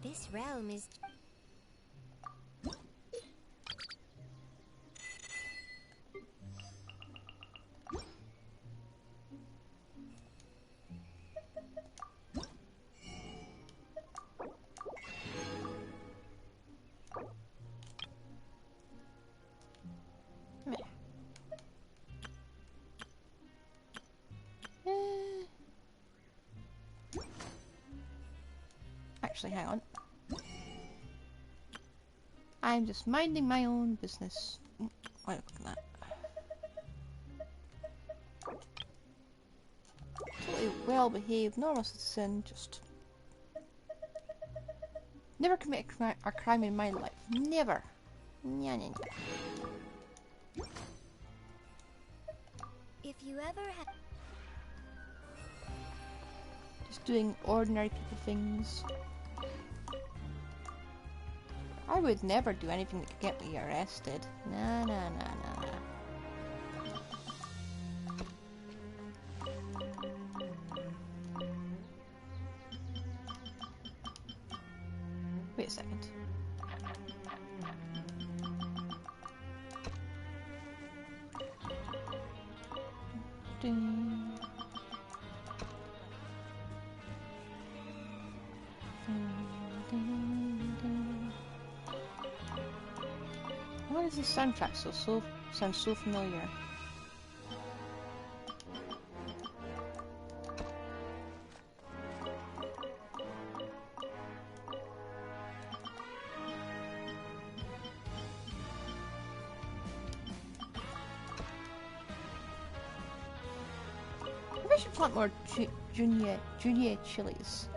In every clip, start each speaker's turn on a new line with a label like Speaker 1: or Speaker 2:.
Speaker 1: This realm is...
Speaker 2: Actually, hang on. I'm just minding my own business. Why look at that? Totally well-behaved, normal citizen, just... Never commit a crime in my life. Never. Nya, nya, nya.
Speaker 1: If you ever had...
Speaker 2: Just doing ordinary people things. I would never do anything that could get me arrested. Nah, nah, nah, nah, nah. Wait a second. Ding. Why does this soundtrack sound so familiar? Maybe I should plant more junior chilies.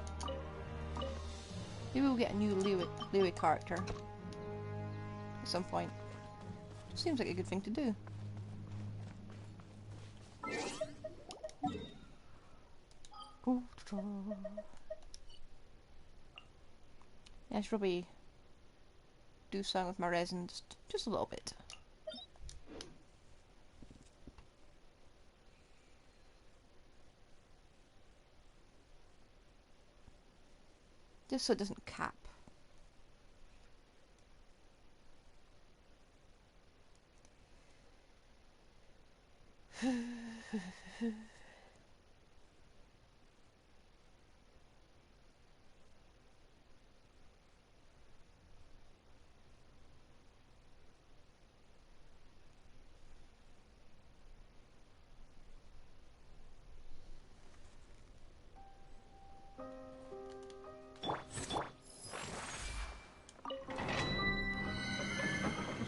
Speaker 2: Maybe we'll get a new Louis character at some point. Seems like a good thing to do. Yeah, I should probably do something with my resin, just a little bit. Just so it doesn't cap.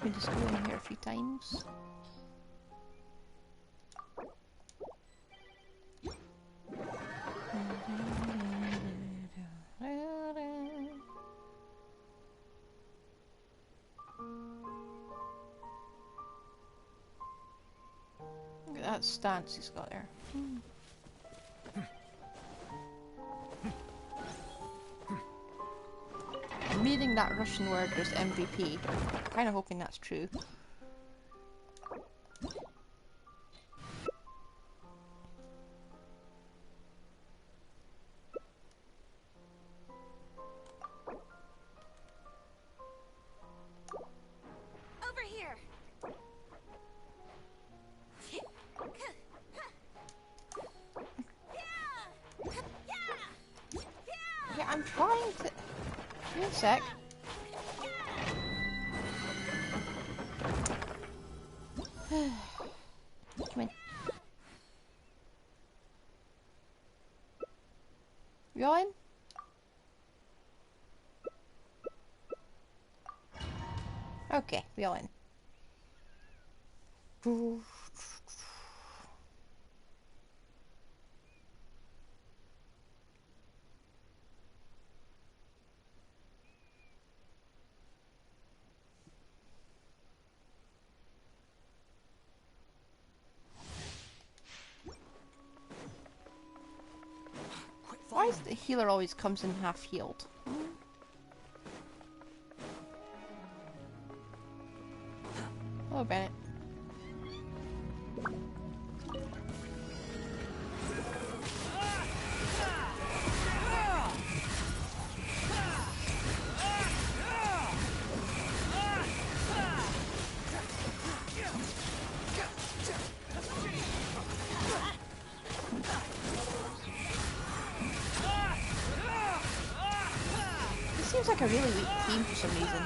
Speaker 2: Let me just go in here a few times. Look at that stance he's got there. I'm reading that Russian word as MVP. Kind of hoping that's true.
Speaker 1: Over here!
Speaker 2: Yeah, I'm trying to... Give me a sec. Come in. You all in? Okay, we all in. Why is the healer always comes in half healed? Hello, Bennett. seems like a really weak team for some reason.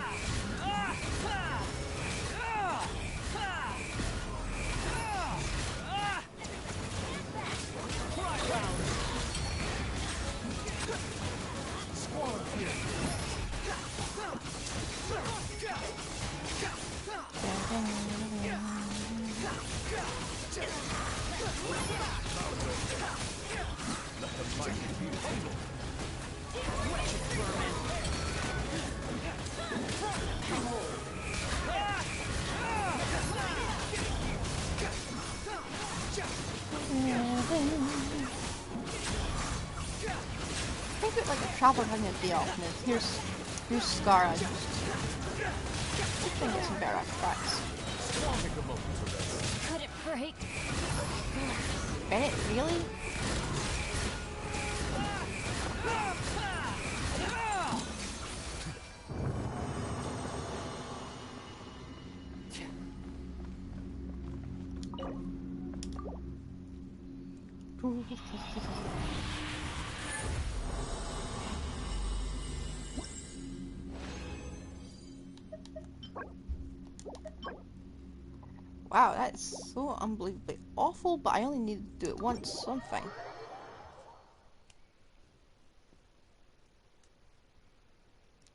Speaker 2: I think it's like a traveler having a day off, and here's Scar. I just think it's some better artifacts.
Speaker 1: Could it break?
Speaker 2: Bennett, really? Wow, that's so unbelievably awful, but I only needed to do it once, so I'm fine.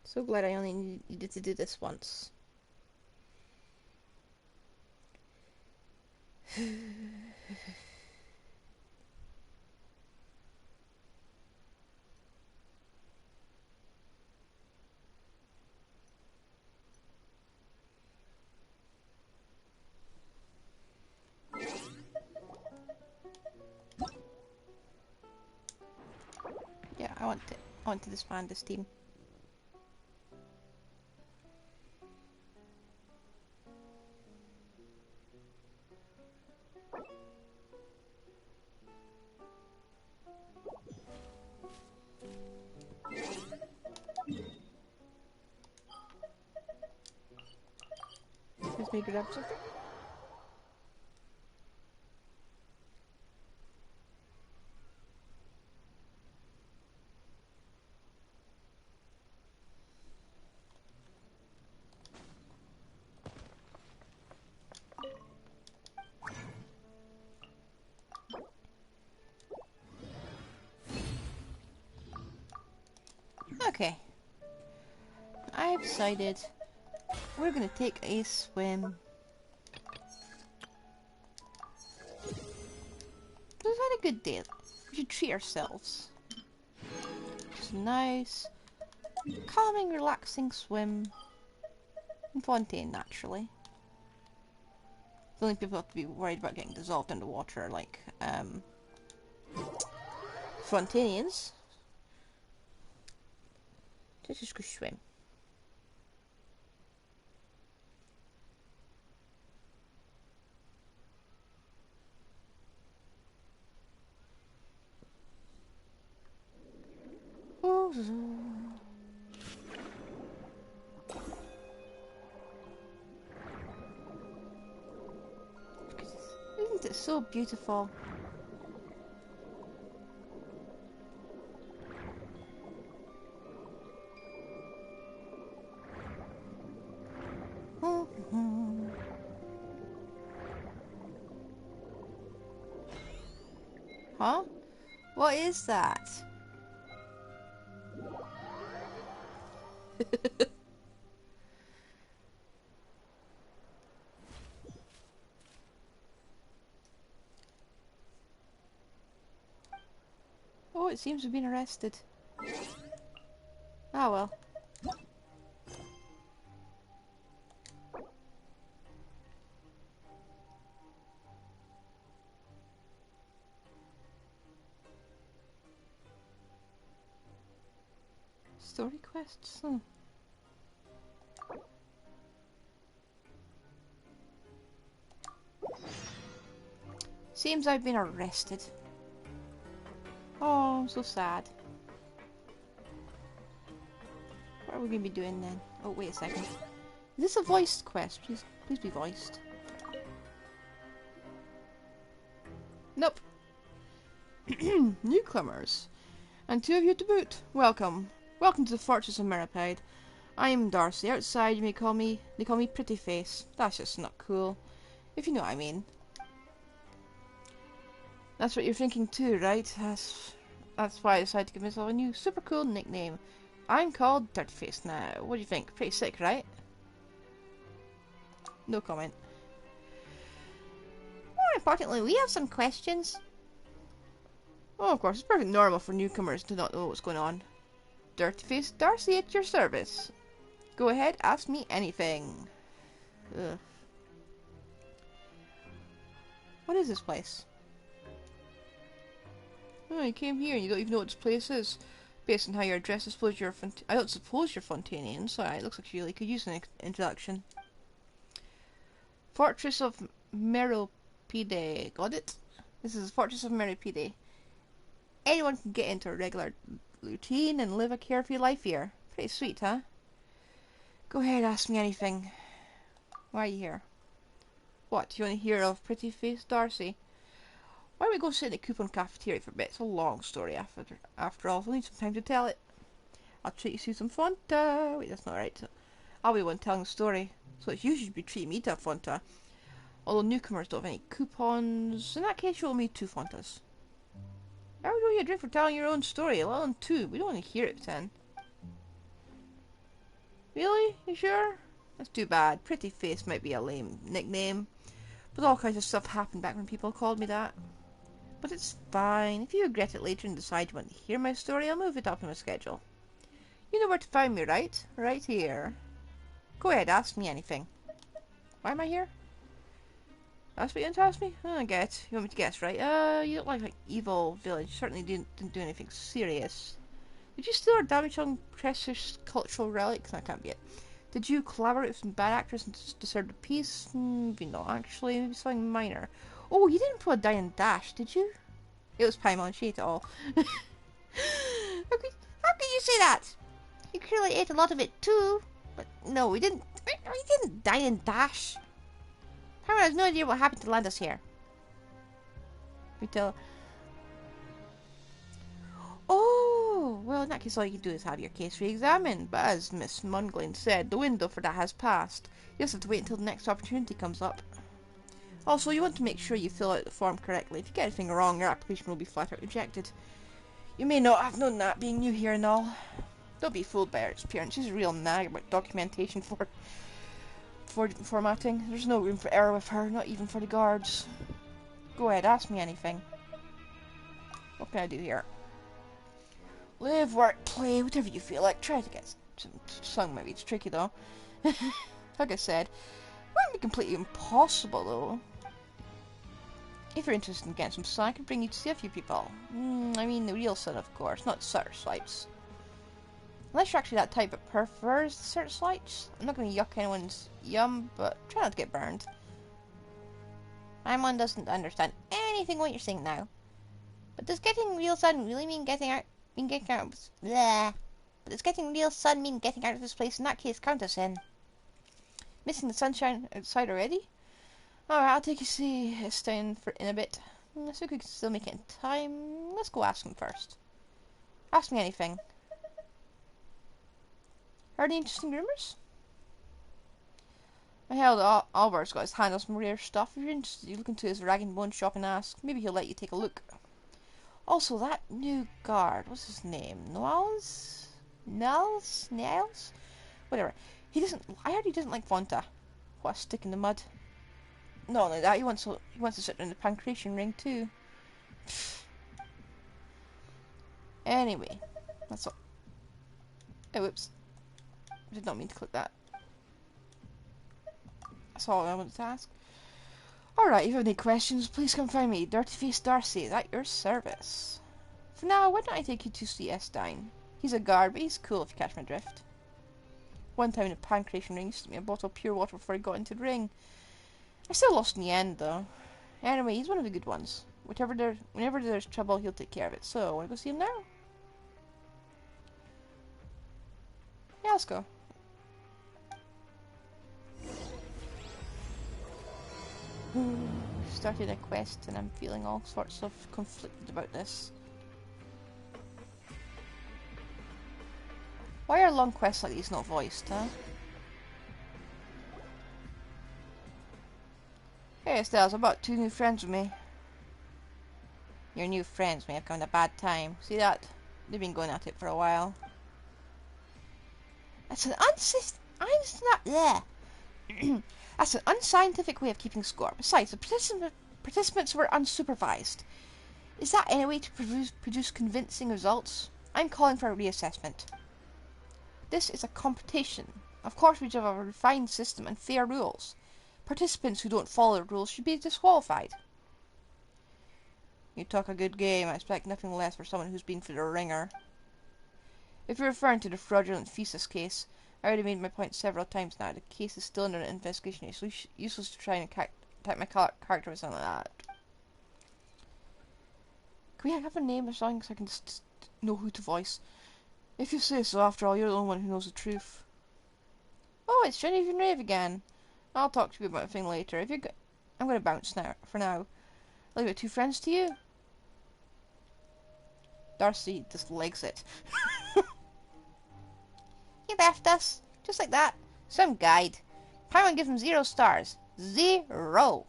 Speaker 2: So glad I only needed to do this once. Yeah, I want to disband this team. Let's maybe grab something. Okay. I've decided we're gonna take a swim. We've had a good day. We should treat ourselves. Just a nice, calming, relaxing swim in Fontaine, naturally. The only people have to be worried about getting dissolved underwater are like Fontanians. Let's just go swim. Isn't it so beautiful? Huh? What is that? Oh, it seems we've been arrested. Ah well. Story quests? Seems I've been arrested. Oh, I'm so sad. What are we going to be doing then? Oh, wait a second. Is this a voiced quest? Please be voiced. Nope. Newcomers. And two of you to boot. Welcome. Welcome to the Fortress of Meripide. I am Darcy. Outside they call me Pretty Face. That's just not cool, if you know what I mean. That's what you're thinking too, right? That's why I decided to give myself a new super cool nickname. I'm called Dirty Face now. What do you think? Pretty sick, right? No comment. More importantly, we have some questions. Oh, of course, it's perfectly normal for newcomers to not know what's going on. Dirty Face Darcy at your service. Go ahead, ask me anything. Ugh. What is this place? Oh, you came here and you don't even know what this place is. Based on how you're dressed, I don't suppose you're Fontanian, so it looks like you really could use an introduction. Fortress of Meropide. Got it? This is Fortress of Meropide. Anyone can get into a regular routine and live a carefree life here. Pretty sweet, huh? Go ahead, ask me anything. Why are you here? What, you want to hear of Pretty Face Darcy? Why don't we go sit in the coupon cafeteria for a bit? It's a long story after all. We'll need some time to tell it. I'll treat you to some Fanta. Wait, that's not right. I'll be one telling the story. So it's you should be treating me to a Fanta. Although newcomers don't have any coupons. In that case, you'll need 2 Fantas. How would you drink for telling your own story? Let alone 2. We don't want to hear it, 10. Really? You sure? That's too bad. Pretty Face might be a lame nickname. But all kinds of stuff happened back when people called me that. But it's fine. If you regret it later and decide you want to hear my story, I'll move it up in my schedule. You know where to find me, right? Right here. Go ahead, ask me anything. Why am I here? That's what you want to ask me? Oh, I get. You want me to guess, right? You don't like evil village. Certainly didn't do anything serious. Did you steal or damage some precious cultural relics? That can't be it. Did you collaborate with some bad actors and disturb the peace? Maybe not, actually. Maybe something minor. Oh, you didn't put a die and dash, did you? It was Paimon. She ate it all. How could you say that? You clearly ate a lot of it too. But no, we didn't. We didn't die and dash. Paimon has no idea what happened to land us here. We tell. Oh, well, in that case, all you can do is have your case re-examined. But as Miss Mungling said, the window for that has passed. You just have to wait until the next opportunity comes up. Also, you want to make sure you fill out the form correctly. If you get anything wrong, your application will be flat out rejected. You may not have known that, being new here and all. Don't be fooled by her appearance. She's a real nag about documentation for formatting. There's no room for error with her, not even for the guards. Go ahead, ask me anything. What can I do here? Live, work, play, whatever you feel like. Try to get some song. Maybe it's tricky though. Like I said, it wouldn't be completely impossible though. If you're interested in getting some sun, I can bring you to see a few people. I mean the real sun, of course, not Sutter swipes. Unless you're actually that type that prefers the Sutter swipes. I'm not going to yuck anyone's yum, but try not to get burned. Paimon doesn't understand anything what you're saying now. But does getting real sun really mean getting out? Bleh. But does getting real sun mean getting out of this place? In that case, count us in. Missing the sunshine outside already? Alright, I'll take you to see Estein in a bit. I think we can still make it in time. Let's go ask him first. Ask me anything. Heard any interesting rumours? I held Alvar's got his hand on some rare stuff. If you're interested, you look into his rag and bone shop and ask. Maybe he'll let you take a look. Also, that new guard, what's his name? Niles? Whatever. I heard he doesn't like Fonta. What a stick in the mud. Not only that, he wants to sit in the pancreation ring too. Anyway, that's all. Oh, whoops. Did not mean to click that. That's all I wanted to ask. Alright, if you have any questions, please come find me. Dirty Face Darcy is at your service. For now, why don't I take you to see Estein? He's a guard, but he's cool if you catch my drift. One time in a pancreation ring, he sent me a bottle of pure water before he got into the ring. I still lost in the end, though. Anyway, he's one of the good ones. Whenever there's trouble, he'll take care of it. So, wanna go see him now? Yeah, let's go. Started a quest and I'm feeling all sorts of conflicted about this. Why are long quests like these not voiced, huh? Hey, Estelle, I brought 2 new friends with me. Your new friends may have come at a bad time. See that? They've been going at it for a while. That's an That's an unscientific way of keeping score. Besides, the participants were unsupervised. Is that any way to produce convincing results? I'm calling for a reassessment. This is a competition. Of course, we have a refined system and fair rules. Participants who don't follow the rules should be disqualified. You talk a good game. I expect nothing less for someone who's been through the ringer. If you're referring to the fraudulent thesis case, I already made my point several times now. The case is still under investigation. It's useless to try and attack my character with something like that. Can we have a name or something so I can just know who to voice? If you say so, after all, you're the only one who knows the truth. Oh, it's Genevieve and Rave again. I'll talk to you about a thing later. I'm going to bounce now. For now, I'll leave it 2 friends to you. Darcy just legs it. He left us. Just like that. Some guide. Paimon gives him 0 stars. 0.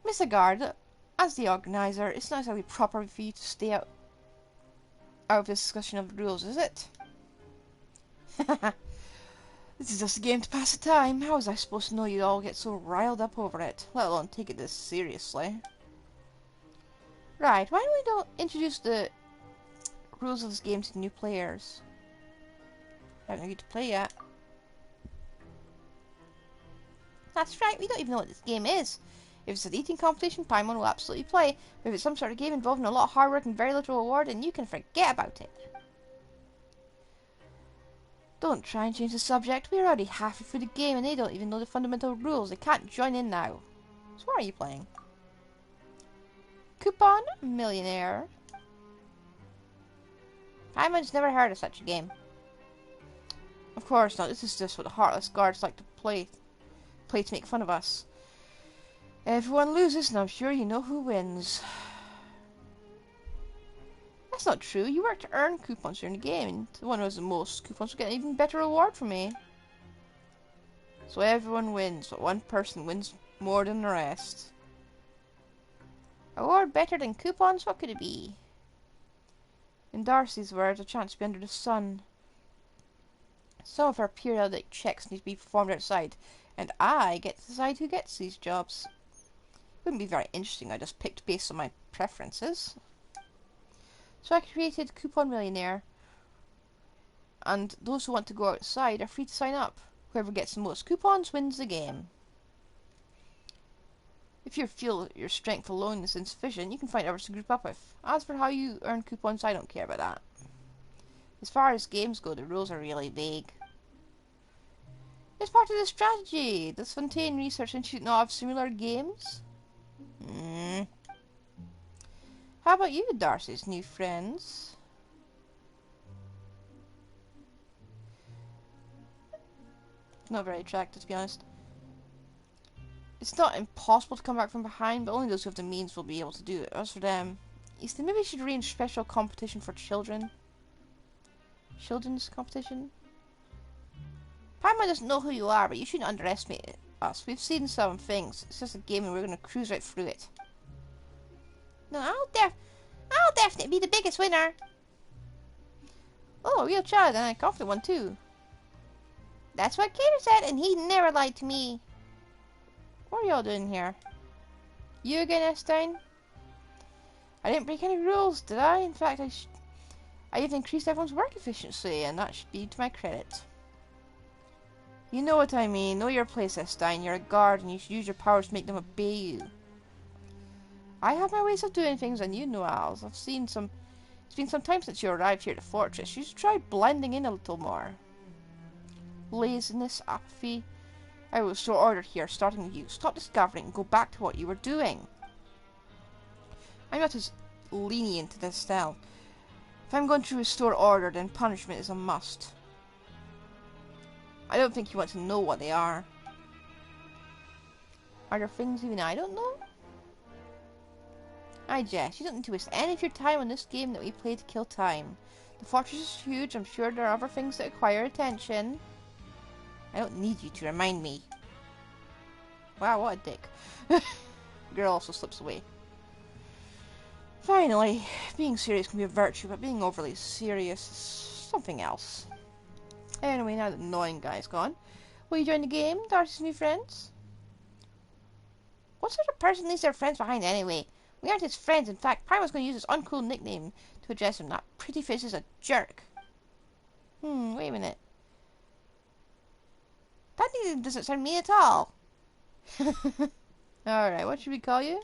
Speaker 2: Miss Agard, as the organizer, it's not exactly proper for you to stay out of this discussion of the rules, is it? This is just a game to pass the time. How was I supposed to know you'd all get so riled up over it, let alone take it this seriously? Right, why don't we introduce the rules of this game to new players? I haven't agreed to play yet. That's right, we don't even know what this game is. If it's an eating competition, Paimon will absolutely play. But if it's some sort of game involving a lot of hard work and very little reward, then you can forget about it. Don't try and change the subject. We're already halfway through the game and they don't even know the fundamental rules. They can't join in now. So what are you playing? Coupon Millionaire. Paimon's never heard of such a game. Of course not. This is just what the heartless guards like to play to make fun of us. Everyone loses, and I'm sure you know who wins. That's not true. You work to earn coupons during the game, and the one who has the most coupons will get an even better reward from me. So everyone wins, but one person wins more than the rest. Award better than coupons? What could it be? In Darcy's words, a chance to be under the sun. Some of our periodic checks need to be performed outside, and I get to decide who gets these jobs. Wouldn't be very interesting. I just picked based on my preferences. So I created Coupon Millionaire, and those who want to go outside are free to sign up. Whoever gets the most coupons wins the game. If you feel your strength alone is insufficient, you can find others to group up with. As for how you earn coupons, I don't care about that. As far as games go, the rules are really vague. It's part of the strategy. Does Fontaine Research Institute not have similar games? How about you, Darcy's new friends? Not very attractive, to be honest. It's not impossible to come back from behind, but only those who have the means will be able to do it. As for them, you think maybe we should arrange special competition for children? Children's competition? Paimon doesn't know who you are, but you shouldn't underestimate us. We've seen some things. It's just a game and we're going to cruise right through it. No, I'll definitely be the biggest winner. Oh, a real child, and a confident one too. That's what Cater said, and he never lied to me. What are y'all doing here? You again, Estein? I didn't break any rules, did I? In fact, I even increased everyone's work efficiency, and that should be to my credit. You know what I mean. Know your place, Estein. You're a guard, and you should use your powers to make them obey you. I have my ways of doing things, and you know ours. It's been some time since you arrived here at the fortress. You should try blending in a little more. Laziness, apathy. I was so ordered here, starting with you. Stop discovering and go back to what you were doing. I'm not as lenient as Estelle. If I'm going to restore order, then punishment is a must. I don't think you want to know what they are. Are there things even I don't know? Aye, Jess, you don't need to waste any of your time on this game that we play to kill time. The fortress is huge. I'm sure there are other things that require attention. I don't need you to remind me. Wow, what a dick. Girl also slips away. Finally, being serious can be a virtue, but being overly serious is something else. Anyway, now that the annoying guy's gone, will you join the game, Darcy's new friends? What sort of person leaves their friends behind anyway? We aren't his friends. In fact, Primal's going to use his uncool nickname to address him. That pretty face is a jerk. Wait a minute. That nickname doesn't sound mean at all. Alright, what should we call you?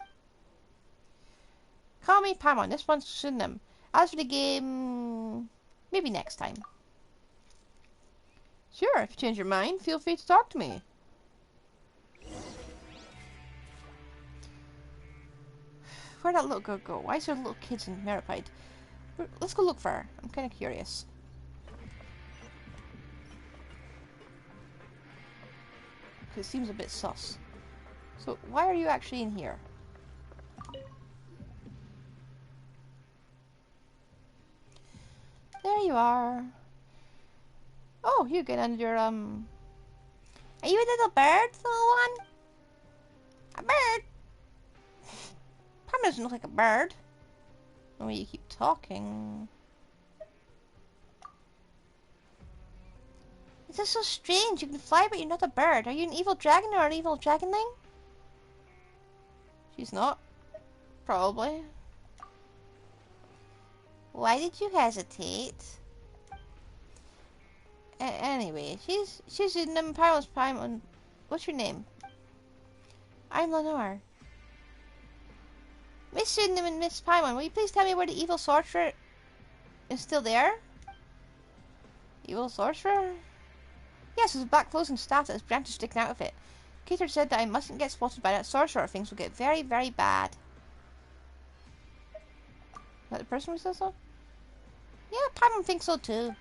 Speaker 2: Call me Paimon. This one's Kseudonym. As for the game, maybe next time. Sure, if you change your mind, feel free to talk to me. Where'd that little girl go? Why is there little kids in Meripide? Let's go look for her. I'm kind of curious. Because it seems a bit sus. So, why are you actually in here? There you are. Oh, you get under your, Are you a little bird, little one? A bird? Pam doesn't look like a bird. The way you keep talking. This is so strange. You can fly, but you're not a bird. Are you an evil dragon or an evil dragon thing? She's not. Probably. Why did you hesitate? Anyway, she's in Paimon's Paimon. What's your name? I'm Lenore. Miss Kseudonym and Miss Paimon, will you please tell me where the evil sorcerer is still there? Evil sorcerer? Yes, there's a black floating staff that has branches sticking out of it. Kater said that I mustn't get spotted by that sorcerer or things will get very, very bad. Is that the person who says so? Yeah, Paimon thinks so too.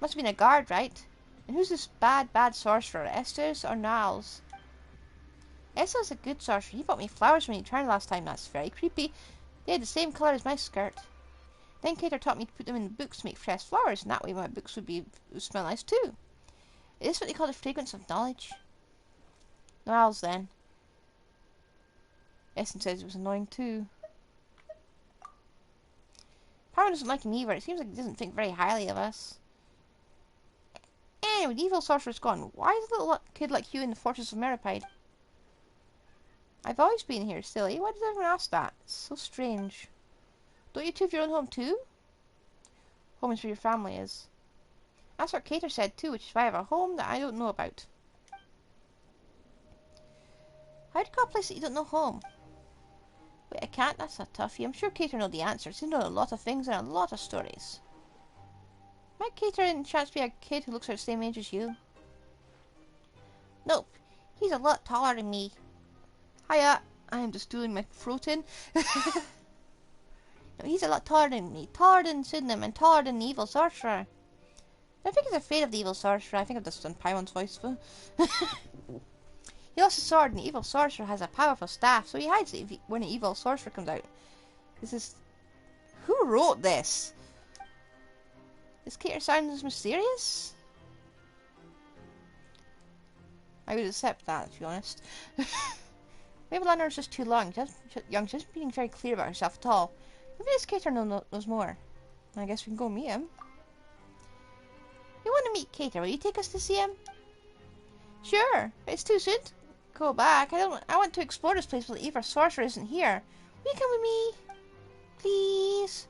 Speaker 2: Must have been a guard, right? And who's this bad, bad sorcerer? Estes or Niles? Estes is a good sorcerer. He bought me flowers when he returned last time. That's very creepy. They had the same colour as my skirt. Then Kater taught me to put them in books to make fresh flowers, and that way my books would smell nice too. Is this what they call the fragrance of knowledge? Niles then. Essen says it was annoying too. Paimon doesn't like him either. It seems like he doesn't think very highly of us. Anyway, the evil sorcerer's gone. Why is a little kid like you in the fortress of Meripide? I've always been here, silly. Why does everyone ask that? It's so strange. Don't you two have your own home too? Home is where your family is. That's what Kater said too, which is why I have a home that I don't know about. How do you call a place that you don't know home? Wait, I can't? That's a toughie. I'm sure Kater knows the answers. He knows a lot of things and a lot of stories. Might Kater in chance be a kid who looks the same age as you? Nope. He's a lot taller than me. Hiya. I am just doing my throat in. No, he's a lot taller than me. Taller than Kseudonym and taller than the evil sorcerer. I don't think he's afraid of the evil sorcerer. I think I've just done Paimon's voice though. He lost his sword and the evil sorcerer has a powerful staff, so he hides it when the evil sorcerer comes out. This is... Who wrote this? Does Kater sound as mysterious? I would accept that, to be honest. Maybe Lenore's just too young. She doesn't being very clear about herself at all. Maybe this Kater knows more. I guess we can go meet him. You want to meet Kater? Will you take us to see him? Sure, but it's too soon to go back. I want to explore this place while the evil sorcerer isn't here. Will you come with me? Please?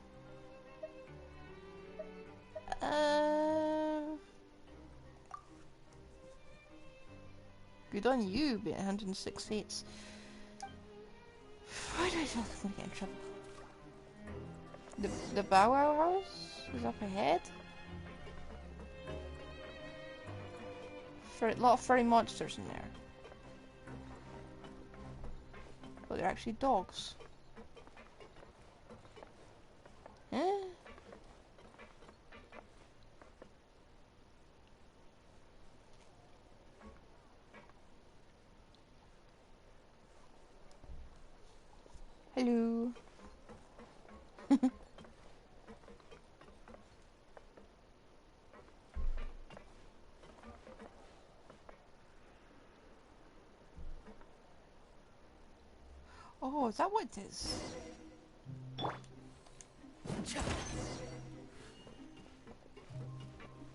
Speaker 2: Good on you, being 106 fates. Why do I feel like I'm gonna get in trouble? The Bow Wow house is up ahead. A lot of furry monsters in there. Oh, they're actually dogs. Eh? Hello. Oh, is that what it is? What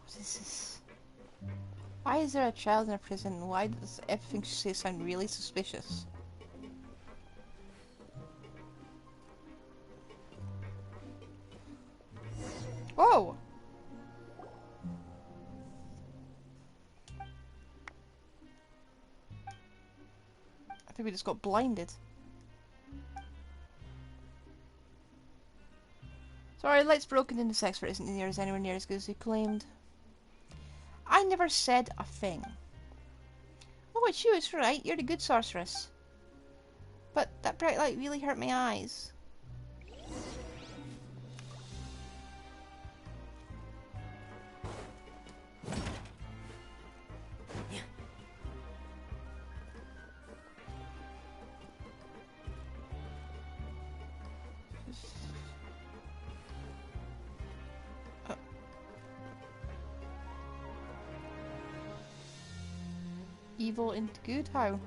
Speaker 2: is this? Why is there a child in a prison? Why does everything she says sound really suspicious? Whoa! I think we just got blinded. Sorry, light's broken and this expert isn't anywhere near as good as he claimed. I never said a thing. Oh, it's you, it's right, you're the good sorceress. But that bright light really hurt my eyes. Evil into good? How?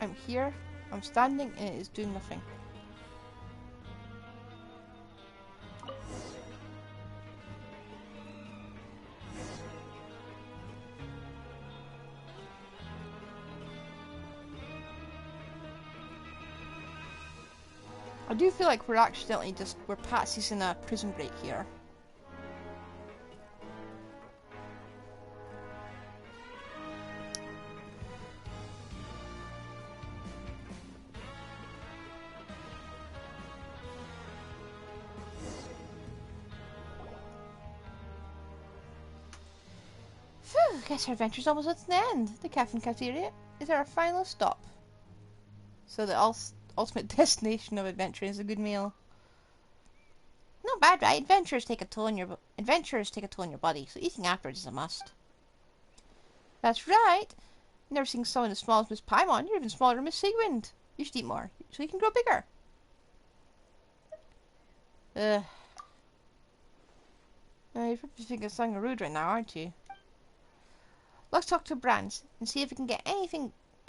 Speaker 2: I'm here, I'm standing, and it is doing nothing. I do feel like we're patsies in a prison break here. Phew, guess our adventure's almost at an end. The cafe and cafeteria is our final stop. So the ultimate destination of adventure is a good meal. Not bad, right? Adventurers take a toll on your body, so eating afterwards is a must. That's right. Never seen someone as small as Miss Paimon. You're even smaller than Miss Sigmund. You should eat more, so you can grow bigger. You're probably thinking of something rude right now, aren't you? Let's talk to Brands and see if we can get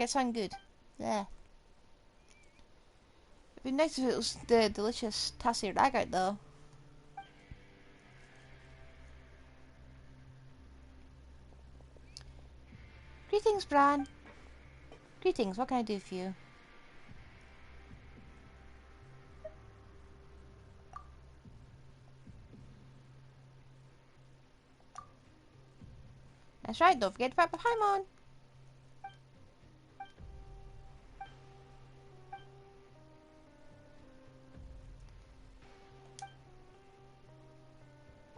Speaker 2: something good. It'd be nice if it was the delicious Tassie Ragout, though. Greetings, Bran. Greetings, what can I do for you? That's right, don't forget about Paimon.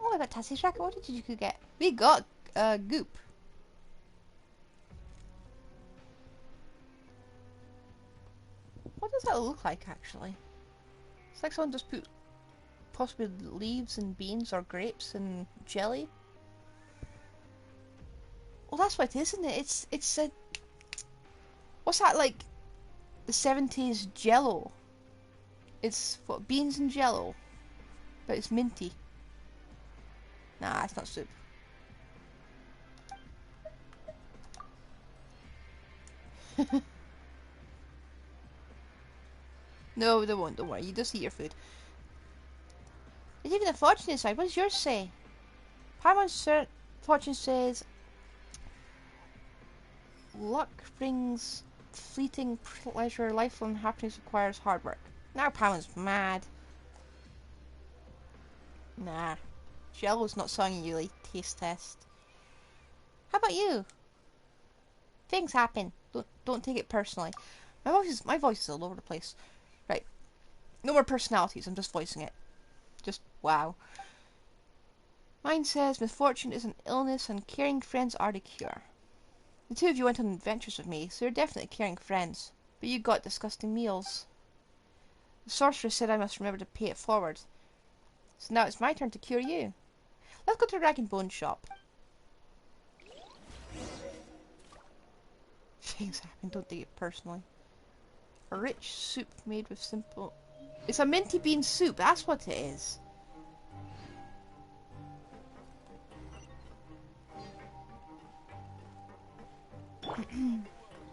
Speaker 2: Oh, I got Tassie's Ragout. What did you get? We got goop. What does that look like, actually? It's like someone just put possibly leaves and beans or grapes and jelly. Well, that's what it is, isn't it? It's a... What's that, like? The 70s Jello. It's, what, beans and Jello? But it's minty. Nah, it's not soup. No, they won't, don't worry. You just eat your food. There's even a fortune inside. What does yours say? Paimon's fortune says... Luck brings fleeting pleasure. Lifelong happiness requires hard work. Now Paimon's mad. Nah. Jello's not something you like taste test. How about you? Things happen. Don't take it personally. My voice is all over the place. Right. No more personalities, I'm just voicing it. Just wow. Mine says misfortune is an illness and caring friends are the cure. The two of you went on adventures with me, so you're definitely caring friends. But you got disgusting meals. The sorceress said I must remember to pay it forward. So now it's my turn to cure you. Let's go to the Rag and Bone shop. Things happen, don't take it personally. A rich soup made with simple... It's a minty bean soup, that's what it is.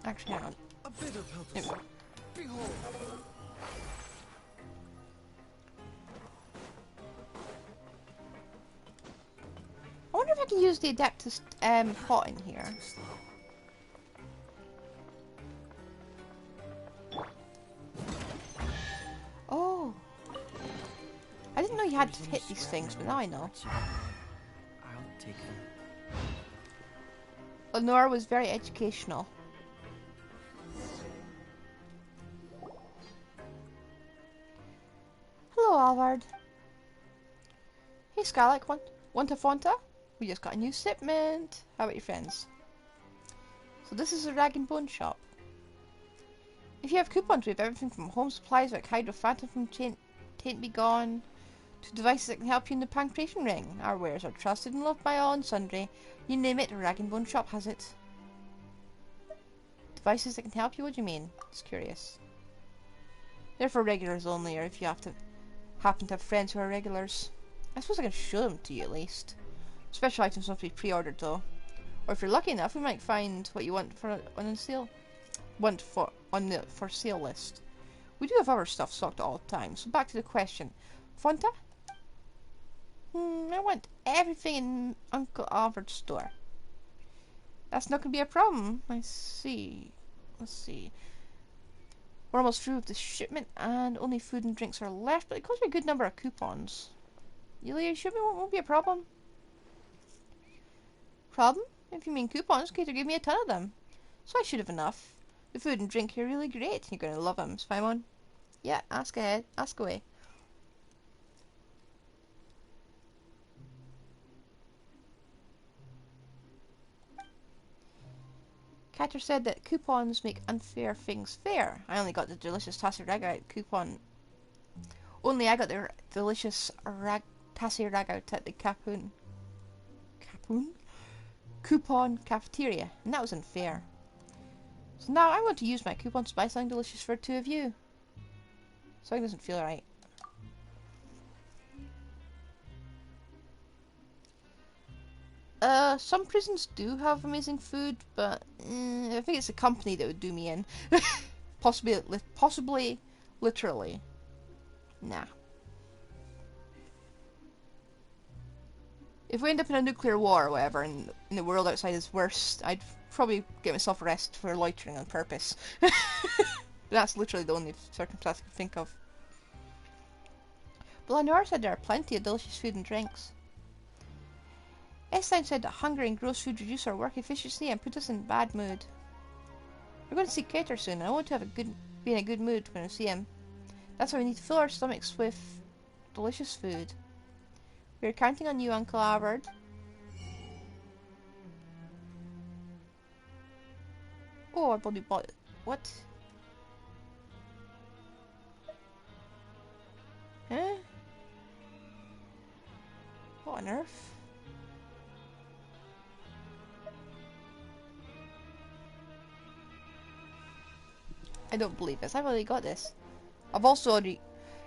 Speaker 2: Actually, hang on.
Speaker 3: A bitter purpose. Behold.
Speaker 2: I wonder if I can use the Adeptus pot in here. Oh. I didn't know you had to hit these things, but now I know.
Speaker 3: I'll take them.
Speaker 2: Lenore was very educational. Hello, Alvard. Hey, Skylight, want a Fanta? We just got a new shipment. How about your friends? So this is a Rag and Bone shop. If you have coupons, we have everything from home supplies like Hydrophantom from Taint Be Gone to devices that can help you in the pancreation ring. Our wares are trusted and loved by all and sundry. You name it, a Rag and Bone shop has it. Devices that can help you? What do you mean? Just curious. They're for regulars only, or if you happen to have friends who are regulars. I suppose I can show them to you at least. Special items must be pre-ordered though. Or if you're lucky enough, we might find what you want on the sale. On the for sale list. We do have other stuff stocked at all times. So back to the question. Fanta? I want everything in Uncle Alfred's store. That's not going to be a problem. I see. Let's see. We're almost through with the shipment and only food and drinks are left, but it costs me a good number of coupons. Yulia, shipment won't be a problem. Problem? If you mean coupons, Kater gave me a ton of them. So I should have enough. The food and drink here are really great. You're going to love them, Spymon. Yeah, ask ahead. Ask away. Kater said that coupons make unfair things fair. I only got the delicious Tassi Ragout coupon. Only I got the delicious Tassi Ragout at the coupon cafeteria, and that was unfair. So now I want to use my coupons to buy something delicious for two of you. Something doesn't feel right. Some prisons do have amazing food, but I think it's a company that would do me in. Possibly, literally. Nah. If we end up in a nuclear war or whatever, and the world outside is worse, I'd probably get myself arrested for loitering on purpose. That's literally the only circumstance I can think of. But Lenore said there are plenty of delicious food and drinks. Estein said that hunger and gross food reduce our work efficiency and put us in bad mood. We're going to see Kater soon, and I want to be in a good mood when I see him. That's why we need to fill our stomachs with delicious food. We're counting on you, Uncle Albert. Oh, I bloody bought it. What? Huh? What on earth? I don't believe this. I've already got this. I've also already...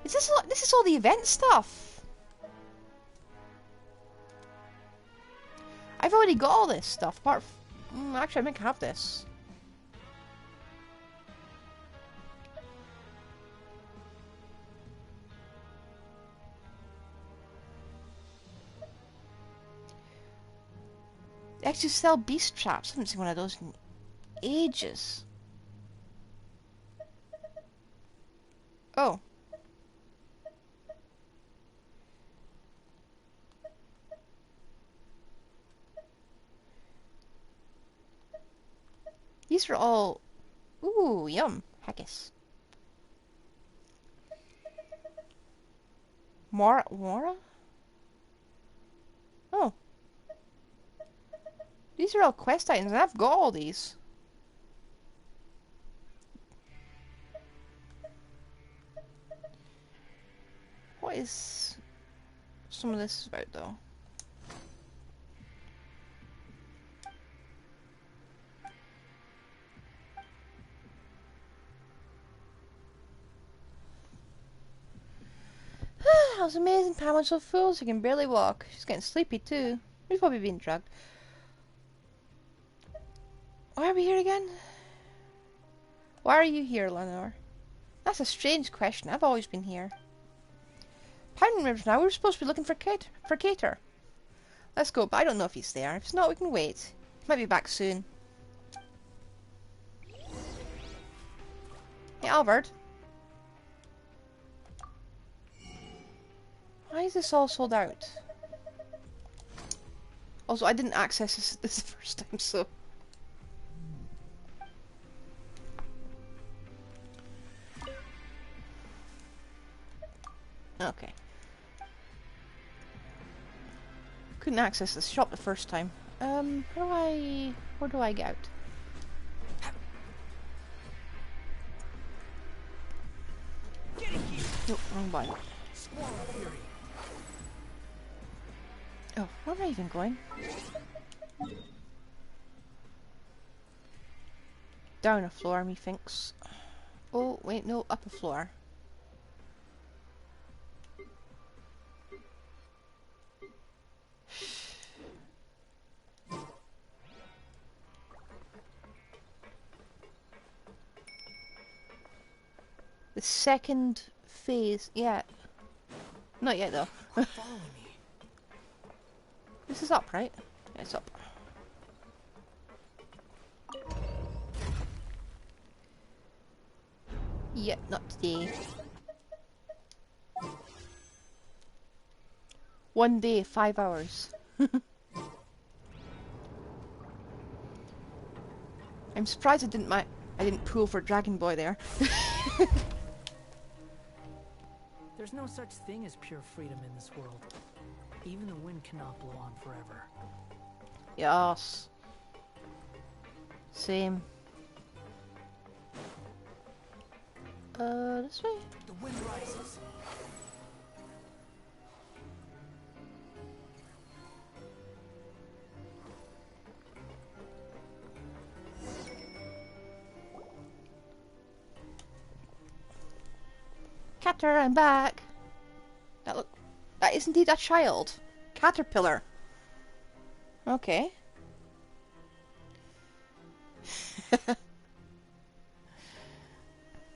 Speaker 2: This is all the event stuff! I've already got all this stuff, apart from... actually, I might have this. They actually sell beast traps. I haven't seen one of those in ages. Oh. These are all... Ooh, yum. Haggis. Mora? Oh. These are all quest items, and I've got all these. What is some of this about, though? Wow, it's amazing. Pamela's so full she can barely walk. She's getting sleepy too. She's probably being drugged. Why are we here again? Why are you here, Lenore? That's a strange question. I've always been here. Pine remembers now. We were supposed to be looking for Cater. Let's go, but I don't know if he's there. If he's not, we can wait. He might be back soon. Hey, Albert. Why is this all sold out? Also, I didn't access this the first time, so... Okay. Couldn't access this shop the first time. Where do I get out? Nope, wrong button. Oh, where am I even going? Down a floor, methinks. Oh, wait, no, up a floor. The second phase, yeah. Not yet though.
Speaker 3: Follow me.
Speaker 2: This is up, right? Yeah, it's up. Yep, not today. 1 day, 5 hours. I'm surprised I didn't pull for Dragon Boy there.
Speaker 4: There's no such thing as pure freedom in this world. Even the wind cannot blow on forever.
Speaker 2: Yes. Same. This way?
Speaker 4: The wind rises.
Speaker 2: Catter, I'm back. That is indeed a child. Caterpillar. Okay.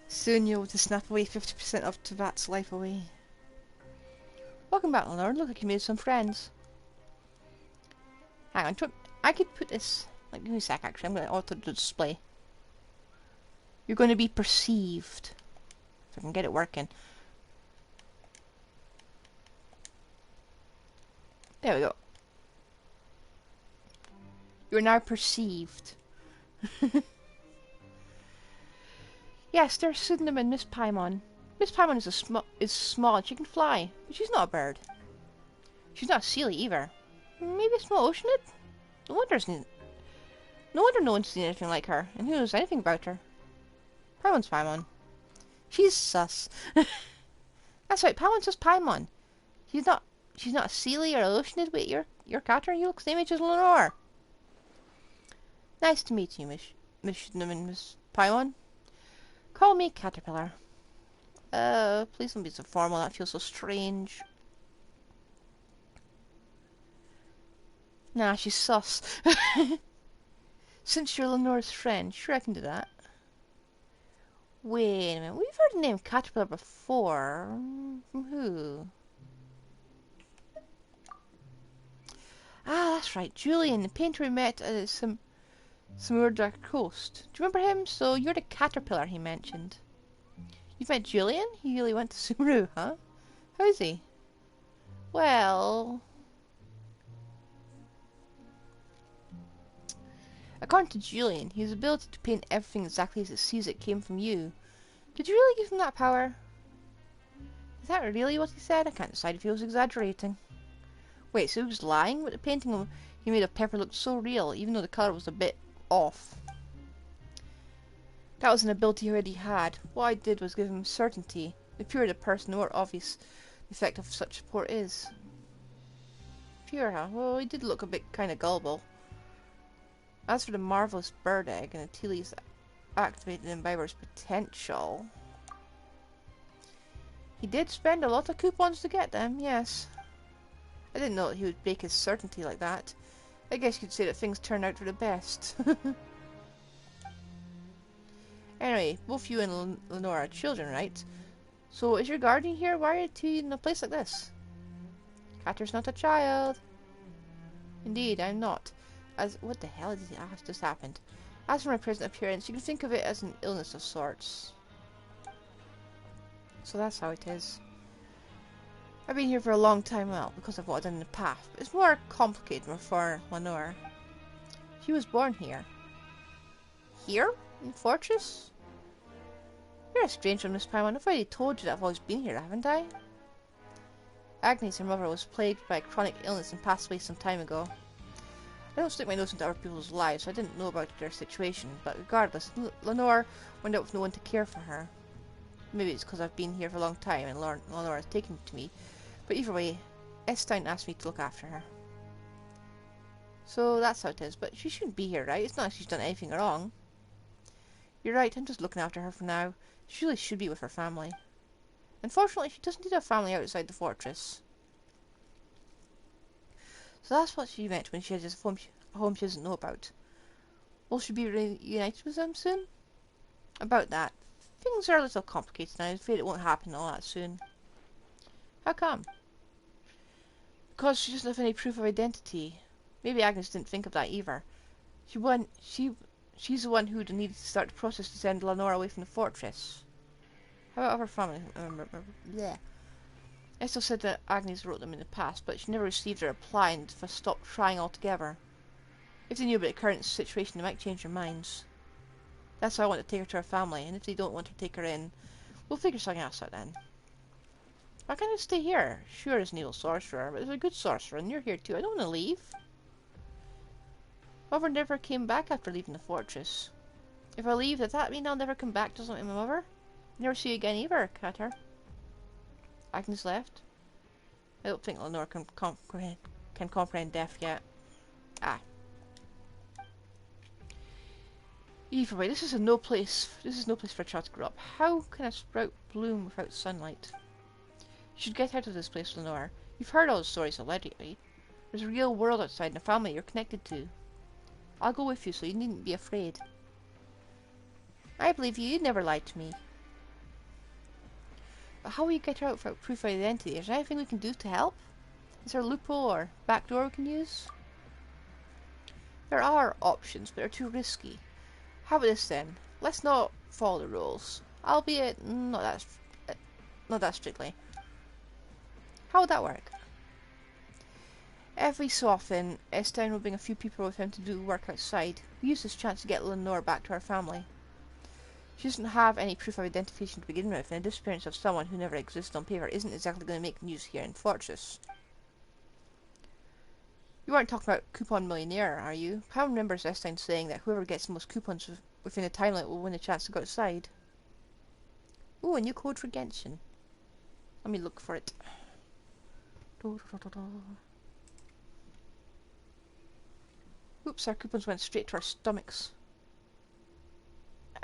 Speaker 2: Soon you'll to snap away 50% of Tavat's life away. Welcome back, Lord. Look like you made some friends. Hang on, I could put this... Like, give me a sec, actually. I'm going to alter the display. You're going to be perceived. If I can get it working. There we go. You're now perceived. Yes, there's Kseudonym and Miss Paimon. Miss Paimon is small and she can fly, but she's not a bird. She's not silly either. Maybe a small oceanid? No wonder no one's seen anything like her, and who knows anything about her. Paimon's Paimon. She's sus. That's right, Paimon's just Paimon. She's not a Sealy or an Oceanid. Wait, you're Catter? You look the same age as Lenore. Nice to meet you, Miss Kseudonym and Miss Paimon. Call me Caterpillar. Please don't be so formal. That feels so strange. Nah, she's sus. Since you're Lenore's friend, sure I can do that. Wait a minute, we've heard the name Caterpillar before. From who? Ah, that's right, Julian, the painter we met at Samurda Coast. Do you remember him? So you're the Caterpillar he mentioned. You've met Julian? He really went to Sumeru, huh? How is he? Well... According to Julian, his ability to paint everything exactly as it sees it came from you. Did you really give him that power? Is that really what he said? I can't decide if he was exaggerating. Wait, so he was lying? But the painting he made of Pepper looked so real, even though the colour was a bit off. That was an ability he already had. What I did was give him certainty. The purer the person, the more obvious the effect of such support is. Pure, huh? Well, he did look a bit kind of gullible. As for the marvellous bird egg and the Tealies activated Imbiber's potential... He did spend a lot of coupons to get them, yes. I didn't know that he would break his certainty like that. I guess you'd say that things turned out for the best. Anyway, both you and Lenore are children, right? So, is your guardian here? Why are you in a place like this? Catter's not a child. Indeed, I'm not. What the hell has just happened? As for my present appearance, you can think of it as an illness of sorts. So that's how it is. I've been here for a long time, well, because of what I've done in the past, but it's more complicated for Lenore. She was born here. Here? In the fortress? You're a stranger, Miss Paimon. I've already told you that I've always been here, haven't I? Agnes, her mother, was plagued by a chronic illness and passed away some time ago. I don't stick my nose into other people's lives, so I didn't know about their situation, but regardless, Lenore went out with no one to care for her. Maybe it's because I've been here for a long time and Lenore has taken to me, but either way, Estein asked me to look after her. So that's how it is, but she shouldn't be here, right? It's not like she's done anything wrong. You're right, I'm just looking after her for now. She really should be with her family. Unfortunately, she doesn't need a family outside the fortress. So that's what she meant when she has a home she doesn't know about. Will she be reunited with them soon? About that. Things are a little complicated now. I'm afraid it won't happen all that soon. How come? Because she doesn't have any proof of identity. Maybe Agnes didn't think of that either. She's the one who'd needed to start the process to send Lenore away from the fortress. How about her family? Yeah. Estelle said that Agnes wrote them in the past, but she never received a reply and stopped trying altogether. If they knew about the current situation, they might change their minds. That's why I want to take her to her family, and if they don't want to take her in, we'll figure something else out then. Why can't I stay here? Sure, as an evil sorcerer, but as a good sorcerer, and you're here too. I don't want to leave. Mother never came back after leaving the fortress. If I leave, does that mean I'll never come back to something my mother? Never see you again either, Catter. Agnes left. I don't think Lenore can comprehend death yet. Ah. Either way, this is no place for a child to grow up. How can a sprout bloom without sunlight? You should get out of this place, Lenore. You've heard all the stories already. There's a real world outside and a family you're connected to. I'll go with you, so you needn't be afraid. I believe you. You'd never lied to me. But how will you get her out without proof of identity? Is there anything we can do to help? Is there a loophole or back door we can use? There are options, but they're too risky. How about this then? Let's not follow the rules. Albeit not that strictly. How would that work? Every so often, Estein will bring a few people with him to do work outside. We use this chance to get Lenore back to her family. She doesn't have any proof of identification to begin with, and the disappearance of someone who never existed on paper isn't exactly going to make news here in Fortress. You aren't talking about Coupon Millionaire, are you? Pam remembers Estein saying that whoever gets the most coupons within a time limit will win a chance to go outside. Ooh, a new code for Genshin. Let me look for it. Oops, our coupons went straight to our stomachs.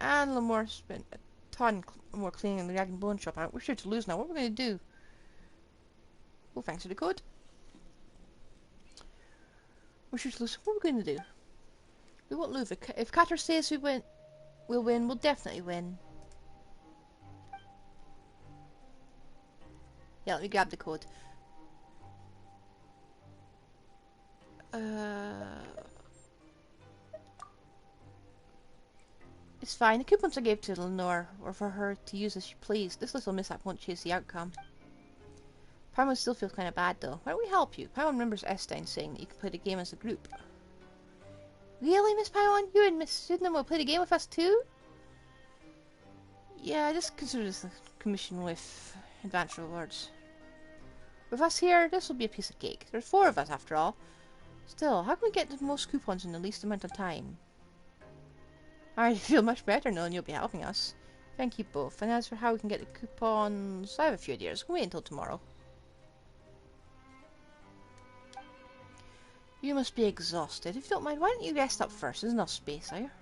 Speaker 2: And Lenore spent a ton more cleaning the Dragon Bone shop out. We're sure to lose now. What are we going to do? Oh, thanks for the code. We're sure to lose. What are we going to do? We won't lose. If Catter says we'll win, we'll definitely win. Yeah, let me grab the code. It's fine. The coupons I gave to Lenore were for her to use as she pleased. This little mishap won't change the outcome. Paimon still feels kind of bad though. Why don't we help you? Paimon remembers Estein saying that you could play the game as a group. Really, Miss Paimon? You and Miss Kseudonym will play the game with us too? Yeah, I just consider this a commission with advanced rewards. With us here, this will be a piece of cake. There's 4 of us after all. Still, how can we get the most coupons in the least amount of time? I feel much better knowing you'll be helping us. Thank you both. And as for how we can get the coupons, I have a few ideas. We'll wait until tomorrow. You must be exhausted. If you don't mind, why don't you rest up first? There's enough space here.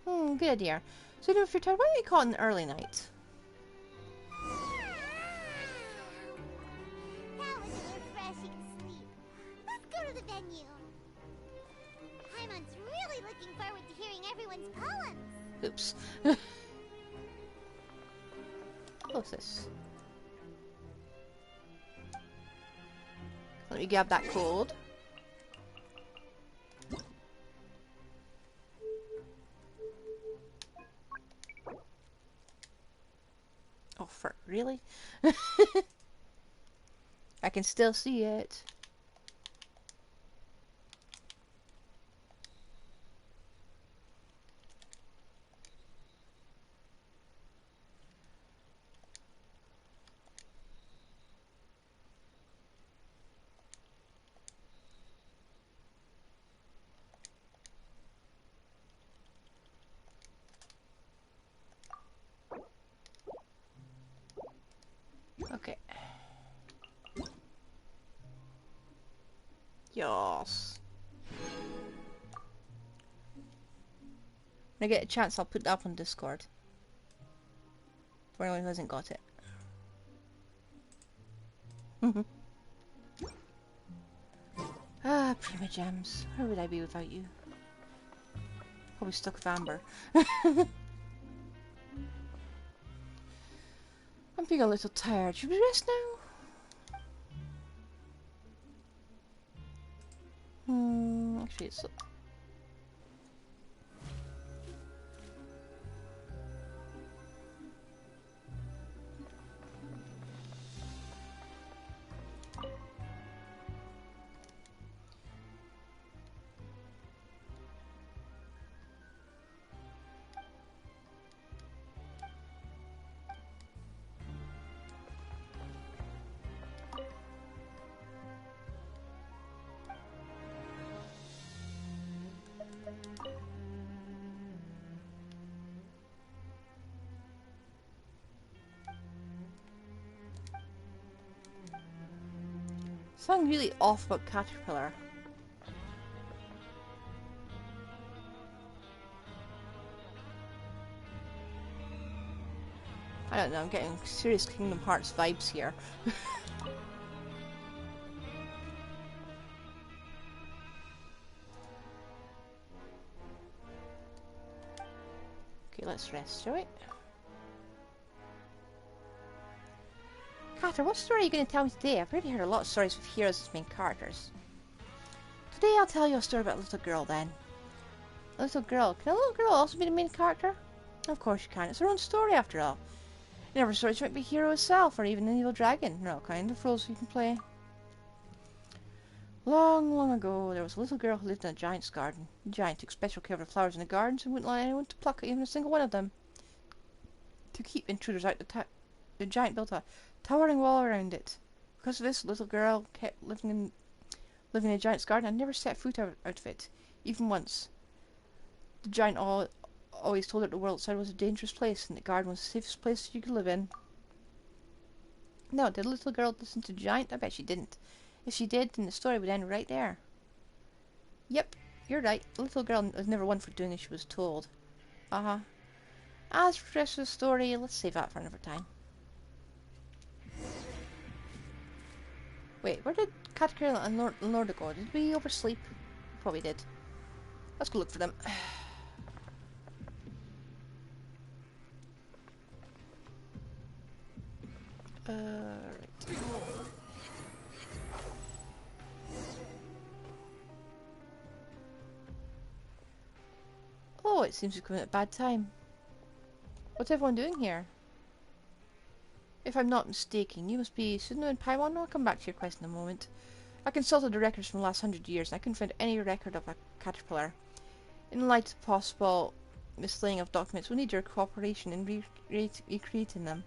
Speaker 2: Good idea. So if you're tired, why don't you call it an early night?
Speaker 1: the venue. Paimon's really looking forward to hearing everyone's poems.
Speaker 2: Oops. What's this? Let me grab that code. Oh, really? I can still see it. Okay. Yes. When I get a chance, I'll put that up on Discord. For anyone who hasn't got it. Ah, Prima Gems. Where would I be without you? Probably stuck with Amber. I'm feeling a little tired. Should we rest now? Actually, it's... Something really off about Caterpillar. I don't know, I'm getting serious Kingdom Hearts vibes here. Okay, let's rest, shall we? Cater, what story are you going to tell me today? I've already heard a lot of stories with heroes as main characters. Today I'll tell you a story about a little girl then. A little girl. Can a little girl also be the main character? Of course you can. It's her own story after all. In every story she might be a hero herself, or even an evil dragon. There are all kinds of roles you can play. Long, long ago, there was a little girl who lived in a giant's garden. The giant took special care of the flowers in the gardens and wouldn't allow anyone to pluck even a single one of them. To keep intruders out, the giant built a towering wall around it. Because of this, the little girl kept living in a giant's garden and never set foot out of it, even once. The giant always told her the world outside was a dangerous place and the garden was the safest place you could live in. Now, did the little girl listen to the giant? I bet she didn't. If she did, then the story would end right there. Yep, you're right. The little girl was never one for doing as she was told. As for the rest of the story, let's save that for another time. Wait, where did Caterpillar and Lorda go? Did we oversleep? Probably did. Let's go look for them. Right. Oh, it seems we've come at a bad time. What's everyone doing here? If I'm not mistaken, you must be Kseudonym and Paimon. I'll come back to your question in a moment. I consulted the records from the last 100 years and I couldn't find any record of a caterpillar. In light of possible mislaying of documents, we'll need your cooperation in recreating them.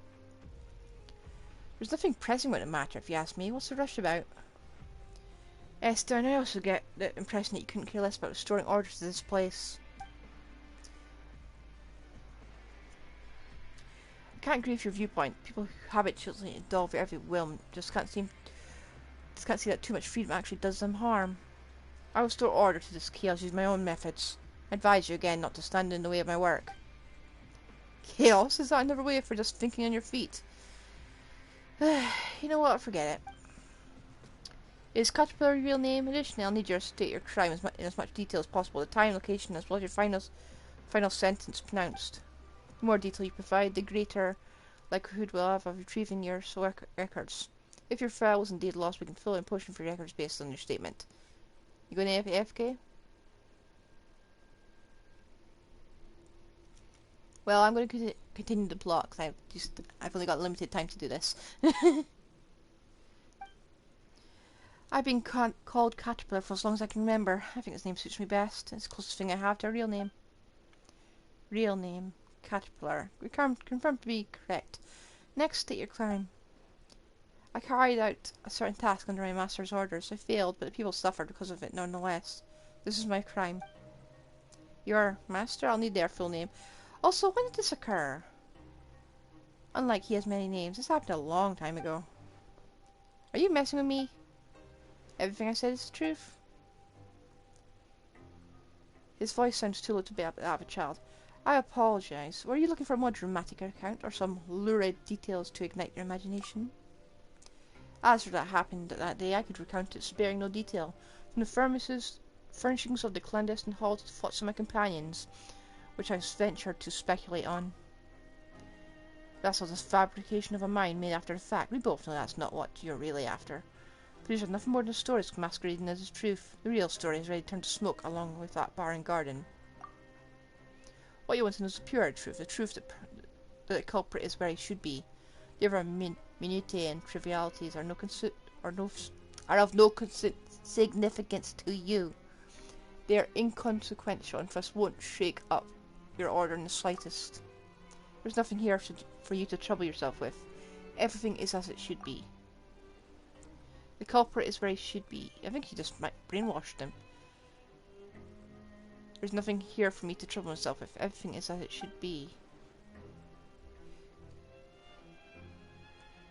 Speaker 2: There's nothing pressing about the matter, if you ask me. What's the rush about? Esther, and I also get the impression that you couldn't care less about restoring order to this place. I can't agree with your viewpoint. People who habitually delve at every whim just can't see that too much freedom actually does them harm. I will restore order to this chaos using my own methods. I advise you again not to stand in the way of my work. Chaos? Is that another way for just thinking on your feet? You know what? Forget it. Is Caterpillar your real name? Additionally, I'll need you to state your crime in as much detail as possible. The time, location, as well as your final sentence pronounced. The more detail you provide, the greater likelihood we'll have of retrieving your records. If your file was indeed lost, we can fill in pushing for records based on your statement. You going to AFK? Well, I'm going to continue the plot because I've only got limited time to do this. I've been called Caterpillar for as long as I can remember. I think this name suits me best. It's the closest thing I have to a real name. Real name, Caterpillar. Confirmed to be correct. Next, state your crime. I carried out a certain task under my master's orders. I failed, but the people suffered because of it nonetheless. This is my crime. Your master? I'll need their full name. Also, when did this occur? Unlike he has many names, this happened a long time ago. Are you messing with me? Everything I said is the truth? His voice sounds too low to be that of a child. I apologize. Were you looking for a more dramatic account, or some lurid details to ignite your imagination? As for that happened that day, I could recount it, sparing no detail. From the furnishings of the clandestine hall to the thoughts of my companions, which I ventured to speculate on. That's all the fabrication of a mind made after the fact. We both know that's not what you're really after. These are nothing more than stories masquerading as the truth. The real story is ready to turn to smoke along with that barren garden. What you want to know is the pure truth, the truth that the culprit is where he should be. The other minutiae and trivialities are of no significance to you. They are inconsequential and thus won't shake up your order in the slightest. There's nothing here for you to trouble yourself with. Everything is as it should be. The culprit is where he should be. I think he just brainwashed him. There's nothing here for me to trouble myself with. Everything is as it should be.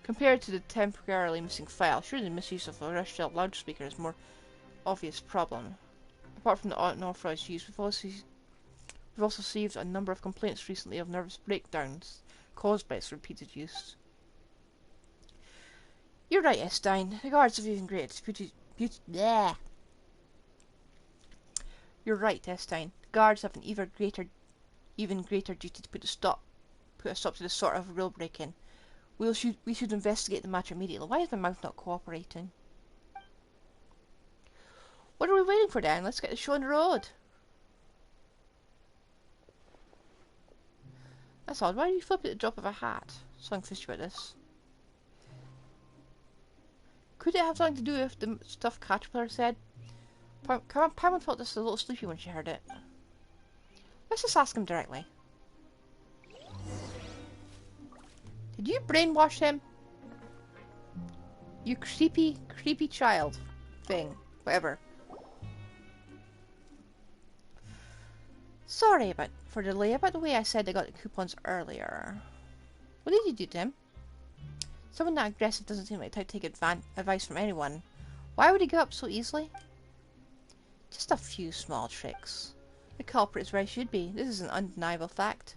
Speaker 2: Compared to the temporarily missing file, surely the misuse of a Rushell loudspeaker is a more obvious problem. Apart from the unauthorized use, we've also received a number of complaints recently of nervous breakdowns caused by its repeated use. You're right, Estine. The guards have even greater You're right, Estine. The guards have an even greater duty to put a stop to this sort of rule breaking. We should investigate the matter immediately. Why is my mouth not cooperating? What are we waiting for, Dan? Let's get the show on the road. That's odd. Why do you flip at the drop of a hat? Something fishy about this. Could it have something to do with the stuff Caterpillar said? Pam felt just a little sleepy when she heard it. Let's just ask him directly. Did you brainwash him? You creepy child thing. Whatever. Sorry for the delay. About the way I said I got the coupons earlier. What did you do to him? Someone that aggressive doesn't seem like the type to take advice from anyone. Why would he give up so easily? Just a few small tricks. The culprit is where he should be. This is an undeniable fact.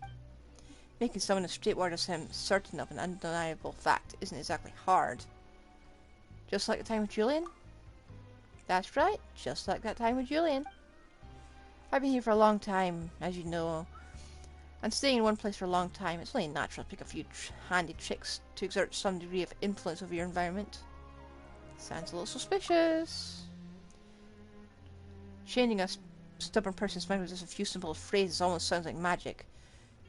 Speaker 2: Making someone as straightforward as him certain of an undeniable fact isn't exactly hard. Just like the time with Julian? That's right, just like that time with Julian. I've been here for a long time, as you know, and staying in one place for a long time, it's only natural to pick a few handy tricks to exert some degree of influence over your environment. Sounds a little suspicious. Changing a stubborn person's mind with just a few simple phrases almost sounds like magic.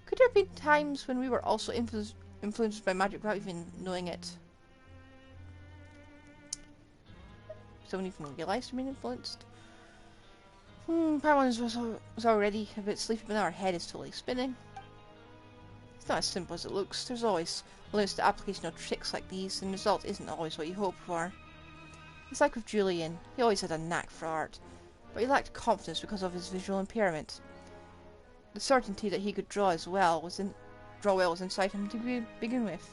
Speaker 2: Could there have been times when we were also influenced by magic without even knowing it? Someone even realized being influenced? Paimon was already a bit sleepy, but now our head is totally spinning. It's not as simple as it looks. There's always limits to the application of tricks like these, and the result isn't always what you hope for. It's like with Julian. He always had a knack for art, but he lacked confidence because of his visual impairment. The certainty that he could draw well was inside him to begin with.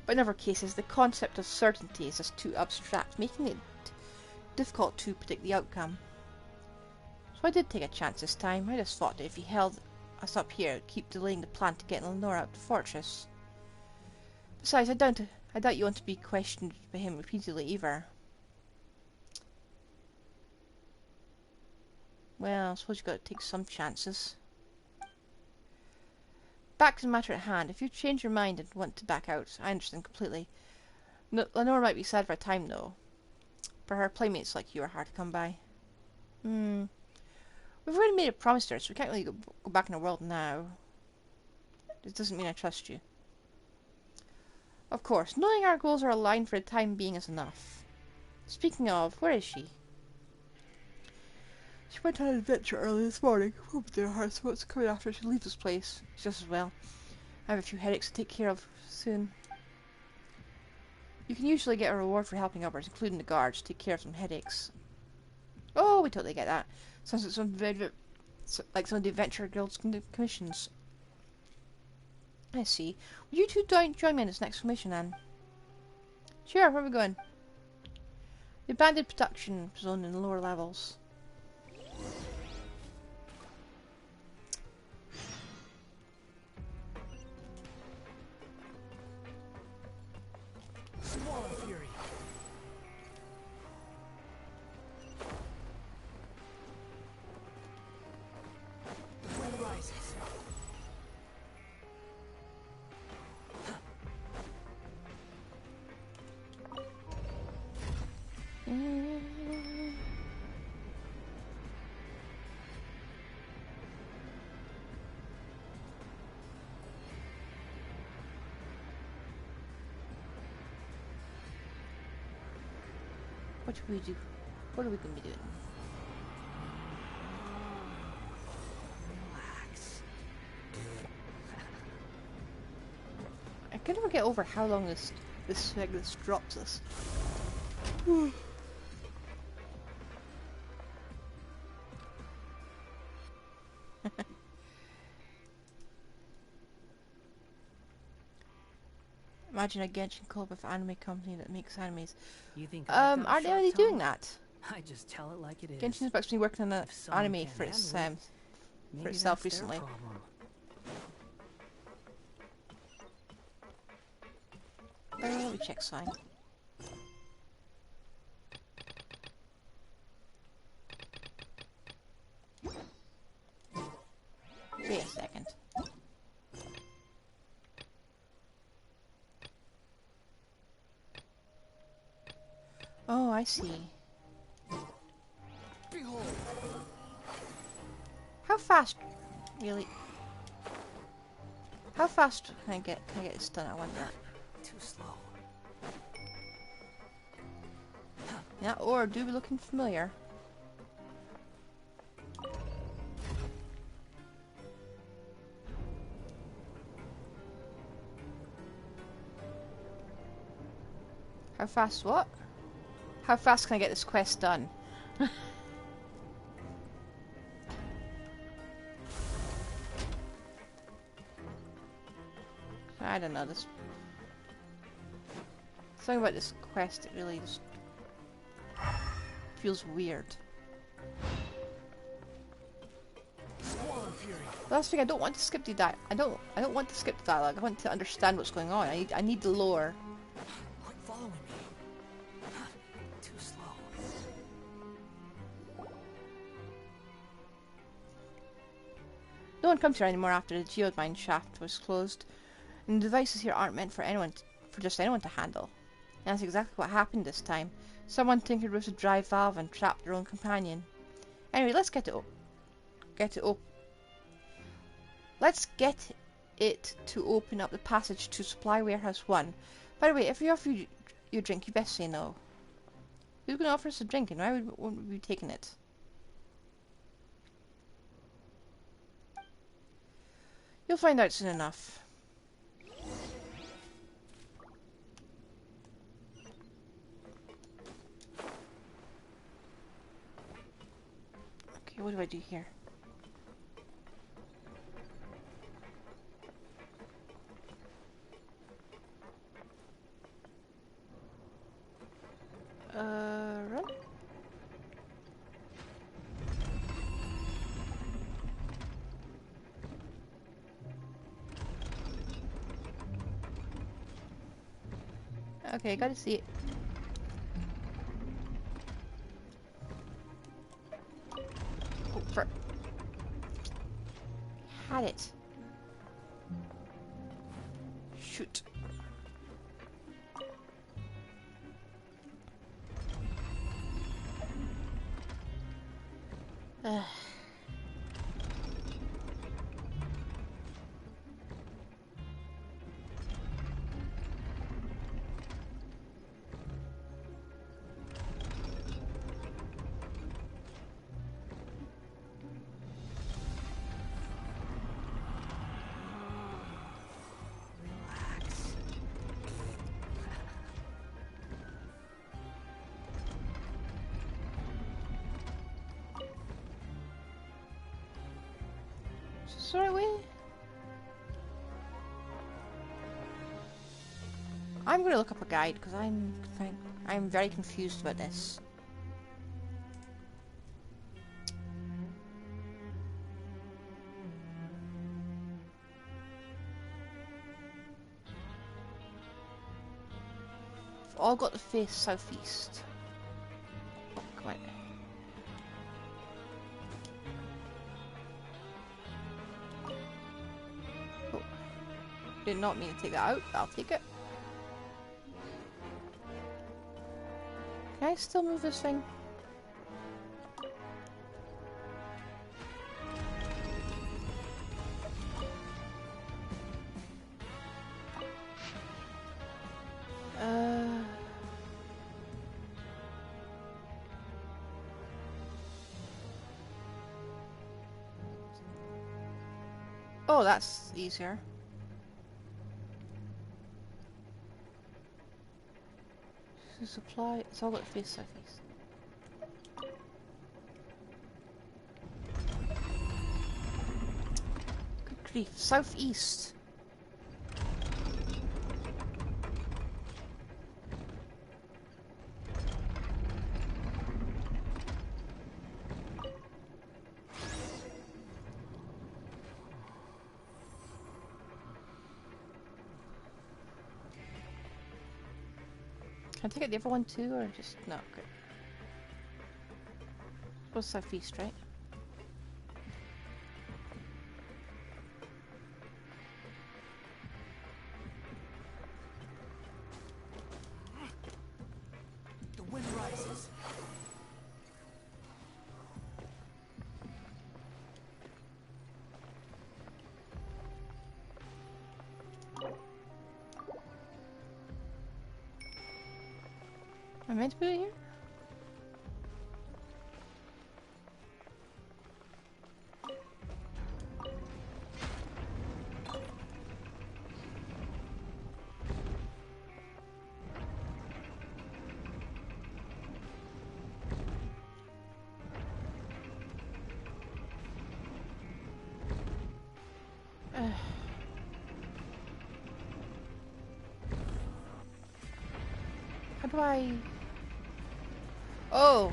Speaker 2: But in other cases, the concept of certainty is just too abstract, making it difficult to predict the outcome. So I did take a chance this time. I just thought that if he held us up here, it would keep delaying the plan to get Lenore out of the fortress. Besides, I I doubt you want to be questioned by him repeatedly either. Well, I suppose you've got to take some chances. Back to the matter at hand. If you change your mind and want to back out, I understand completely. Lenore might be sad for a time, though. For her playmates like you are hard to come by. We've already made a promise to her, so we can't really go back in the world now. This doesn't mean I trust you. Of course, knowing our goals are aligned for the time being is enough. Speaking of, where is she? She went on an adventure early this morning. Oh dear heart, so what's coming after she leaves this place? Just as well. I have a few headaches to take care of soon. You can usually get a reward for helping others, including the guards, to take care of some headaches. Oh, we totally get that. Sounds like some of the Adventure Guild's commissions. I see. Will you two join me in this next commission, then? Sure, where are we going? The abandoned production zone in the lower levels.
Speaker 4: Swallow Fury. The wind rises.
Speaker 2: What do we do? What are we going to be doing?
Speaker 4: Relax.
Speaker 2: I can never get over how long this drops us. Imagine a Genshin co-op with anime company that makes animes.
Speaker 4: You think
Speaker 2: Are they already doing that?
Speaker 4: I just tell it like it is.
Speaker 2: Genshin's about to be working on an
Speaker 4: If someone
Speaker 2: anime
Speaker 4: can't
Speaker 2: for its
Speaker 4: handle it,
Speaker 2: for
Speaker 4: maybe
Speaker 2: itself
Speaker 4: that's their
Speaker 2: recently.
Speaker 4: problem.
Speaker 2: Let me check sign. Wait a second. Oh, I see.
Speaker 3: Behold.
Speaker 2: How fast, really? How fast can I get this done? I want that.
Speaker 4: Too slow.
Speaker 2: Yeah, or do be looking familiar. How fast what? How fast can I get this quest done? I don't know, this... Something about this quest, it really just... feels weird.
Speaker 4: Swallow Fury.
Speaker 2: Last thing, I don't want to skip the I don't want to skip the dialogue. I want to understand what's going on. I need the lore.
Speaker 4: Quit following me. Too slow.
Speaker 2: No one comes here anymore after the geomine shaft was closed, and the devices here aren't meant for just anyone to handle. And that's exactly what happened this time. Someone tinkered with the drive valve and trapped their own companion. Anyway, let's get it to open up the passage to Supply Warehouse 1. By the way, if we offer you a drink, you best say no. Who's going to offer us a drink, and why wouldn't we be taking it? You'll find out soon enough. Okay, what do I do here? Run? Okay, gotta see it. Oh, for... Had it. Shoot. Ugh. Is this the right way? I'm gonna look up a guide because I'm very confused about this. We've all got to face southeast. Come on. Oh. Did not mean to take that out, but I'll take it. Can I still move this thing? Oh, that's easier. So supply, it's all got to face southeast. Good grief, southeast. Can I take out the other one too, or just no? Okay. What's southeast, right?
Speaker 3: The wind rises.
Speaker 2: Am I meant to put it here? How do I... Oh!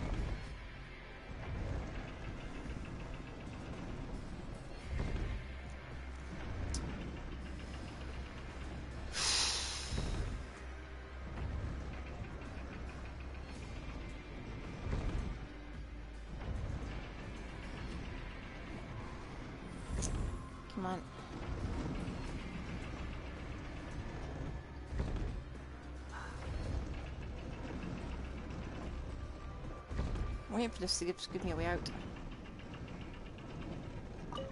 Speaker 2: Come on. I'm waiting for this to give me a way out. Can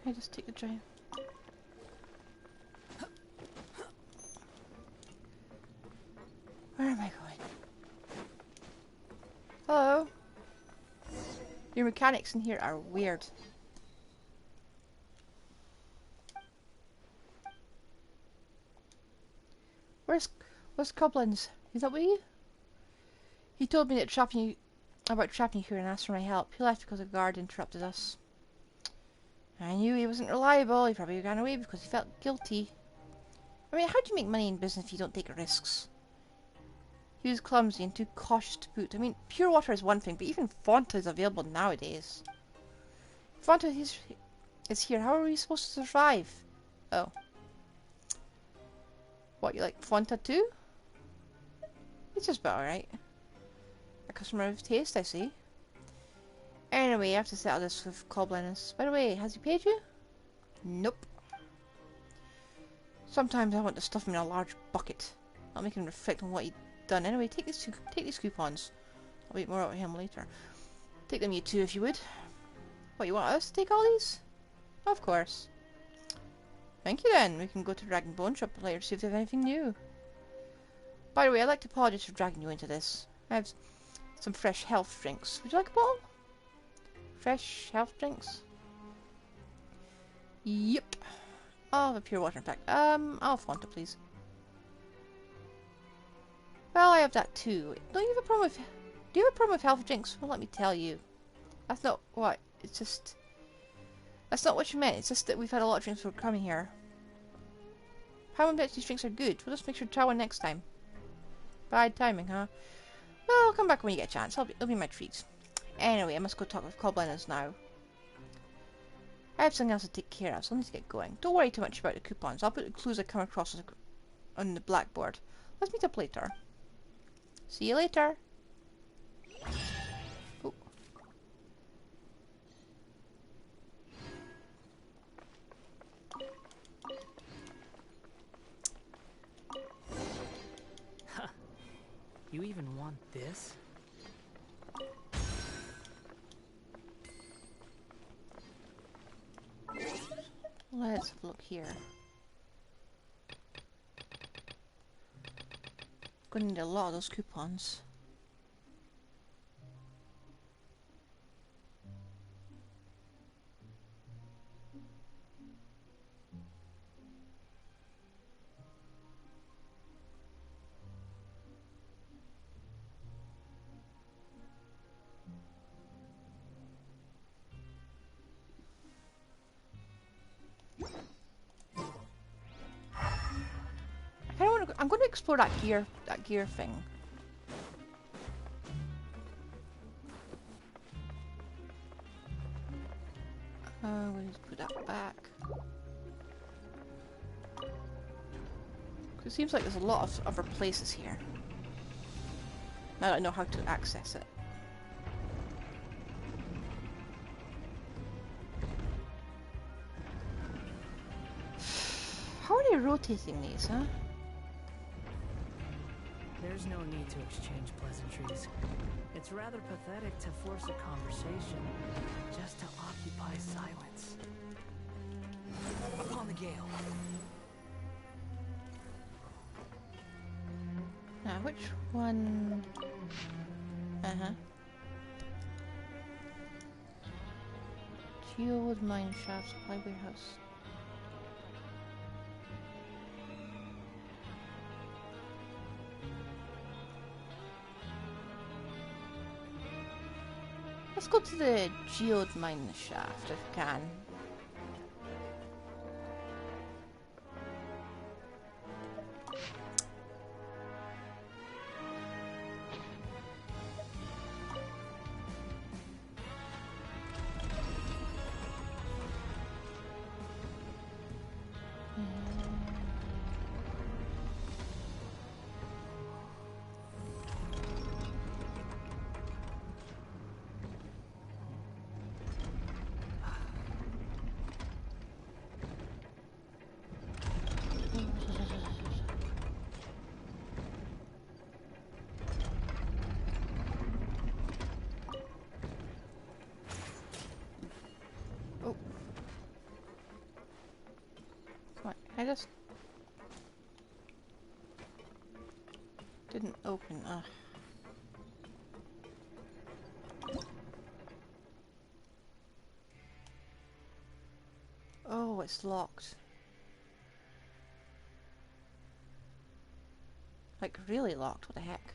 Speaker 2: I just take the train? Where am I going? Hello? Your mechanics in here are weird. Where's Cobblins? Is that with you? He told me that trapping you here and asked for my help. He left because a guard interrupted us. I knew he wasn't reliable. He probably ran away because he felt guilty. I mean, how do you make money in business if you don't take risks? He was clumsy and too cautious to boot. I mean, pure water is one thing, but even Fonta is available nowadays. Fonta is here. How are we supposed to survive? Oh. What, you like Fanta too? It's just about alright. A customer of taste, I see. Anyway, I have to settle this with Coblinus. By the way, has he paid you? Nope. Sometimes I want to stuff him in a large bucket. I'll make him reflect on what he'd done. Anyway, take these coupons. I'll wait more about him later. Take them you too, if you would. What, you want us to take all these? Of course. Thank you then. We can go to Dragon Bone Shop later to see if they have anything new. By the way, I'd like to apologize for dragging you into this. I have some fresh health drinks. Would you like a bottle? Fresh health drinks? Yep. I'll have a pure water, in fact. I'll have Fanta, please. Well, I have that too. Don't you have a problem with... Do you have a problem with health drinks? Well, let me tell you. That's not what... It's just... That's not what you meant. It's just that we've had a lot of drinks before coming here. How much these drinks are good? We'll just make sure to try one next time. Bad timing, huh? Well, I'll come back when you get a chance. It'll be my treat. Anyway, I must go talk with Coblinus now. I have something else to take care of, so I need to get going. Don't worry too much about the coupons. I'll put the clues I come across on the blackboard. Let's meet up later. See you later. Oh.
Speaker 4: Huh. You even want this?
Speaker 2: Let's have a look here. Gonna need a lot of those coupons. I'm going to explore that gear thing. I'm going to put that back. It seems like there's a lot of other places here. Now that I know how to access it. How are they rotating these, huh?
Speaker 4: There's no need to exchange pleasantries. It's rather pathetic to force a conversation just to occupy silence. Upon the gale.
Speaker 2: Now, which one? Uh-huh. Geode mine shaft, supply warehouse. Let's go to the geode mine shaft if we can. I just didn't open. Oh, it's locked. Like really locked. What the heck?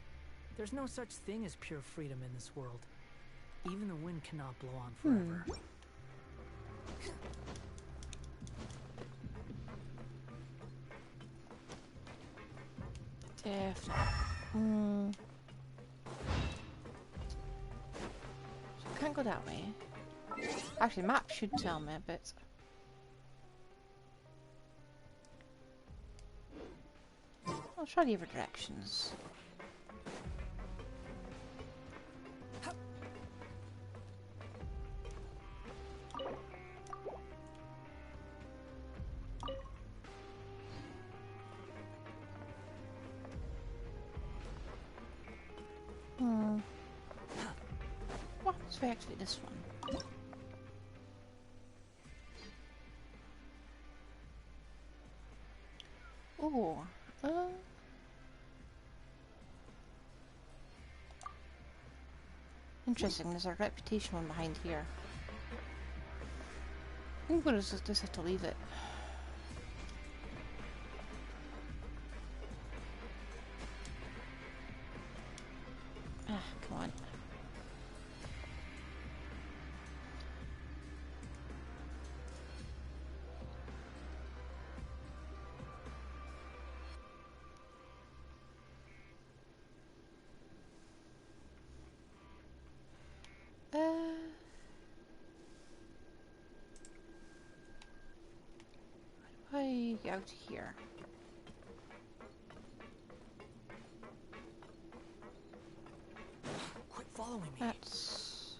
Speaker 4: There's no such thing as pure freedom in this world. Even the wind cannot blow on forever.
Speaker 2: Definitely. So I can't go that way. Actually, the map should tell me a bit. I'll try the other directions. What happens if I activate this one? Oh, interesting, there's a reputation one behind here. I think we'll just have to leave it. Ah, come on. How do I get out here?
Speaker 3: Quit following me.
Speaker 2: That's...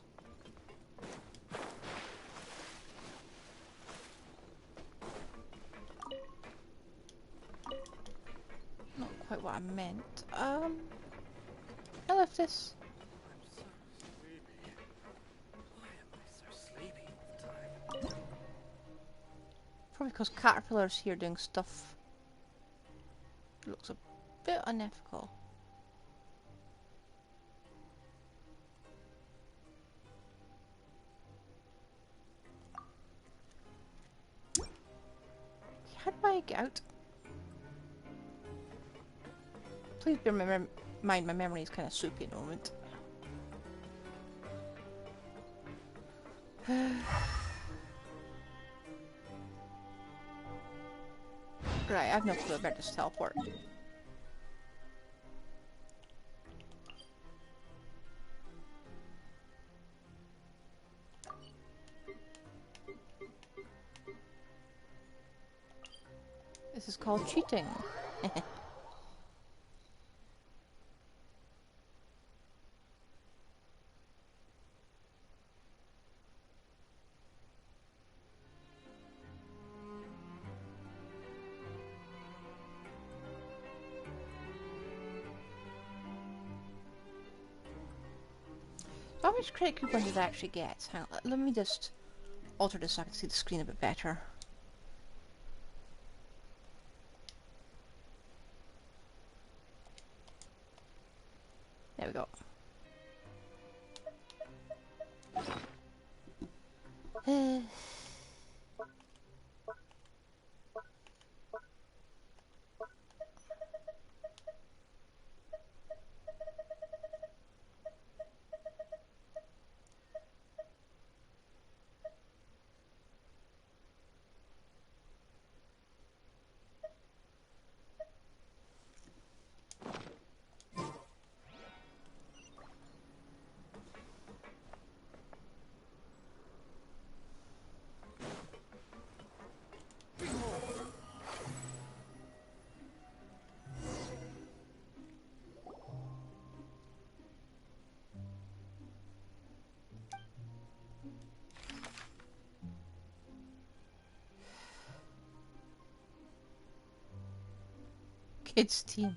Speaker 2: not quite what I meant. I left this.
Speaker 3: I'm so sleepy. Why am I so sleepy all the time?
Speaker 2: Probably because Caterpillar's here doing stuff. It looks a bit unethical. How do I get out? Please bear in mind my memory is kind of soupy at the moment. Right, I have no clue about this teleport. This is called cheating. How much credit coupon did I actually get? Hang on, let me just alter this so I can see the screen a bit better. There we go. Kids team.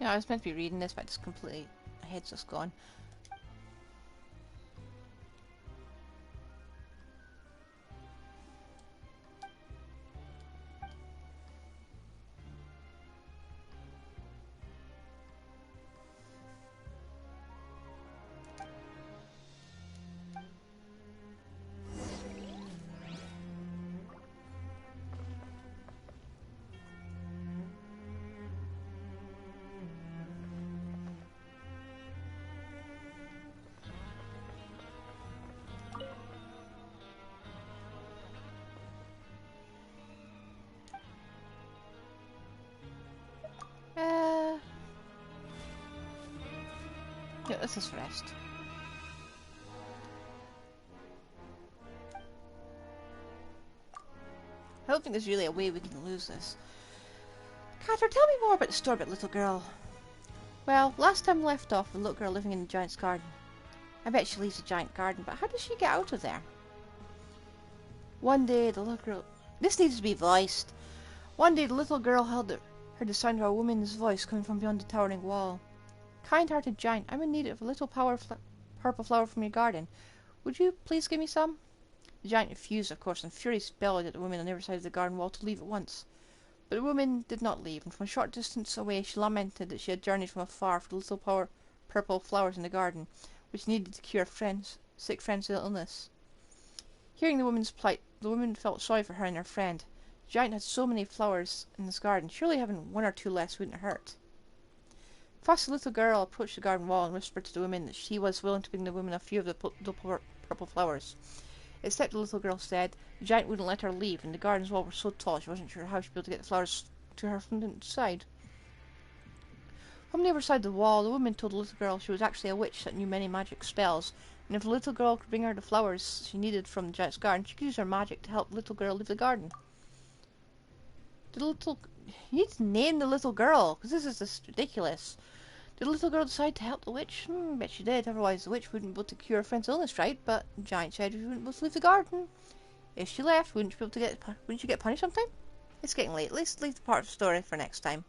Speaker 2: Yeah, I was meant to be reading this, but it's completely... my head's just gone. Okay, let's just rest. I don't think there's really a way we can lose this. Carter, tell me more about the story about little girl. Well, last time we left off with a little girl living in the giant's garden. I bet she leaves the giant garden, but how does she get out of there? One day, the little girl... This needs to be voiced. One day, the little girl heard the sound of a woman's voice coming from beyond the towering wall. Kind-hearted giant, I'm in need of a little purple flower from your garden. Would you please give me some? The giant refused, of course, and furious bellowed at the woman on the other side of the garden wall to leave at once. But the woman did not leave, and from a short distance away she lamented that she had journeyed from afar for the little purple flowers in the garden, which needed to cure sick friend's illness. Hearing the woman's plight, the woman felt sorry for her and her friend. The giant had so many flowers in his garden, surely having one or two less wouldn't hurt. Fast the little girl approached the garden wall and whispered to the woman that she was willing to bring the woman a few of the purple flowers. Except the little girl said the giant wouldn't let her leave, and the garden's wall was so tall she wasn't sure how she'd be able to get the flowers to her from the inside. From the other side of the wall, the woman told the little girl she was actually a witch that knew many magic spells, and if the little girl could bring her the flowers she needed from the giant's garden, she could use her magic to help the little girl leave the garden. You need to name the little girl, because this is just ridiculous. Did the little girl decide to help the witch? Bet she did, otherwise the witch wouldn't be able to cure her friend's illness, right? But the giant said she wouldn't be able to leave the garden. If she left, wouldn't she get punished sometime? It's getting late. Let's leave the part of the story for next time.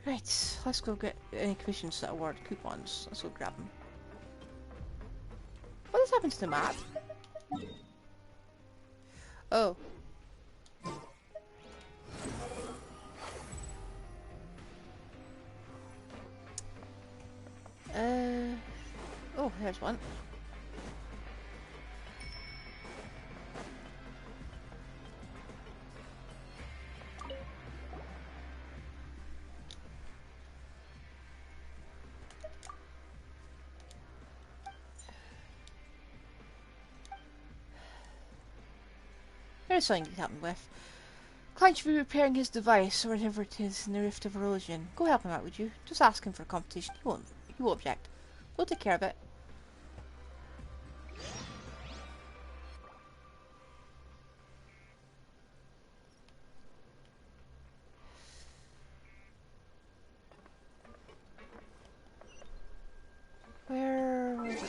Speaker 2: Right, let's go get any commissions that award coupons. Let's go grab them. What has happened to the map? Oh. Oh, there's one. There's something to help him with. Client should be repairing his device, or whatever it is, in the Rift of Erosion. Go help him out, would you? Just ask him for a competition. He won't object. We'll take care of it.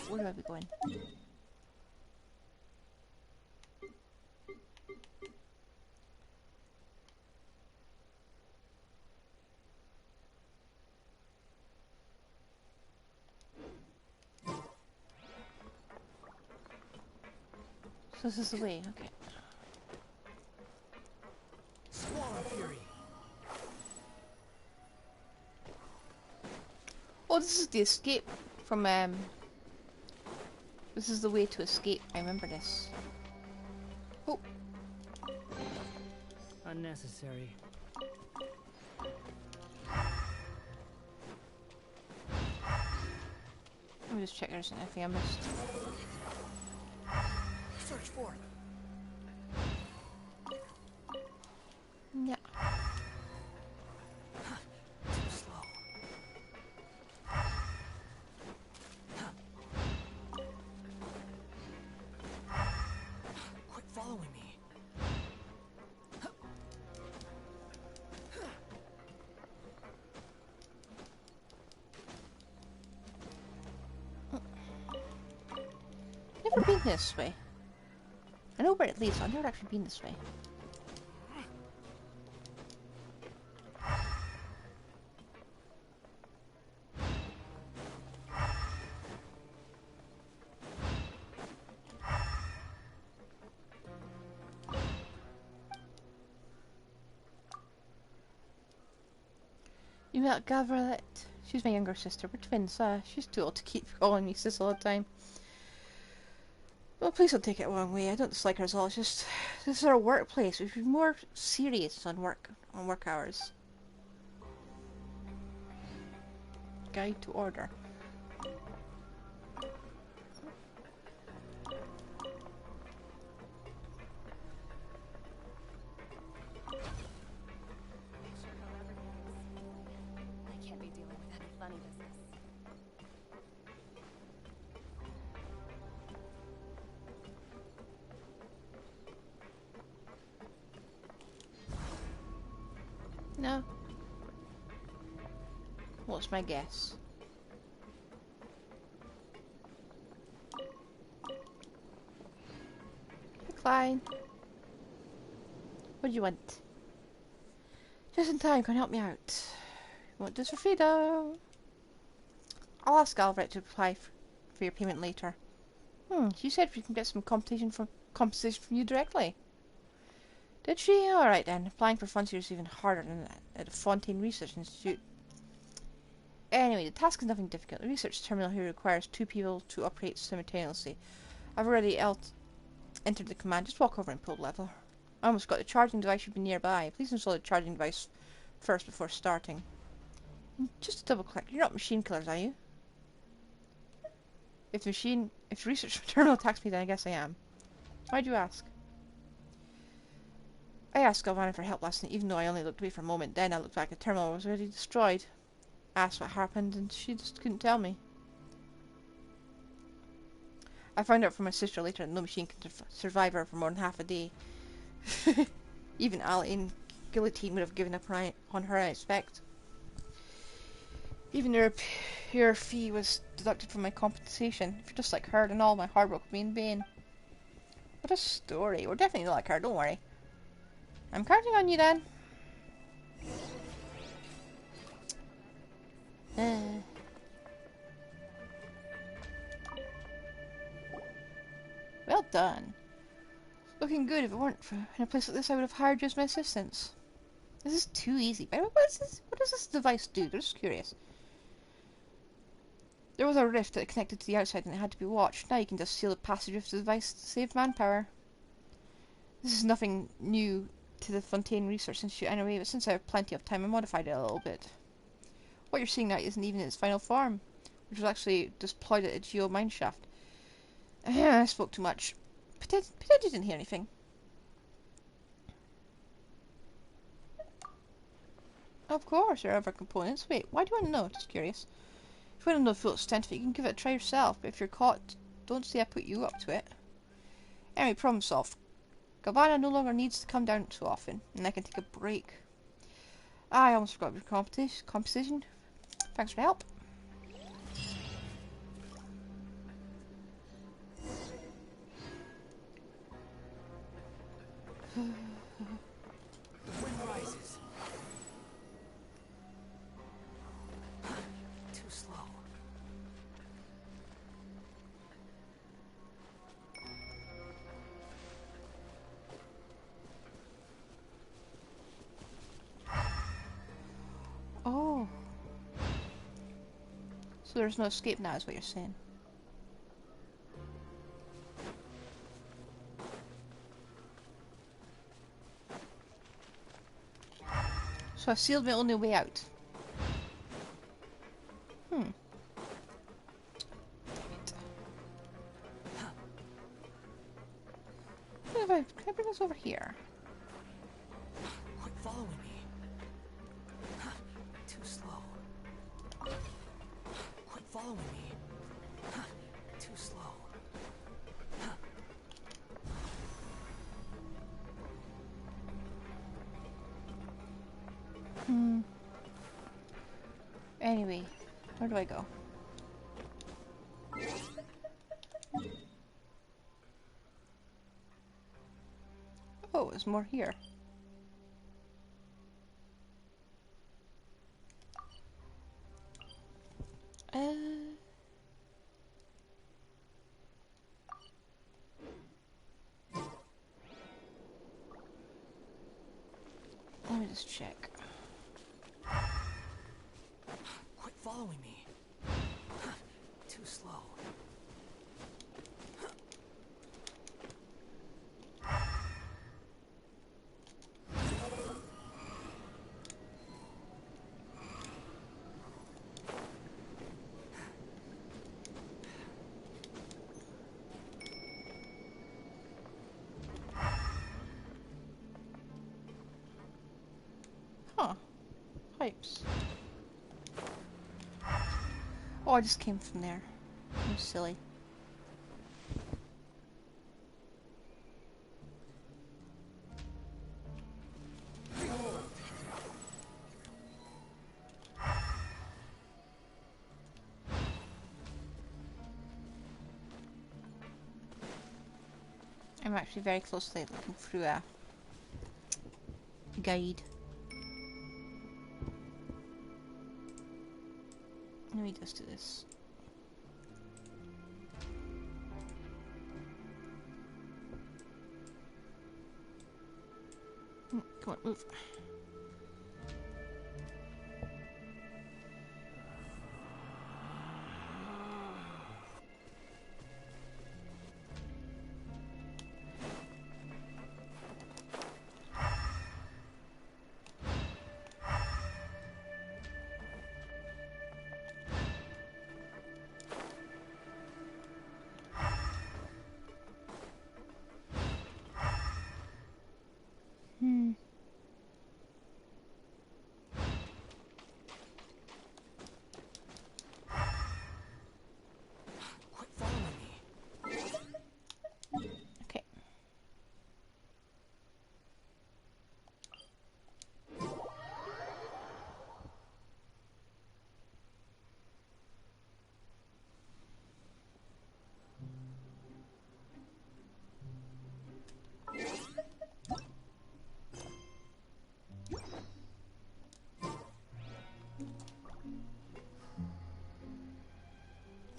Speaker 2: Where do I be going? So this is the way, okay.
Speaker 4: Swallow Fury.
Speaker 2: Oh, this is the escape from, this is the way to escape. I remember this. Oh.
Speaker 4: Unnecessary.
Speaker 2: Let me just check there's anything I missed.
Speaker 4: Search for it.
Speaker 2: Yeah.
Speaker 4: Too slow. Quit following me.
Speaker 2: Never been this way. I know where it leads, but I've never actually been this way. You met Gavrilette. She's my younger sister. We're twins. She's too old to keep calling me sis all the time. Well, please don't take it the wrong way. I don't dislike her at all. It's just this is our workplace. We should be more serious on work hours. Guide to order.
Speaker 5: funny business.
Speaker 2: No. What's my guess? Decline. What do you want? Just in time, can you help me out? You want this for freedom? I'll ask Alvret to apply for your payment later. She said we can get some compensation from you directly. Did she? Alright then. Applying for funds here is even harder than at the Fontaine Research Institute. Anyway, the task is nothing difficult. The research terminal here requires 2 people to operate simultaneously. I've already entered the command. Just walk over and pull the lever. I almost got the charging device should be nearby. Please install the charging device first before starting. Just to double click, you're not machine killers, are you? If the research terminal attacks me, then I guess I am. Why'd you ask? I asked Galvana for help last night, even though I only looked away for a moment. Then I looked back, the terminal was already destroyed. Asked what happened, and she just couldn't tell me. I found out from my sister later that no machine can survive her for more than half a day. Even Ali and Guillotine would have given up on her, I expect. Even her fee was deducted from my compensation. If you're just like her, then all my hard work would be in vain. What a story. We're definitely not like her, don't worry. I'm counting on you then. Well done. Looking good. If it weren't for in a place like this, I would have hired you as my assistants. This is too easy. By the way, what does this device do? I'm just curious. There was a rift that connected to the outside and it had to be watched. Now you can just seal the passage of the device to save manpower. This is nothing new to the Fontaine Research Institute anyway, but since I have plenty of time, I modified it a little bit. What you're seeing now isn't even in its final form, which was actually deployed at a geo mineshaft. I spoke too much. Pretend you didn't hear anything. Of course, there are other components. Wait, why do you want to know? Just curious. If you want to know the full extent of it, you can give it a try yourself, but if you're caught, don't say I put you up to it. Anyway, problem solved. Galvana no longer needs to come down so often, and I can take a break. I almost forgot your competition. Thanks for the help.
Speaker 4: The wind rises. Too slow.
Speaker 2: Oh. So there's no escape now, is what you're saying. So I sealed my only way out. Can I bring this over here?
Speaker 4: Quit following me. Too slow. Quit following me. Too slow.
Speaker 2: Anyway, where do I go? Oh, there's more here. Let me just check.
Speaker 4: Quit following me. Too slow.
Speaker 2: Huh. Pipes. Oh, I just came from there. I'm silly. I'm actually very closely looking through a guide. Let me just do this. Come on, move.
Speaker 4: Quit following me.
Speaker 2: Okay.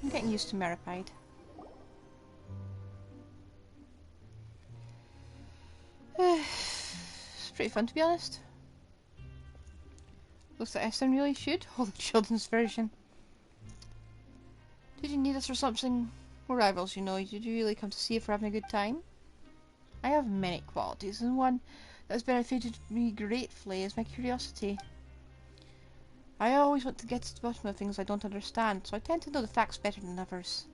Speaker 2: I'm getting used to Meripide. It's pretty fun, to be honest. Looks like Essen really should hold a children's version. Did you need us for something? We're rivals, you know. Did you really come to see if we're having a good time? I have many qualities, and one that has benefited me greatly is my curiosity. I always want to get to the bottom of things I don't understand, so I tend to know the facts better than others.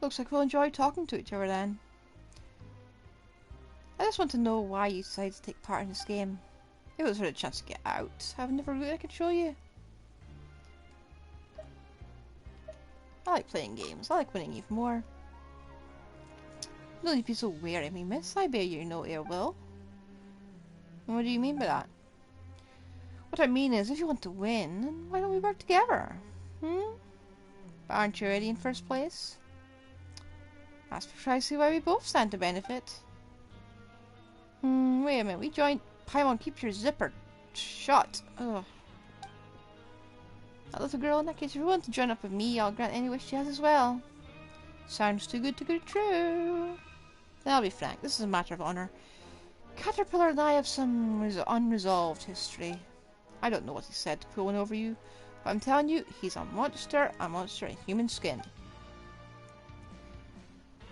Speaker 2: Looks like we'll enjoy talking to each other then. I just want to know why you decided to take part in this game. If it was for a chance to get out, I have never really I could show you. I like playing games. I like winning even more. You don't need to be so wary of me, miss. I bear you no ill will. And what do you mean by that? What I mean is, if you want to win, then why don't we work together? But aren't you ready in first place? That's precisely why we both stand to benefit. Wait a minute. We joined... Paimon, keep your zipper shut. Ugh. That little girl, in that case, if you want to join up with me, I'll grant any wish she has as well. Sounds too good to be true. Then I'll be frank, this is a matter of honour. Caterpillar and I have some unresolved history. I don't know what he said to pull one over you, but I'm telling you, he's a monster in human skin.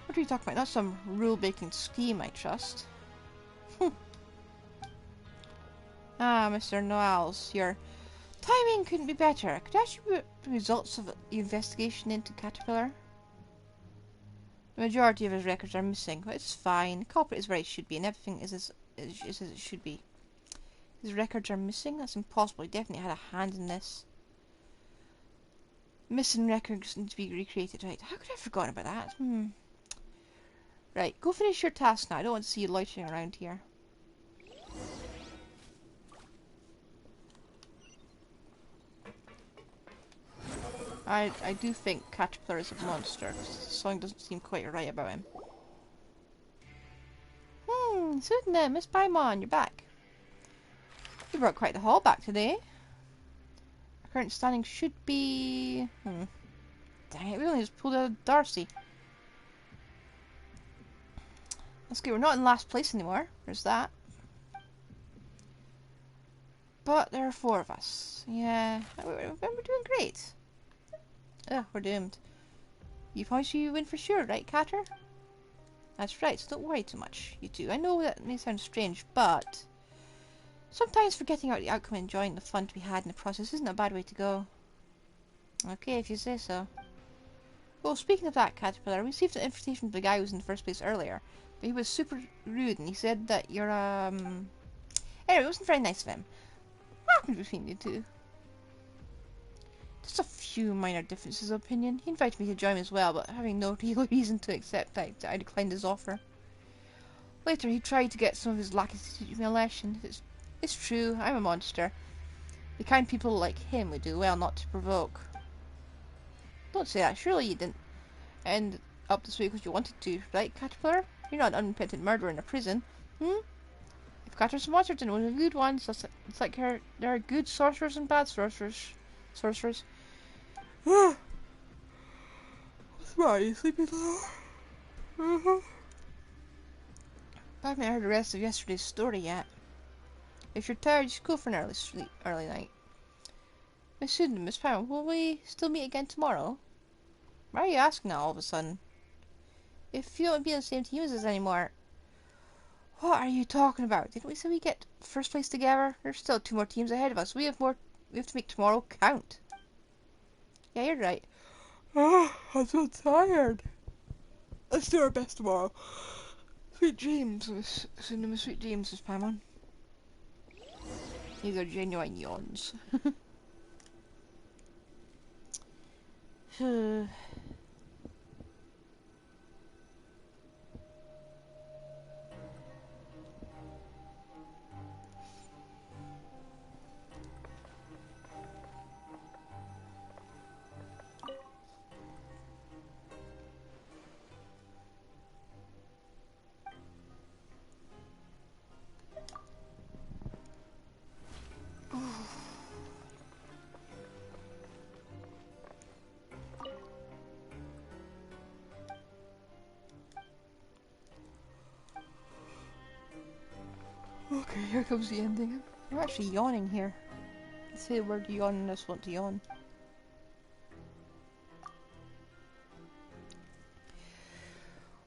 Speaker 2: What are you talking about? Not some rule-breaking scheme, I trust. Ah, Mr. Noels, your timing couldn't be better. Could I ask you the results of the investigation into Caterpillar? The majority of his records are missing, but it's fine. The culprit is where he should be, and everything is as it should be. His records are missing? That's impossible. He definitely had a hand in this. Missing records need to be recreated, right? How could I have forgotten about that? Right, go finish your task now. I don't want to see you loitering around here. I do think Caterpillar is a monster. Something doesn't seem quite right about him. Kseudonym, Miss Paimon, you're back. You brought quite the haul back today. Our current standing should be... Dang it, we only just pulled out of Darcy. That's good, we're not in last place anymore. There's that. But there are 4 of us. Yeah, we're doing great. Ugh, we're doomed. You promise you win for sure, right, Catter? That's right, so don't worry too much, you two. I know that may sound strange, but sometimes forgetting about the outcome and enjoying the fun to be had in the process isn't a bad way to go. Okay, if you say so. Well, speaking of that, Caterpillar, we received an invitation from the guy who was in the first place earlier, but he was super rude and he said that you're, Anyway, it wasn't very nice of him. What happened between you two? Just a few minor differences of opinion. He invited me to join as well, but having no real reason to accept that, I declined his offer. Later, he tried to get some of his lackeys to teach me a lesson. It's true, I'm a monster. The kind people like him would do well not to provoke. Don't say that. Surely you didn't end up this way because you wanted to, right, Caterpillar? You're not an unrepentant murderer in a prison, If Caterpillar's a monster, then one of the good ones. It's like there are good sorcerers and bad sorcerers. What's the matter? Are you sleeping now? I haven't heard the rest of yesterday's story yet. If you're tired, you should go for an early night. Miss Kseudonym, Miss Pam, will we still meet again tomorrow? Why are you asking that all of a sudden? If you don't be on the same team as us anymore. What are you talking about? Didn't we say we get first place together? There's still 2 more teams ahead of us. We have to make tomorrow count. Yeah, you're right. Oh, I'm so tired. Let's do our best tomorrow. Sweet dreams, Miss Kseudonym, sweet dreams, Miss Pamon. These are genuine yawns. Okay, here comes the ending. I'm actually yawning here. I say the word yawn and I just want to yawn.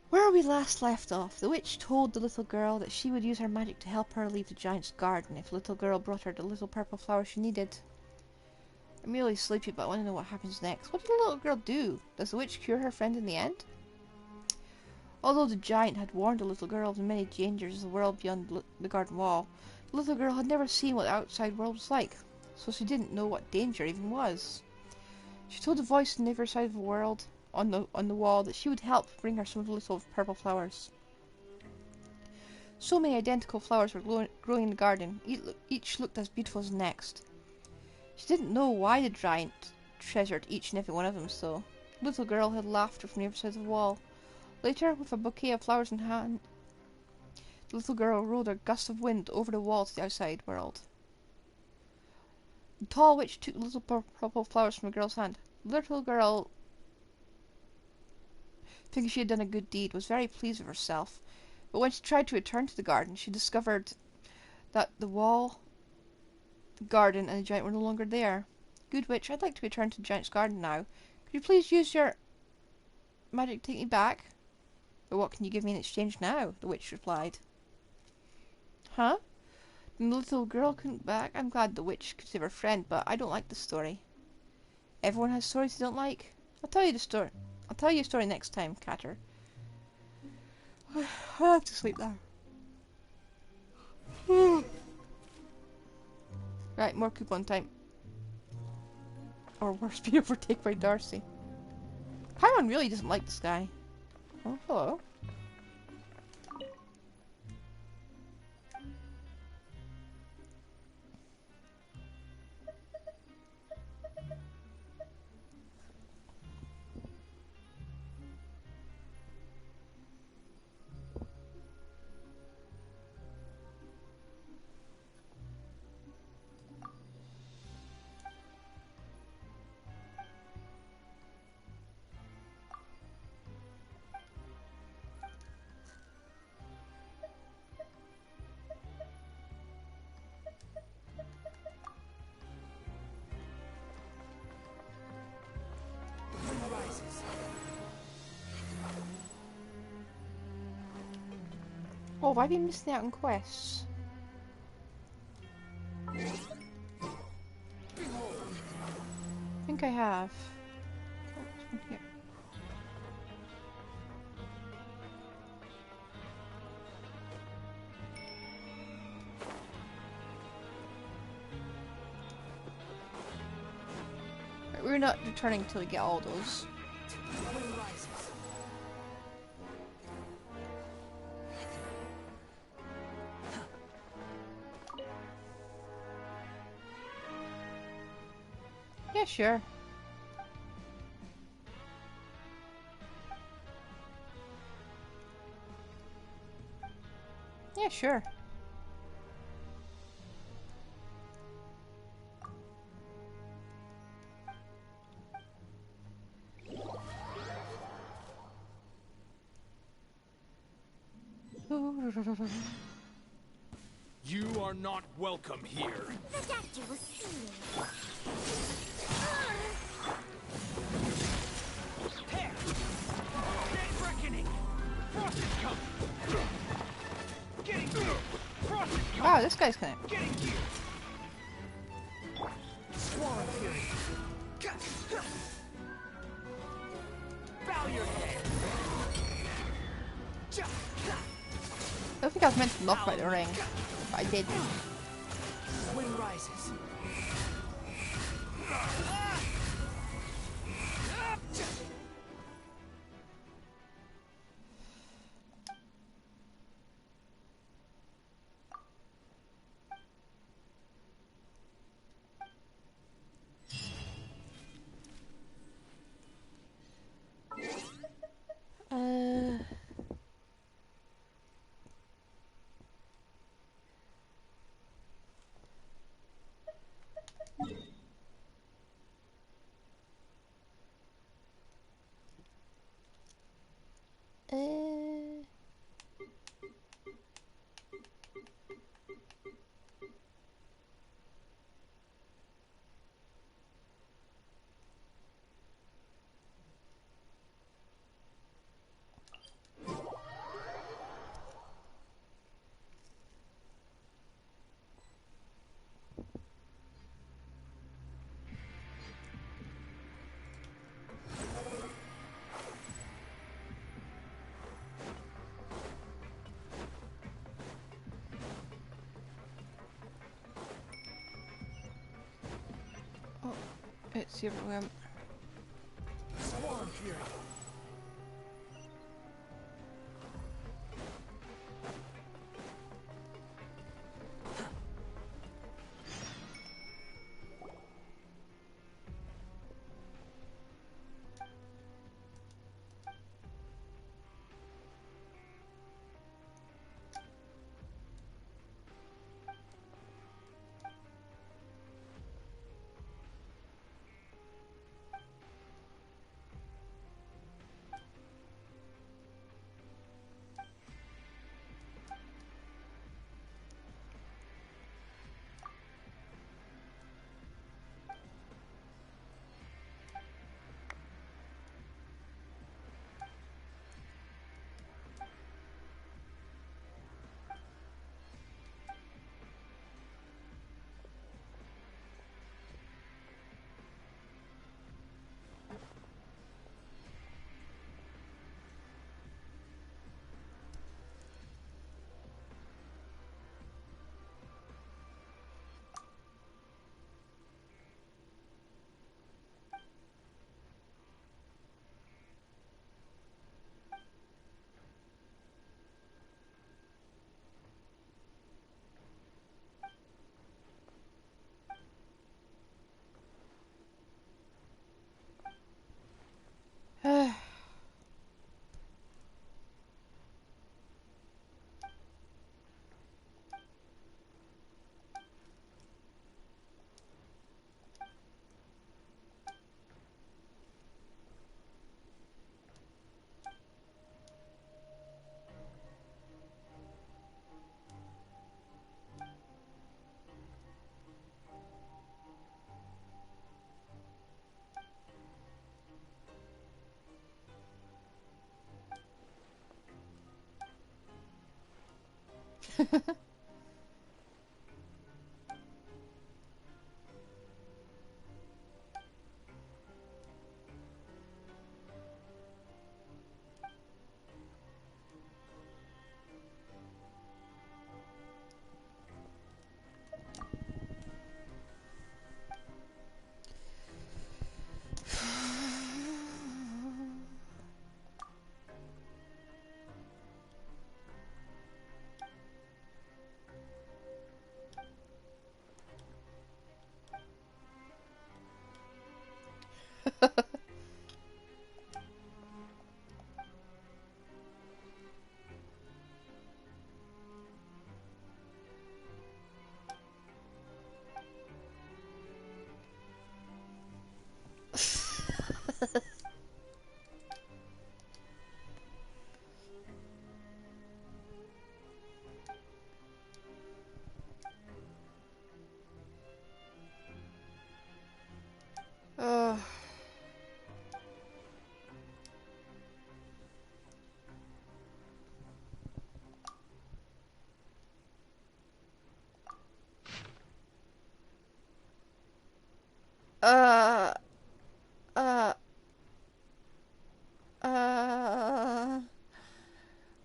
Speaker 2: Where we last left off, the witch told the little girl that she would use her magic to help her leave the giant's garden if the little girl brought her the little purple flower she needed. I'm really sleepy, but I want to know what happens next. What did the little girl do? Does the witch cure her friend in the end? Although the giant had warned the little girl of the many dangers of the world beyond the garden wall, the little girl had never seen what the outside world was like, so she didn't know what danger even was. She told the voice on the other side of the world, on the wall, that she would help bring her some of the little purple flowers. So many identical flowers were growing in the garden, each looked as beautiful as the next. She didn't know why the giant treasured each and every one of them so. The little girl had laughter from the other side of the wall. Later, with a bouquet of flowers in hand, the little girl rode a gust of wind over the wall to the outside world. The tall witch took the little purple flowers from the girl's hand. The little girl, thinking she had done a good deed, was very pleased with herself. But when she tried to return to the garden, she discovered that the wall, the garden, and the giant were no longer there. Good witch, I'd like to return to the giant's garden now. Could you please use your magic to take me back? But what can you give me in exchange now? The witch replied. Huh? Then the little girl couldn't back. I'm glad the witch could save her friend, but I don't like the story. Everyone has stories they don't like. I'll tell you the story. I'll tell you a story next time, Catter. I have to sleep now. Right, more coupon time. Or worse, be overtaken by Darcy. Paimon really doesn't like this guy. Oh, hello. Oh, have I been missing out on quests? I think I have. Oh, there's one here. we're not returning till we get all those.
Speaker 4: Wind rises.
Speaker 2: Yeah, sure. Yeah, sure.
Speaker 3: You are not welcome here.
Speaker 1: The doctor will see you.
Speaker 3: Here! Dead reckoning! Frost is coming! Getting here! Frost is coming!
Speaker 2: Wow, this guy's kind of...
Speaker 3: Getting here! Swarm Fury! Bow your head!
Speaker 2: I don't think I was meant to knock by the ring, but I did.
Speaker 4: Wind rises.
Speaker 2: It's the other way.
Speaker 4: Swarm Fury.
Speaker 2: Uh... Uh... Uh...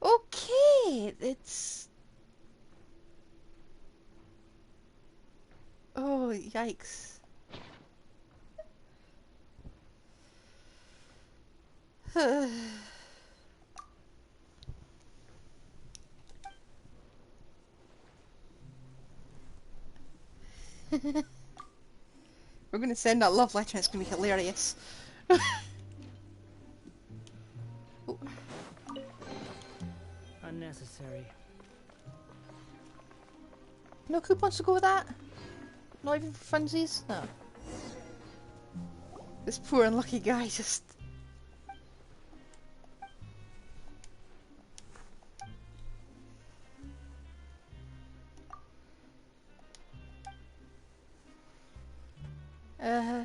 Speaker 2: Okay, it's... Oh, yikes. We're gonna send that love letter, it's gonna be hilarious. Oh.
Speaker 4: Unnecessary.
Speaker 2: No coupons to go with that? Not even for funsies? No. This poor unlucky guy just... Uh...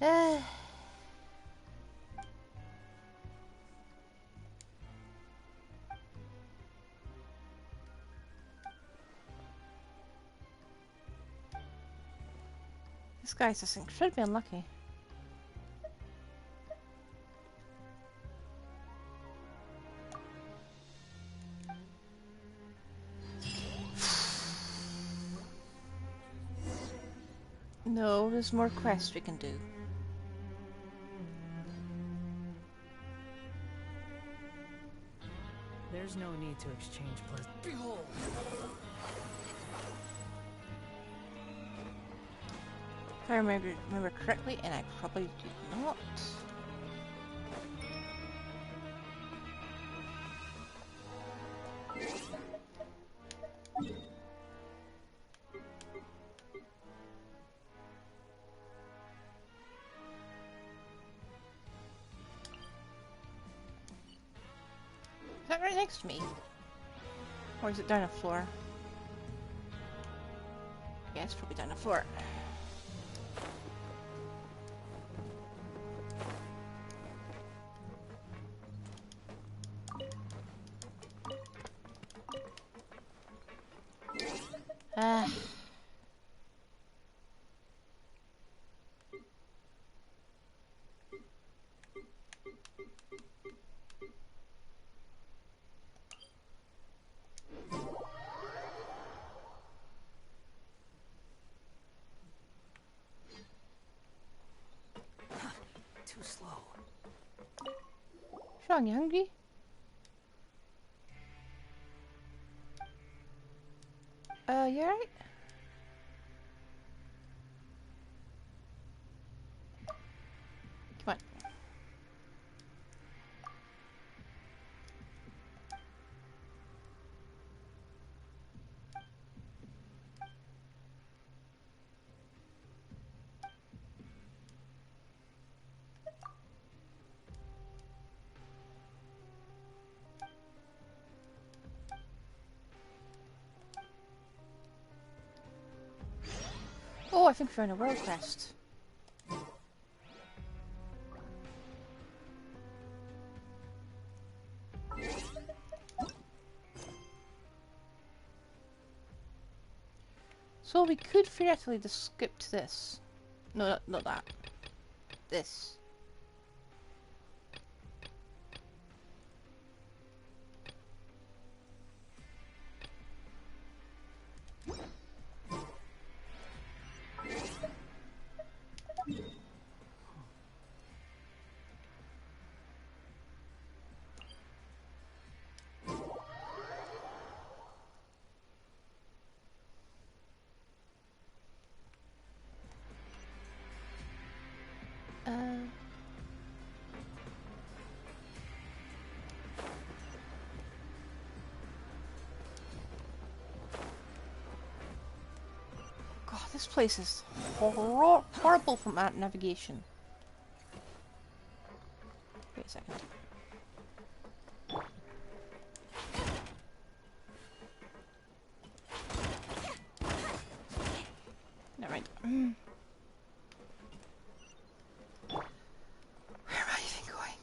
Speaker 2: Uh... This guy's just incredibly unlucky. No, there's more quests we can do.
Speaker 4: There's no need to exchange pleasant.
Speaker 3: Behold!
Speaker 2: If I remember correctly, and I probably do not. Is that right next to me? Or is it down the floor? Yeah, it's probably down the floor. Ah.
Speaker 4: Too slow.
Speaker 2: Sean, you hungry? You alright? Come on. Oh, I think we found a world quest. So we could theoretically just skip to this. No, not that. This. God, this place is horrible from that navigation. Wait a second. Never mind. Where am I even going?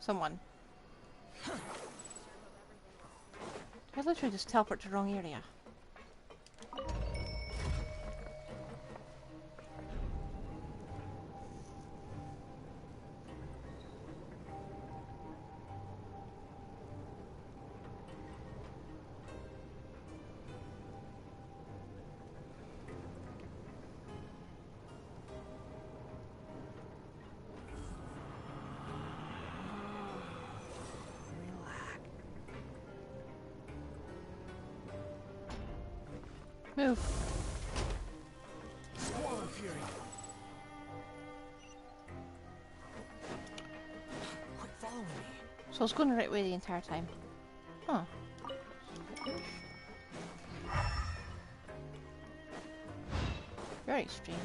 Speaker 2: Someone. I literally just teleport to the wrong area. Move.
Speaker 3: Squall Fury. Quit following me.
Speaker 2: So I was going the right way the entire time. Huh. Very strange.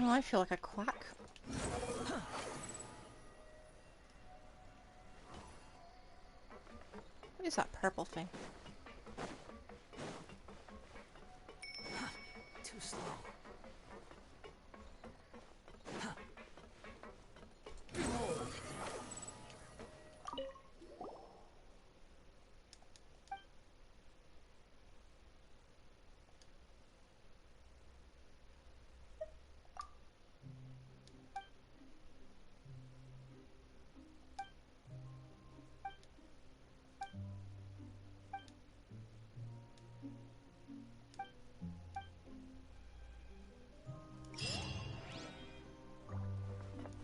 Speaker 2: Oh, I feel like a quack. What is that purple thing?
Speaker 3: Too slow.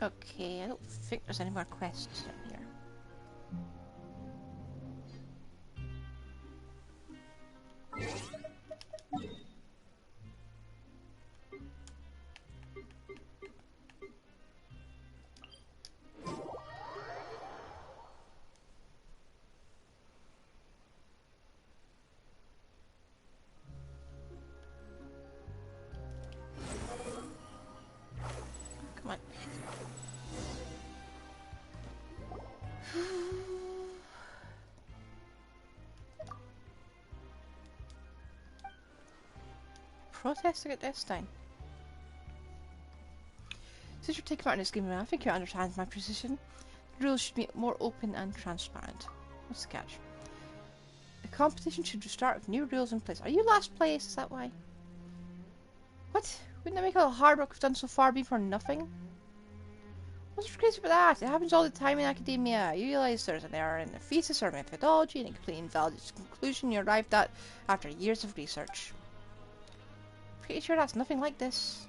Speaker 2: Okay, I don't think there's any more quests in here. Come on. Protesting at this time. Since you're taking part in this game, I think you understand my position. The rules should be more open and transparent. What's the catch? The competition should start with new rules in place. Are you last place? Is that why? What? Wouldn't that make all the hard work we've done so far be for nothing? What's so crazy about that? It happens all the time in academia. You realize there's an error in the thesis or methodology and a completely invalid conclusion you arrived at after years of research. Pretty sure that's nothing like this.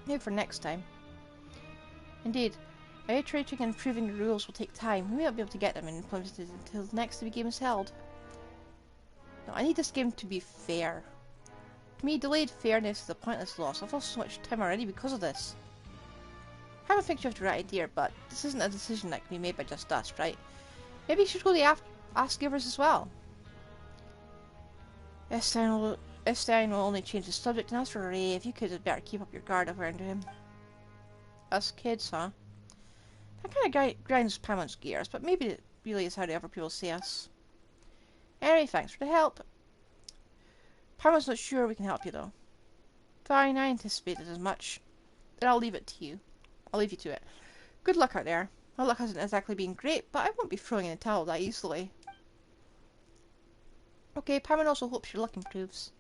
Speaker 2: Maybe for next time. Indeed, iterating and improving the rules will take time. We may not be able to get them implemented until the next game is held. No, I need this game to be fair. To me, delayed fairness is a pointless loss. I've lost so much time already because of this. I don't think you have the right idea, but this isn't a decision that can be made by just us, right? Maybe you should go to ask givers as well. This time will only change the subject, and as for Ray, if you could better keep up your guard around him. Us kids, huh? That kind of grinds Pamon's gears, but maybe it really is how the other people see us. Anyway, thanks for the help. Pamon's not sure we can help you, though. Fine, I anticipated as much. Then I'll leave it to you. I'll leave you to it. Good luck out there. My luck hasn't exactly been great, but I won't be throwing in the towel that easily. Okay, Pamon also hopes your luck improves.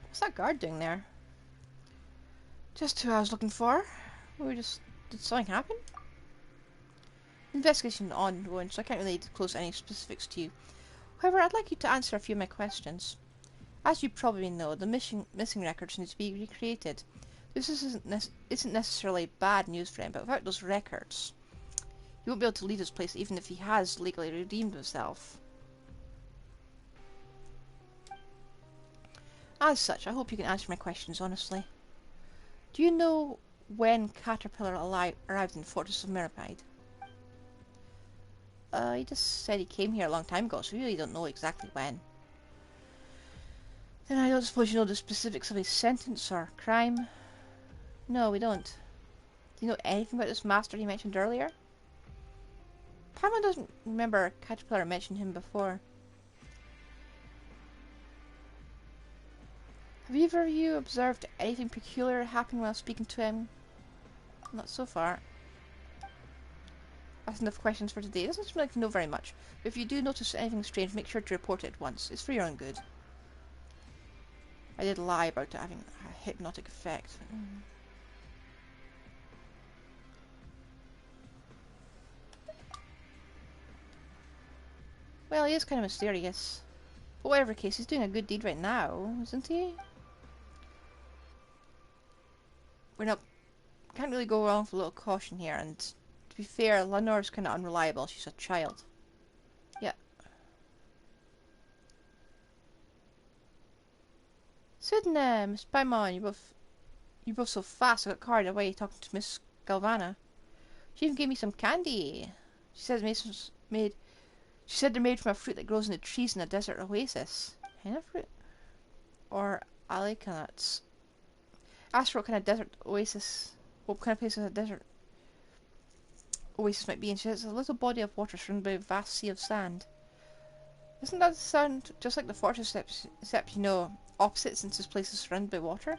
Speaker 2: What's that guard doing there? Just who I was looking for. We were just Did something happen? Investigation is ongoing, so I can't really disclose any specifics to you. However, I'd like you to answer a few of my questions. As you probably know, the missing records need to be recreated. This isn't necessarily bad news for him, but without those records, he won't be able to leave this place even if he has legally redeemed himself. As such, I hope you can answer my questions honestly. Do you know when Caterpillar arrived in the Fortress of Mirapide? He just said he came here a long time ago, so we really don't know exactly when. Then I don't suppose you know the specifics of his sentence or crime? No, we don't. Do you know anything about this master he mentioned earlier? Paimon doesn't remember Caterpillar mentioned him before. Have either of you observed anything peculiar happen while speaking to him? Not so far. That's enough questions for today. It doesn't seem like you know very much. But if you do notice anything strange, make sure to report it at once. It's for your own good. I did lie about it having a hypnotic effect. Well, he is kind of mysterious. But whatever case, he's doing a good deed right now, isn't he? Can't really go wrong with a little caution here, and to be fair, Lenore's kind of unreliable. She's a child. Yeah. Kseudonym, Miss Paimon, you both so fast I got carried away talking to Miss Galvana. She even gave me some candy. She said they're made from a fruit that grows in the trees in a desert oasis. Henna fruit? Or aleka nuts? Asked her what kind of desert oasis, what kind of place a desert oasis might be, and she says it's a little body of water surrounded by a vast sea of sand. Doesn't that sound just like the fortress, except, you know, opposite, since this place is surrounded by water?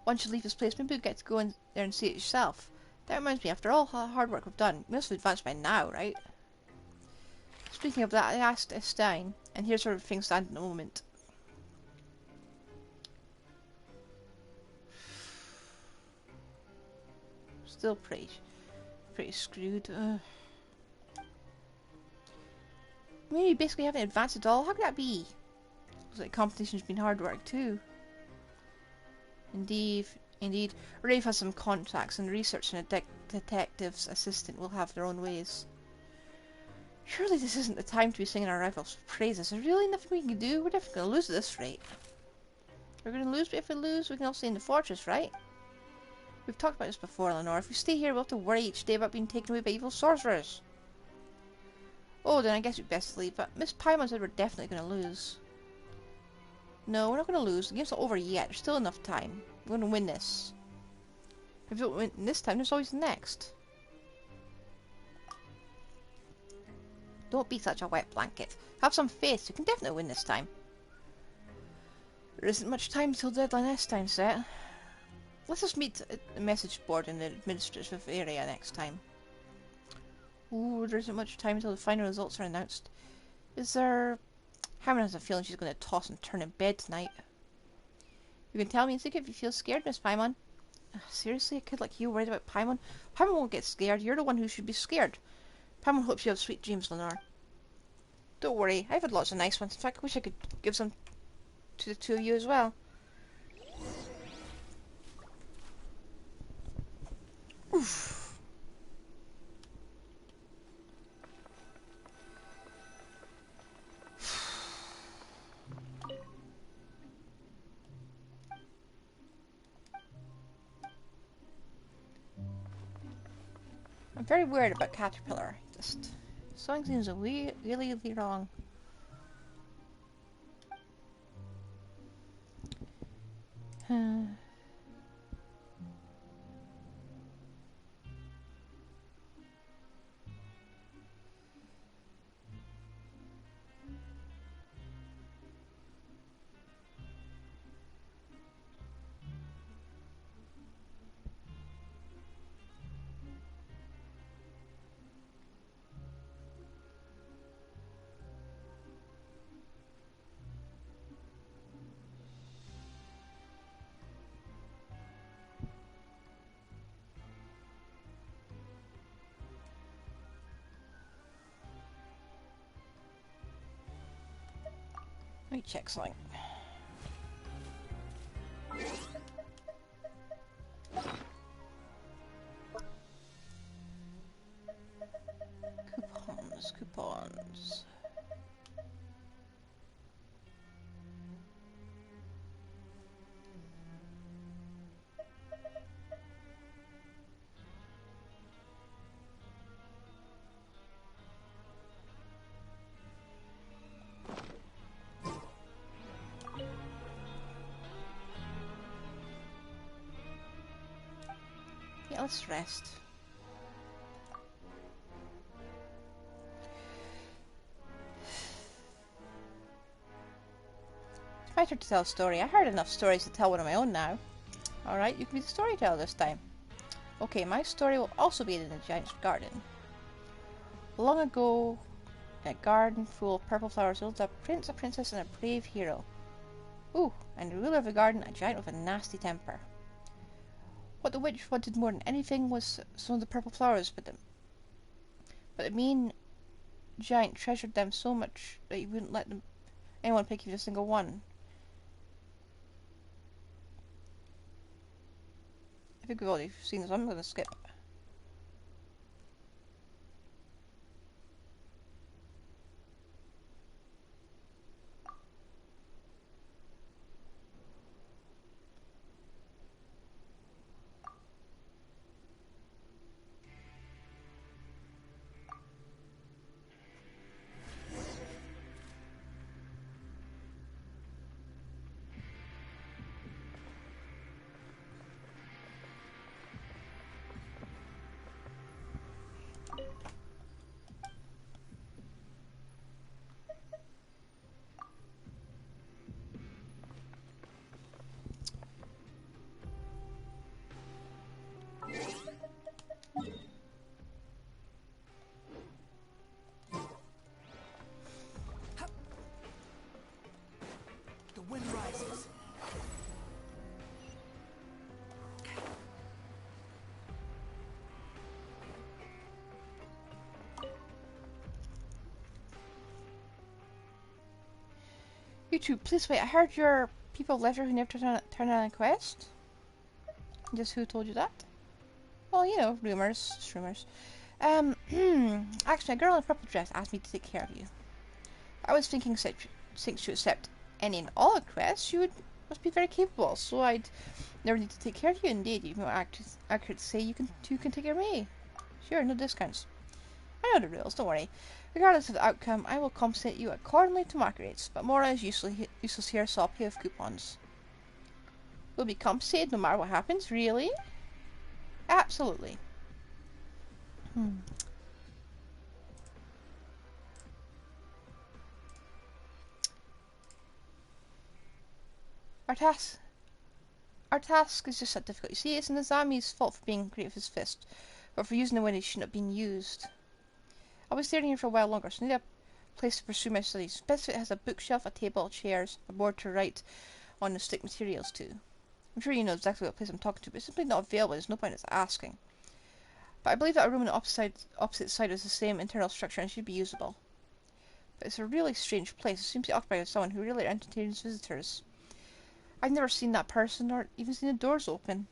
Speaker 2: Once you leave this place, maybe you'll get to go in there and see it yourself. That reminds me, after all the hard work we've done, we must have advanced by now, right? Speaking of that, I asked Estine, and here's where things stand at the moment. Still pretty screwed. Maybe basically haven't advanced at all. How could that be? Looks like competition's been hard work too. Indeed. Rafe has some contacts, and the research and a detective's assistant will have their own ways. Surely this isn't the time to be singing our rivals' praises. There's really nothing we can do. We're definitely going to lose at this rate. We're going to lose, but if we lose, we can all stay in the fortress, right? We've talked about this before, Lenore. If we stay here, we'll have to worry each day about being taken away by evil sorcerers. Oh, then I guess we'd best leave, but Miss Paimon said we're definitely going to lose. No, we're not going to lose. The game's not over yet. There's still enough time. We're going to win this. If we don't win this time, there's always the next. Don't be such a wet blanket. Have some faith. You can definitely win this time. There isn't much time till deadline S time set. Let's just meet at the message board in the administrative area next time. Ooh, there isn't much time until the final results are announced. Is there... Harmon has a feeling she's going to toss and turn in bed tonight. You can tell me in secret if you feel scared, Miss Paimon. Seriously, a kid like you worried about Paimon? Paimon won't get scared. You're the one who should be scared. Paimon hopes you have sweet dreams, Lenore. Don't worry, I've had lots of nice ones. In fact, I wish I could give some to the two of you as well. Oof. I'm very worried about Caterpillar. Just something seems really wrong. me check something. Coupons. Yeah, let's rest. It's my turn to tell a story. I heard enough stories to tell one of my own now. Alright, you can be the storyteller this time. Okay, my story will also be in a giant's garden. Long ago, in a garden full of purple flowers, lived a prince, a princess, and a brave hero. Ooh, and the ruler of the garden, a giant with a nasty temper. What the witch wanted more than anything was some of the purple flowers, but the mean giant treasured them so much that he wouldn't let anyone pick even a single one. I think we've already seen this. I'm going to skip.
Speaker 4: The wind rises.
Speaker 2: You two, please wait. I heard your people left her who never turned on a quest. Just who told you that? Well, you know, rumors. Just rumors. Actually, a girl in a purple dress asked me to take care of you. I was thinking since you accept any and all requests, you must be very capable, so I'd never need to take care of you. Indeed, even more accurate to say you can take care of me. Sure, no discounts. I know the rules, don't worry. Regardless of the outcome, I will compensate you accordingly to market rates, but Mora is useless here, so I'll pay with coupons. We'll be compensated no matter what happens, really? Absolutely. Our task is just that difficult. You see, it's Nizami's fault for being great with his fist, but for using them when they shouldn't have been used. I'll be staying here for a while longer, so I need a place to pursue my studies. Best fit has a bookshelf, a table, chairs, a board to write on the stick materials to. I'm sure you know exactly what place I'm talking to, but it's simply not available. There's no point in asking. But I believe that a room on the opposite side has the same internal structure and should be usable. But it's a really strange place. It seems to be occupied by someone who really entertains visitors. I've never seen that person or even seen the doors open.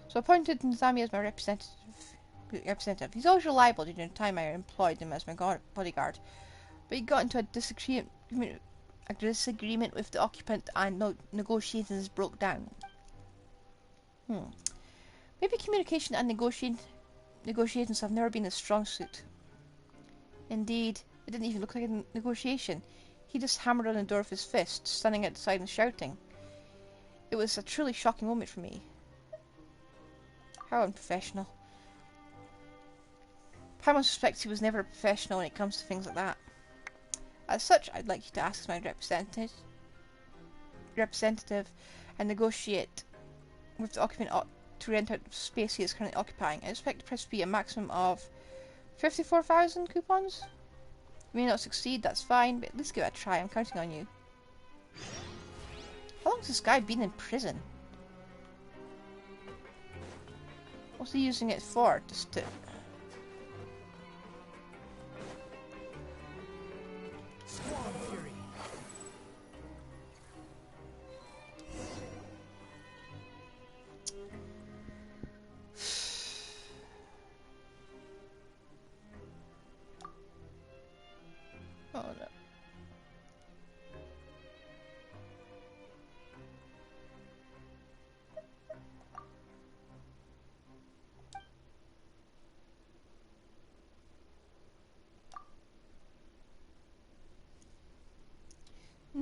Speaker 2: So I appointed Nizami as my representative. He's always reliable during the time I employed him as my bodyguard. But he got into a disagreement with the occupant and negotiations broke down. Maybe communication and negotiations have never been his strong suit. Indeed, it didn't even look like a negotiation. He just hammered on the door with his fist, standing outside and shouting. It was a truly shocking moment for me. How unprofessional. Paimon suspects he was never a professional when it comes to things like that. As such, I'd like you to ask my representative and negotiate with the occupant to rent out the space he is currently occupying. I expect the price to be a maximum of 54,000 coupons. You may not succeed, that's fine, but at least give it a try. I'm counting on you. How long has this guy been in prison? What's he using it for? Just to...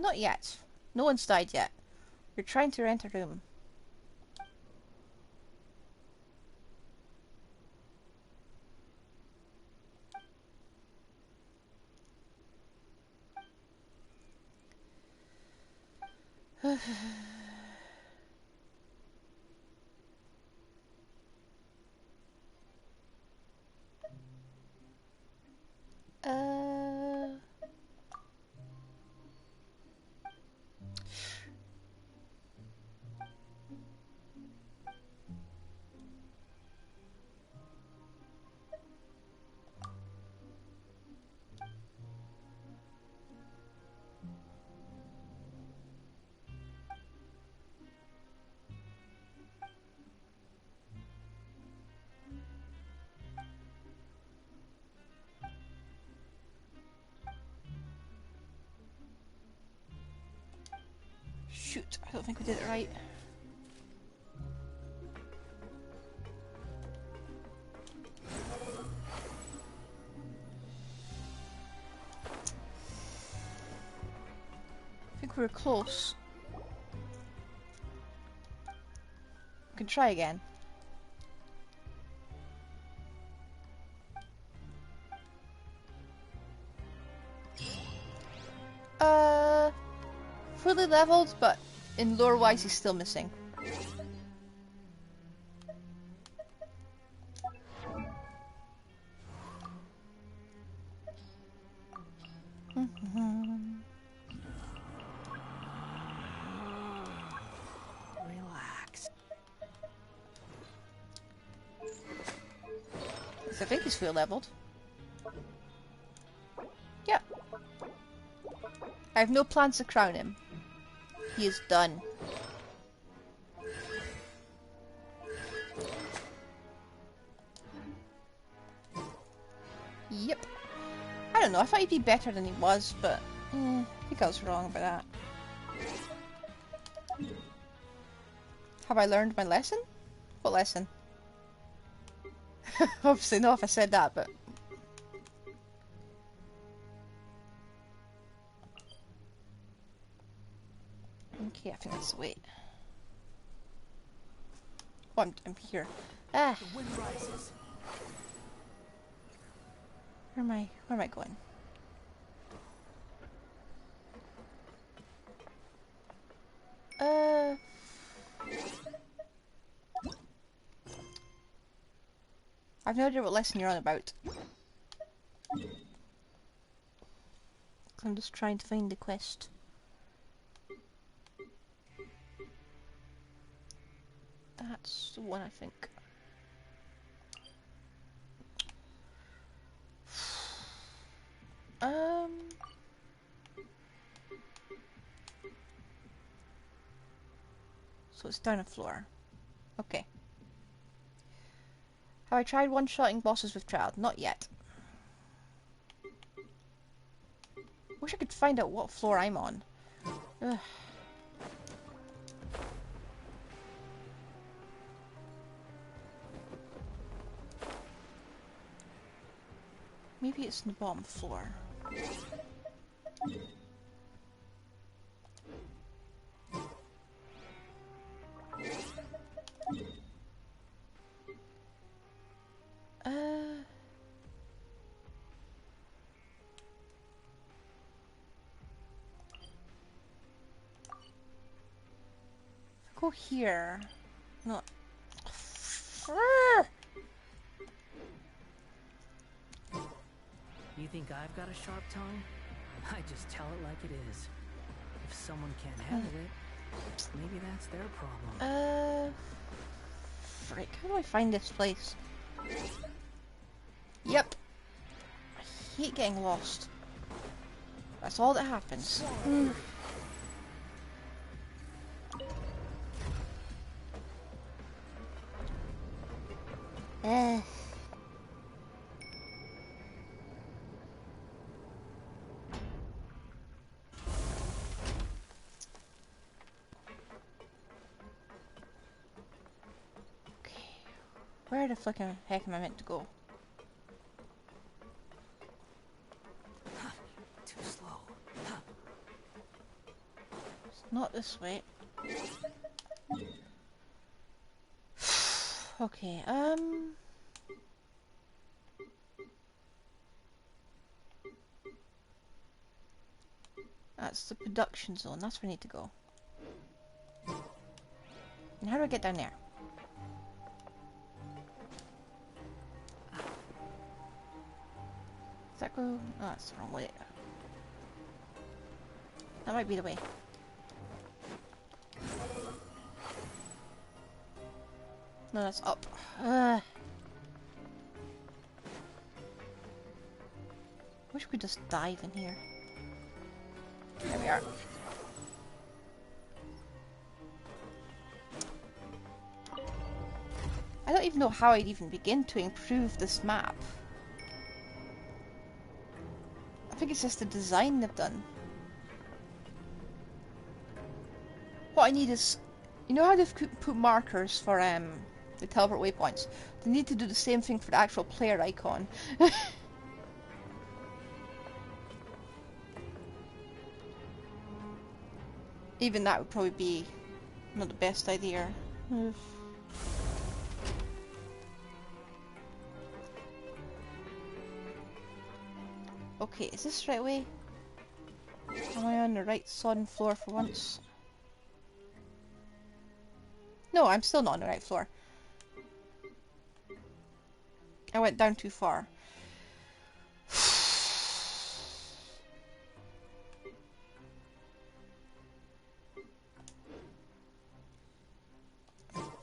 Speaker 2: Not yet. No one's died yet. You're trying to rent a room. uh... Shoot, I don't think we did it right. I think we were close. We can try again. Fully leveled, but in lore wise he's still missing.
Speaker 4: Relax.
Speaker 2: I think he's fully leveled. Yeah. I have no plans to crown him. He is done. Yep. I don't know, I thought he'd be better than he was, but I think I was wrong about that. Have I learned my lesson? What lesson? Obviously not if I said that, but... Okay, I think that's the way. Oh, I'm here. Ah!
Speaker 4: The wind rises.
Speaker 2: Where am I going? I've no idea what lesson you're on about. I'm just trying to find the quest. That's the one, I think. So it's down a floor. Okay. Have I tried one-shotting bosses with Child? Not yet. Wish I could find out what floor I'm on. Ugh. Maybe it's in the bottom floor. Go here. No.
Speaker 4: You think I've got a sharp tongue? I just tell it like it is. If someone can't handle it, maybe that's their problem.
Speaker 2: Frick, how do I find this place? Yep. I hate getting lost. That's all that happens. Where the flicking heck am I meant to go?
Speaker 4: Too slow.
Speaker 2: not this way. Okay, that's the production zone. That's where I need to go. And how do I get down there? Does that go? Oh, that's the wrong way. That might be the way. No, that's up. Wish we could just dive in here. There we are. I don't even know how I'd even begin to improve this map. I think it's just the design they've done. What I need is, you know how they've put markers for the teleport waypoints? They need to do the same thing for the actual player icon. Even that would probably be not the best idea. Okay, is this the right way? Am I on the right sodden floor for once? No, I'm still not on the right floor. I went down too far.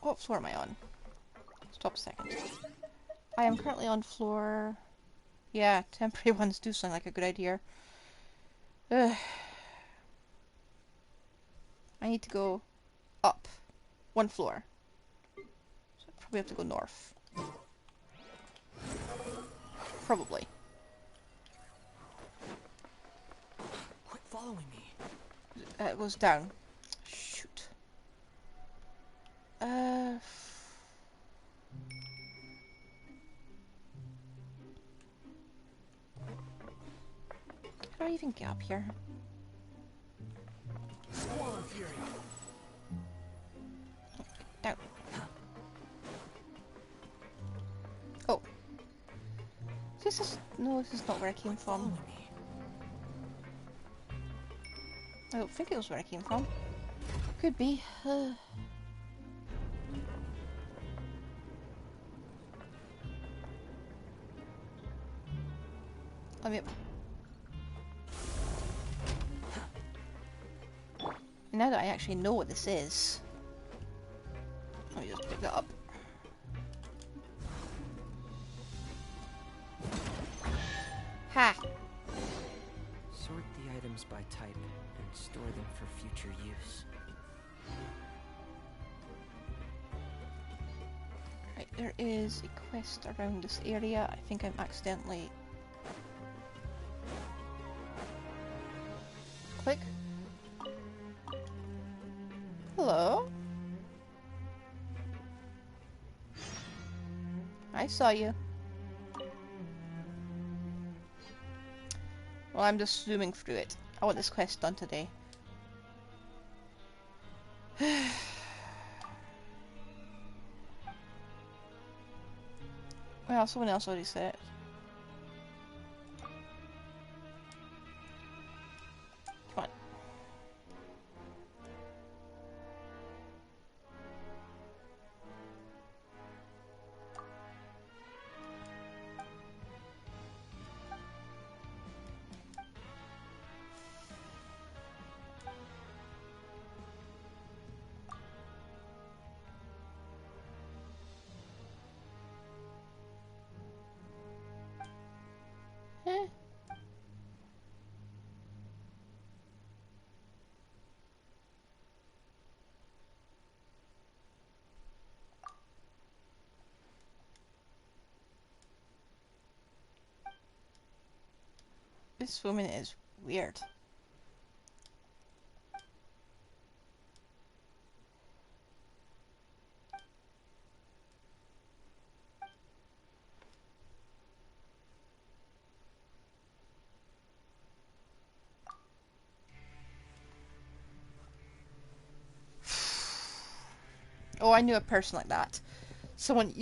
Speaker 2: What floor am I on? Stop a second. I am currently on floor... Yeah, temporary ones do sound like a good idea. Ugh. I need to go up. One floor. So I probably have to go north. Probably.
Speaker 4: Quit following me.
Speaker 2: It goes down. Shoot. How do I even get up here?
Speaker 4: Squall Fury.
Speaker 2: Down. Oh. This is... No, this is not where I came from. I don't think it was where I came from. Could be. Let me up. Now that I actually know what this is, let me just pick that up. Ha!
Speaker 5: Sort the items by type and store them for future use.
Speaker 2: Right, there is a quest around this area. I think I'm accidentally... Click. Hello? I saw you. Well, I'm just zooming through it. I want this quest done today. Well, someone else already said it. Come on. Eh. This woman is weird. Oh, I knew a person like that. Someone,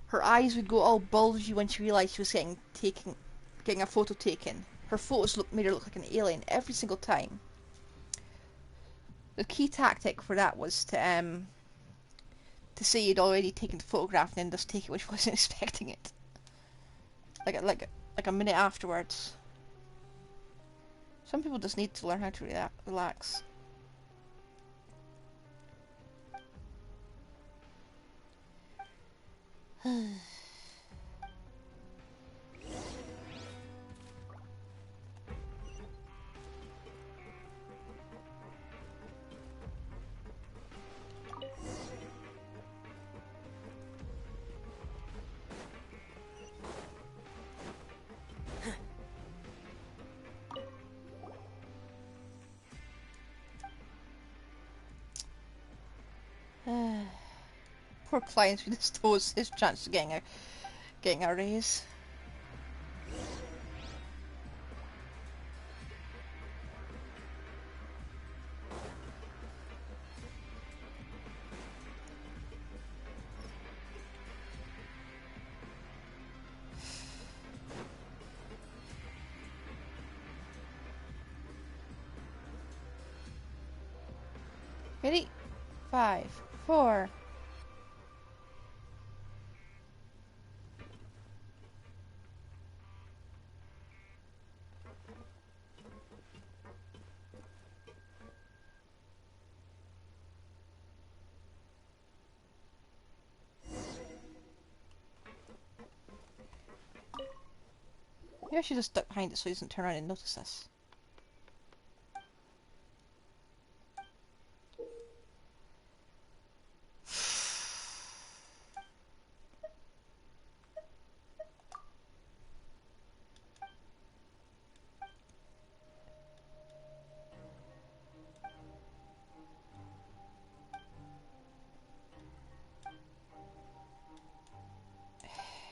Speaker 2: her eyes would go all bulgy when she realised she was getting a photo taken. Her photos made her look like an alien every single time. The key tactic for that was to say you'd already taken the photograph and then just take it when she wasn't expecting it. Like a minute afterwards. Some people just need to learn how to relax. Poor clients with his toes, his chance of getting a raise. Ready? 5, 4. Maybe I should just duck behind it so he doesn't turn around and notice us.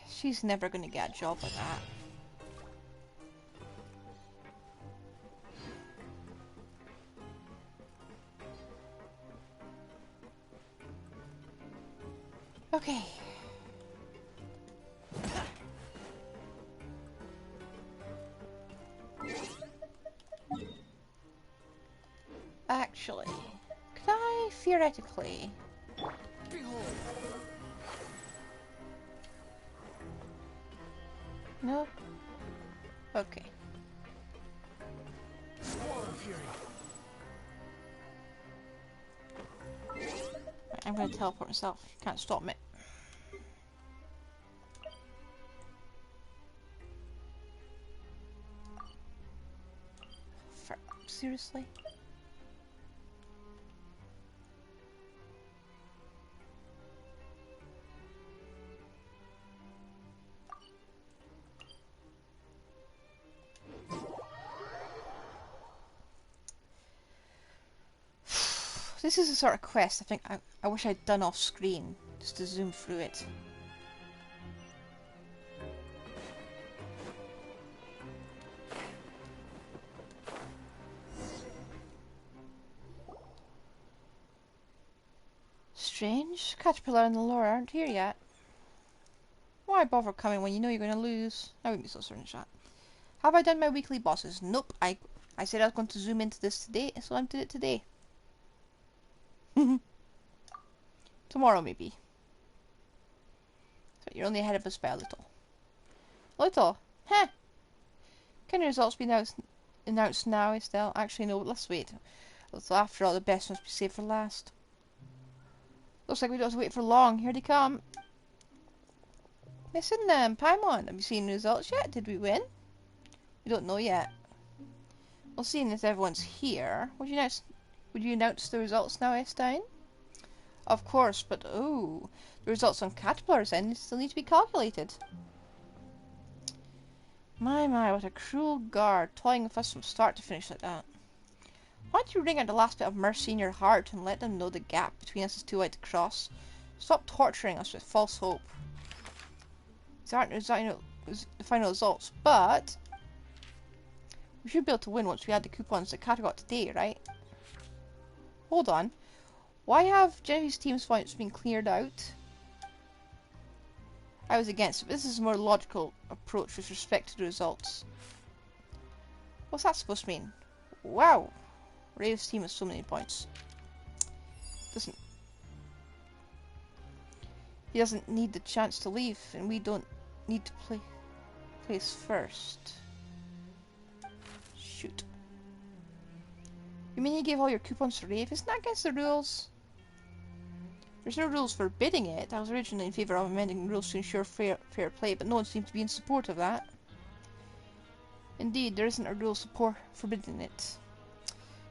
Speaker 2: She's never gonna get a job like that. Okay. Actually, could I theoretically... No? Okay. I'm gonna teleport myself. Can't stop me. Seriously? This is the sort of quest I think I wish I'd done off screen, just to zoom through it. Strange. Caterpillar and the Laura aren't here yet. Why bother coming when you know you're going to lose? I wouldn't be so certain of that. Have I done my weekly bosses? Nope. I said I was going to zoom into this today, so I did it today. Tomorrow, maybe. So you're only ahead of us by a little. Little? Heh! Can the results be announced now, Estelle? Actually, no, let's wait. So after all, the best must be saved for last. Looks like we don't have to wait for long. Here they come. Listen, Paimon, have you seen the results yet? Did we win? We don't know yet. Well, seeing as everyone's here, would you announce the results now, Estelle? Of course, but oh, the results on Caterpillar's end still need to be calculated. My, what a cruel guard, toying with us from start to finish like that. Why don't you wring out the last bit of mercy in your heart and let them know the gap between us is too wide to cross? Stop torturing us with false hope. These aren't the final results, but we should be able to win once we add the coupons that Kat got today, right? Hold on. Why have Genevieve's team's points been cleared out? I was against it, but this is a more logical approach with respect to the results. What's that supposed to mean? Wow! Rave's team has so many points. He doesn't need the chance to leave, and we don't need to place first. Shoot. You mean you gave all your coupons to Rave? Isn't that against the rules? There's no rules forbidding it. I was originally in favour of amending the rules to ensure fair play, but no one seemed to be in support of that. Indeed, there isn't a rule forbidding it.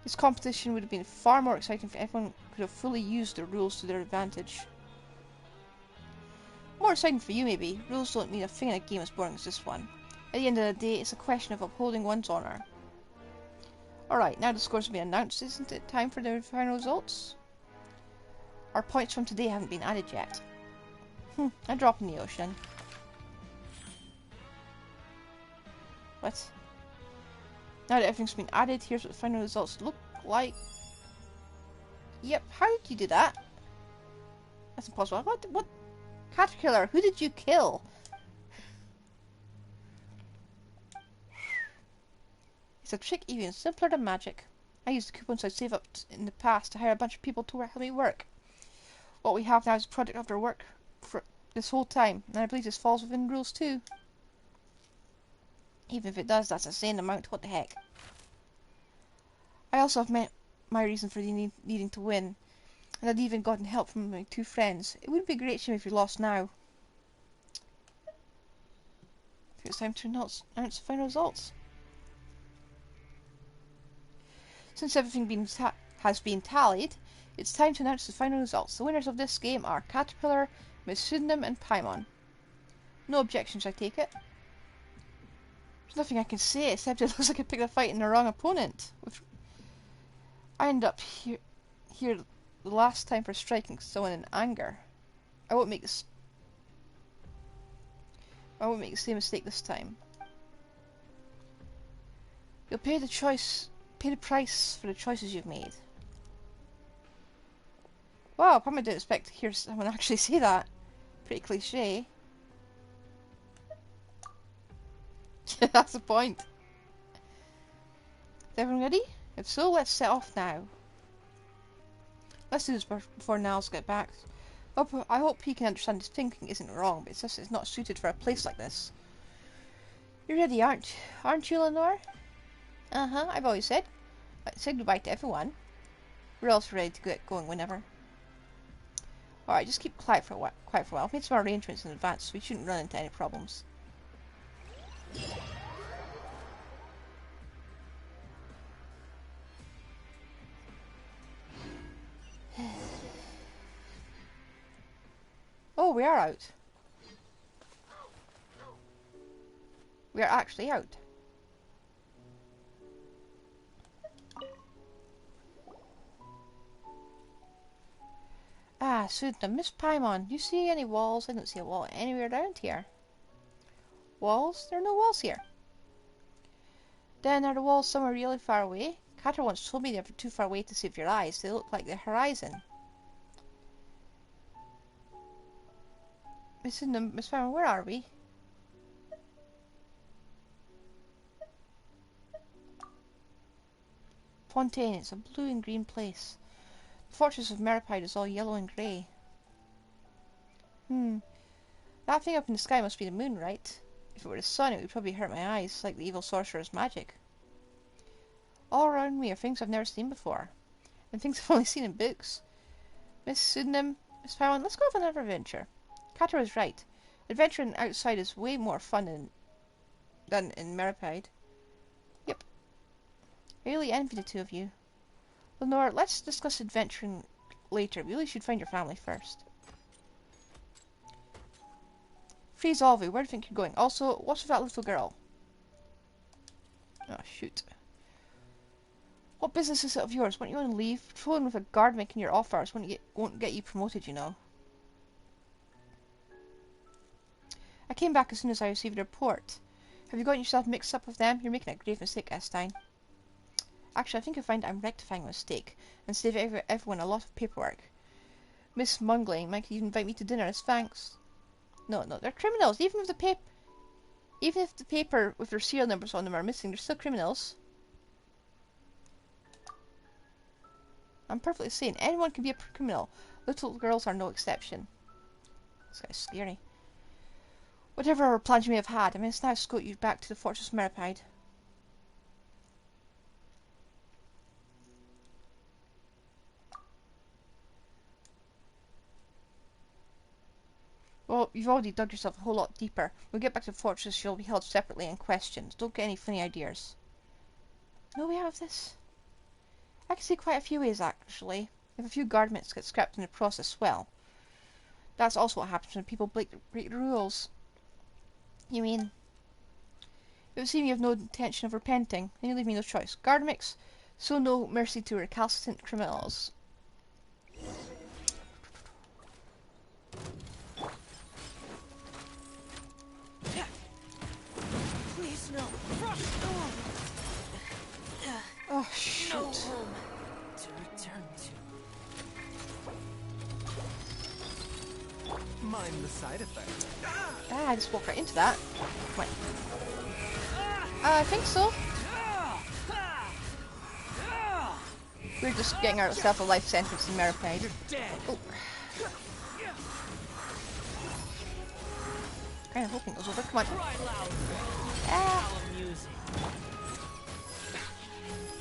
Speaker 2: This competition would have been far more exciting if everyone could have fully used the rules to their advantage. More exciting for you, maybe. Rules don't mean a thing in a game as boring as this one. At the end of the day, it's a question of upholding one's honour. Alright, now the scores have been announced, isn't it time for the final results? Our points from today haven't been added yet. I drop in the ocean. What? Now that everything's been added, here's what the final results look like. Yep, how did you do that? That's impossible. What? Caterpillar, who did you kill? It's a trick even simpler than magic. I used the coupons I'd saved up in the past to hire a bunch of people to help me work. What we have now is a product of their work for this whole time, and I believe this falls within rules too. Even if it does, that's a insane amount. What the heck? I also have met my reason for needing to win, and I'd even gotten help from my two friends. It would be a great shame if we lost now. I think it's time to announce the final results. Since everything has been tallied, it's time to announce the final results. The winners of this game are Caterpillar, Kseudonym, and Paimon. No objections, I take it. There's nothing I can say except it looks like I picked a fight in the wrong opponent. I ended up here the last time for striking someone in anger. I won't make the same mistake this time. You'll pay the price for the choices you've made. Wow, I probably didn't expect to hear someone actually say that. Pretty cliche. That's the point. Is everyone ready? If so, let's set off now. Let's do this before Niles gets back. I hope he can understand his thinking isn't wrong, but it's just it's not suited for a place like this. You're ready, aren't you, Lenore? Uh-huh, I've always said goodbye to everyone. We're also ready to get going whenever. Alright, just keep quiet for a while. I've made some arrangements in advance, so we shouldn't run into any problems. Oh, we are out. We are actually out. Ah, Kseudonym, Miss Paimon, do you see any walls? I don't see a wall anywhere around here. Walls? There are no walls here. Then are the walls somewhere really far away? Cater once told me they were too far away to save your eyes. They look like the horizon. Miss Paimon, where are we? Fontaine, it's a blue and green place. The fortress of Meripide is all yellow and grey. That thing up in the sky must be the moon, right? If it were the sun, it would probably hurt my eyes, like the evil sorcerer's magic. All around me are things I've never seen before, and things I've only seen in books. Miss Kseudonym, Miss Paimon, let's go on another adventure. Cater was right. Adventuring outside is way more fun than in Meripide. Yep. I really envy the two of you. Lenore, let's discuss adventuring later. We really should find your family first. Freeze Olvi, where do you think you're going? Also, what's with that little girl? Oh, shoot. What business is it of yours? Won't you want to leave? Trolling with a guard making your offers won't get you promoted, you know. I came back as soon as I received a report. Have you gotten yourself mixed up with them? You're making a grave mistake, Estine. Actually, I think I find I'm rectifying a mistake and save everyone a lot of paperwork. Miss Mungling might even invite me to dinner as thanks. No, they're criminals. Even if the paper with their serial numbers on them are missing, they're still criminals. I'm perfectly sane. Anyone can be a criminal. Little girls are no exception. This guy's scary. Whatever plans you may have had, I must now escort you back to the Fortress of Meripide. Well, you've already dug yourself a whole lot deeper. When we get back to the fortress, you'll be held separately and questioned. Don't get any funny ideas. No way out of this? I can see quite a few ways, actually. If a few guardmates get scrapped in the process, well, that's also what happens when people break the rules. You mean? It would seem you have no intention of repenting, and you leave me no choice. Guardmates, show no mercy to recalcitrant criminals.
Speaker 4: Please, no.
Speaker 2: Oh, shoot.
Speaker 4: No home to return to.
Speaker 3: Mind the side effects.
Speaker 2: Ah, I just walked right into that. Come on. I think so. We're just getting ourselves a life sentence in Meripide.
Speaker 3: You're dead.
Speaker 2: Oh. Kind of hoping it goes over. Come on. Ah.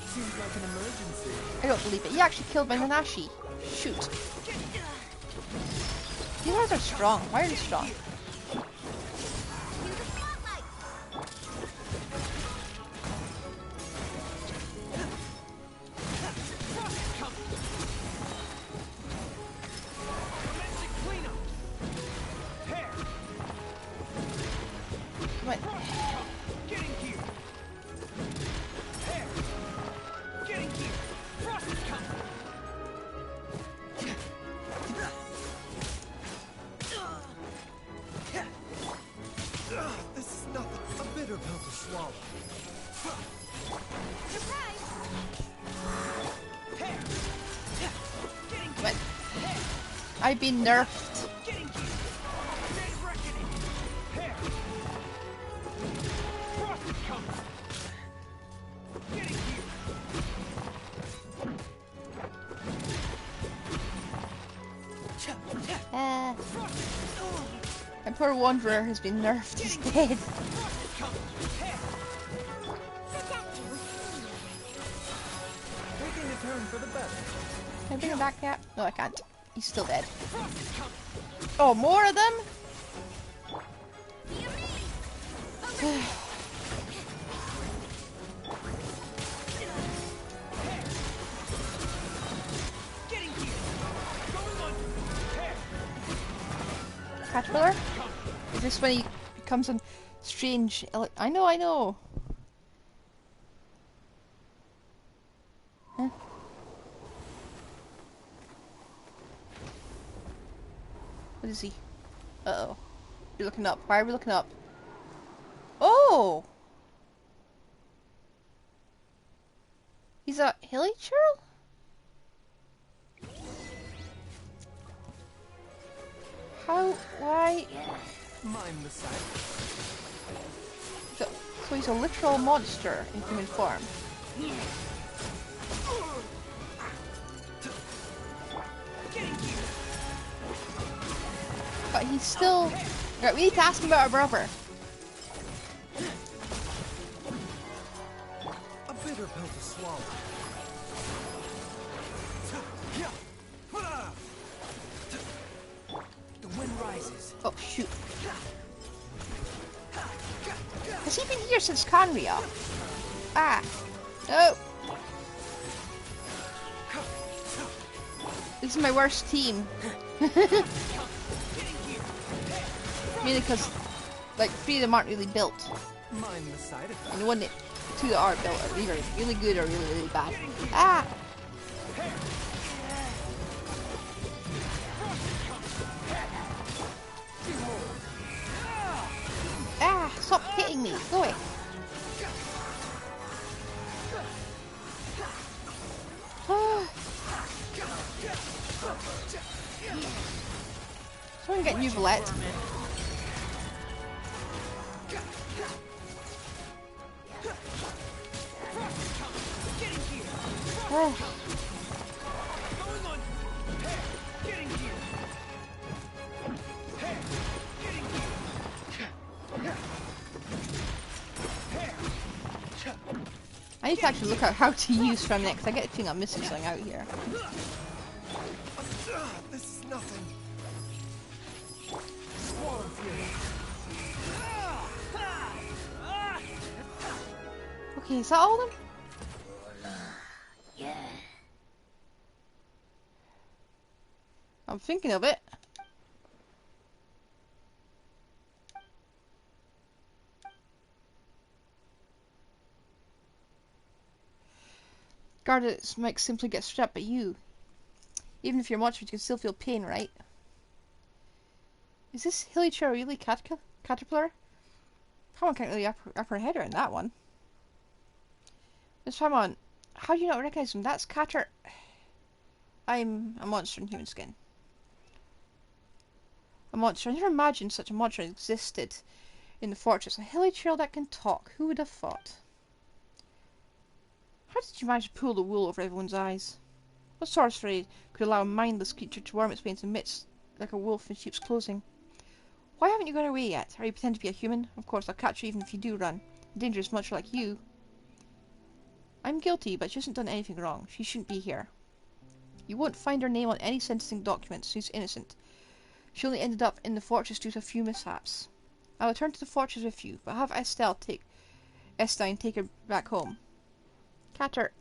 Speaker 3: Seems like an emergency.
Speaker 2: I don't believe it. You actually killed my Nanashi. Shoot. You guys are strong. Why are you strong? Come on.
Speaker 3: Getting here. Hair. Getting here. Frost is coming. This is nothing. A bitter pill to swallow.
Speaker 1: Surprise!
Speaker 3: Hair. Getting
Speaker 2: Come on. I've been nerfed.
Speaker 3: Getting here. Dead reckoning. Hair. Frost is coming. Getting here.
Speaker 2: My poor wanderer has been nerfed. He's dead.
Speaker 3: Frost is coming. Hair. Taking a turn for the better.
Speaker 2: Can I bring him back yet? No, I can't. He's still dead.
Speaker 3: Frost is coming.
Speaker 2: Oh, more of them?
Speaker 3: Getting here. Going under. Hair.
Speaker 2: Caterpillar? Is this when he becomes a strange... I know. Huh? What is he? Uh-oh. You're looking up. Why are we looking up? Oh! He's a hilly churl? How? Why?
Speaker 3: Mind the sight.
Speaker 2: So he's a literal monster in human form. But he's still... Right, we need to ask him about our brother.
Speaker 3: A bitter pill to swallow. The wind rises.
Speaker 2: Oh, shoot. Has he been here since Conria? Ah. No. This is my worst team. Mainly because, like, 3 of them aren't really built.
Speaker 3: Mind the side effects.
Speaker 2: And the 2 that are built are either really good or really, really bad. Ah! Ah! Stop hitting me! Go away! Someone get new bullet. I need to actually look at how to use from next. I get a feeling I'm missing something out here.
Speaker 3: This is nothing.
Speaker 2: Okay, is that all of them?
Speaker 1: Yeah.
Speaker 2: I'm thinking of it. Guards might simply get strapped by you. Even if you're monsters, you can still feel pain, right? Is this hilly chair really caterpillar? Paimon can't really wrap her head around that one. Miss Paimon, how do you not recognize him? That's Cater. I'm a monster in human skin. A monster. I never imagined such a monster existed in the fortress. A hilly trail that can talk. Who would have thought? How did you manage to pull the wool over everyone's eyes? What sorcery could allow a mindless creature to worm its way into midst like a wolf in sheep's clothing? Why haven't you gone away yet? Are you pretending to be a human? Of course, I'll catch you even if you do run. The danger is much like you. I'm guilty, but she hasn't done anything wrong. She shouldn't be here. You won't find her name on any sentencing documents. She's innocent. She only ended up in the fortress due to a few mishaps. I'll return to the fortress with you, but have Estelle take her back home. Cater.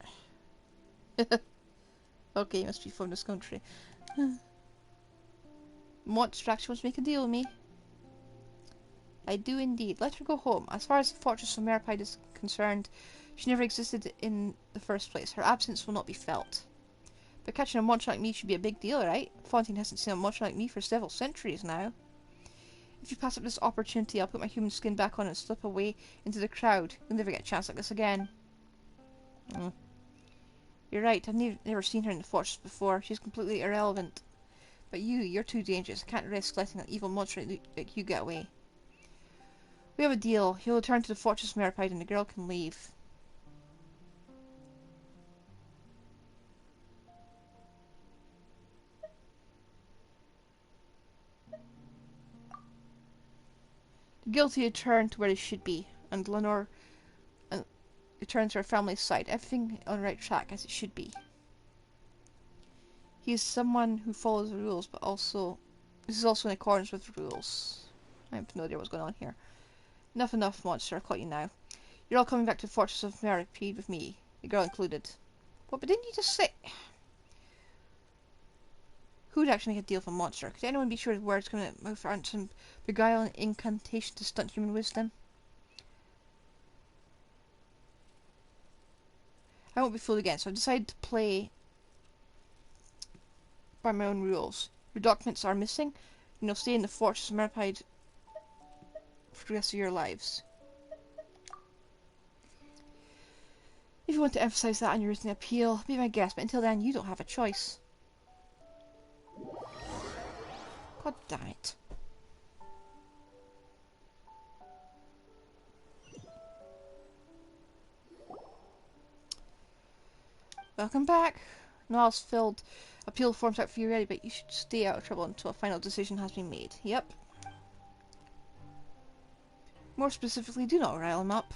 Speaker 2: Okay, must be from this country. Monster actually wants to make a deal with me. I do indeed. Let her go home. As far as the fortress of Merpide is concerned, she never existed in the first place. Her absence will not be felt. But catching a monster like me should be a big deal, right? Fontaine hasn't seen a monster like me for several centuries now. If you pass up this opportunity, I'll put my human skin back on and slip away into the crowd. You'll never get a chance like this again. You're right, I've never seen her in the fortress before. She's completely irrelevant. But you're too dangerous. I can't risk letting an evil monster like you get away. We have a deal. He'll return to the fortress of Merpide and the girl can leave. The guilty return to where they should be, and Lenore return to her family's side. Everything on the right track as it should be. He is someone who follows the rules, but this is also in accordance with the rules. I have no idea what's going on here. Enough, monster. I've caught you now. You're all coming back to the fortress of Merpide with me, the girl included. What? But didn't you just say? Who would actually make a deal with a monster? Could anyone be sure his words coming out of mouth aren't some beguiling incantation to stunt human wisdom? I won't be fooled again, so I've decided to play by my own rules. Your documents are missing, and you'll stay in the fortress of Merpide for the rest of your lives. If you want to emphasize that on your written appeal, be my guest, but until then, you don't have a choice. God damn it. Welcome back. Noel's filled appeal forms out for you ready, but you should stay out of trouble until a final decision has been made. Yep. More specifically, do not rile him up.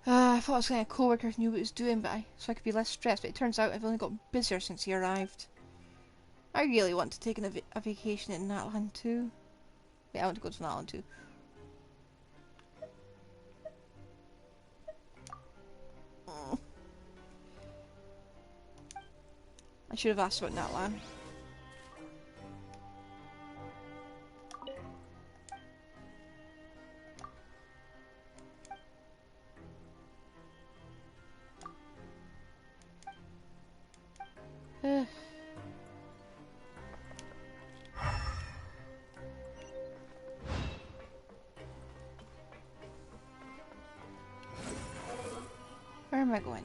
Speaker 2: I thought I was getting a co-worker who knew what he was doing, so I could be less stressed, but it turns out I've only got busier since he arrived. I really want to take a vacation in Natlan too. Wait, I want to go to Natlan too. I should have asked about Natlan. Where am I going?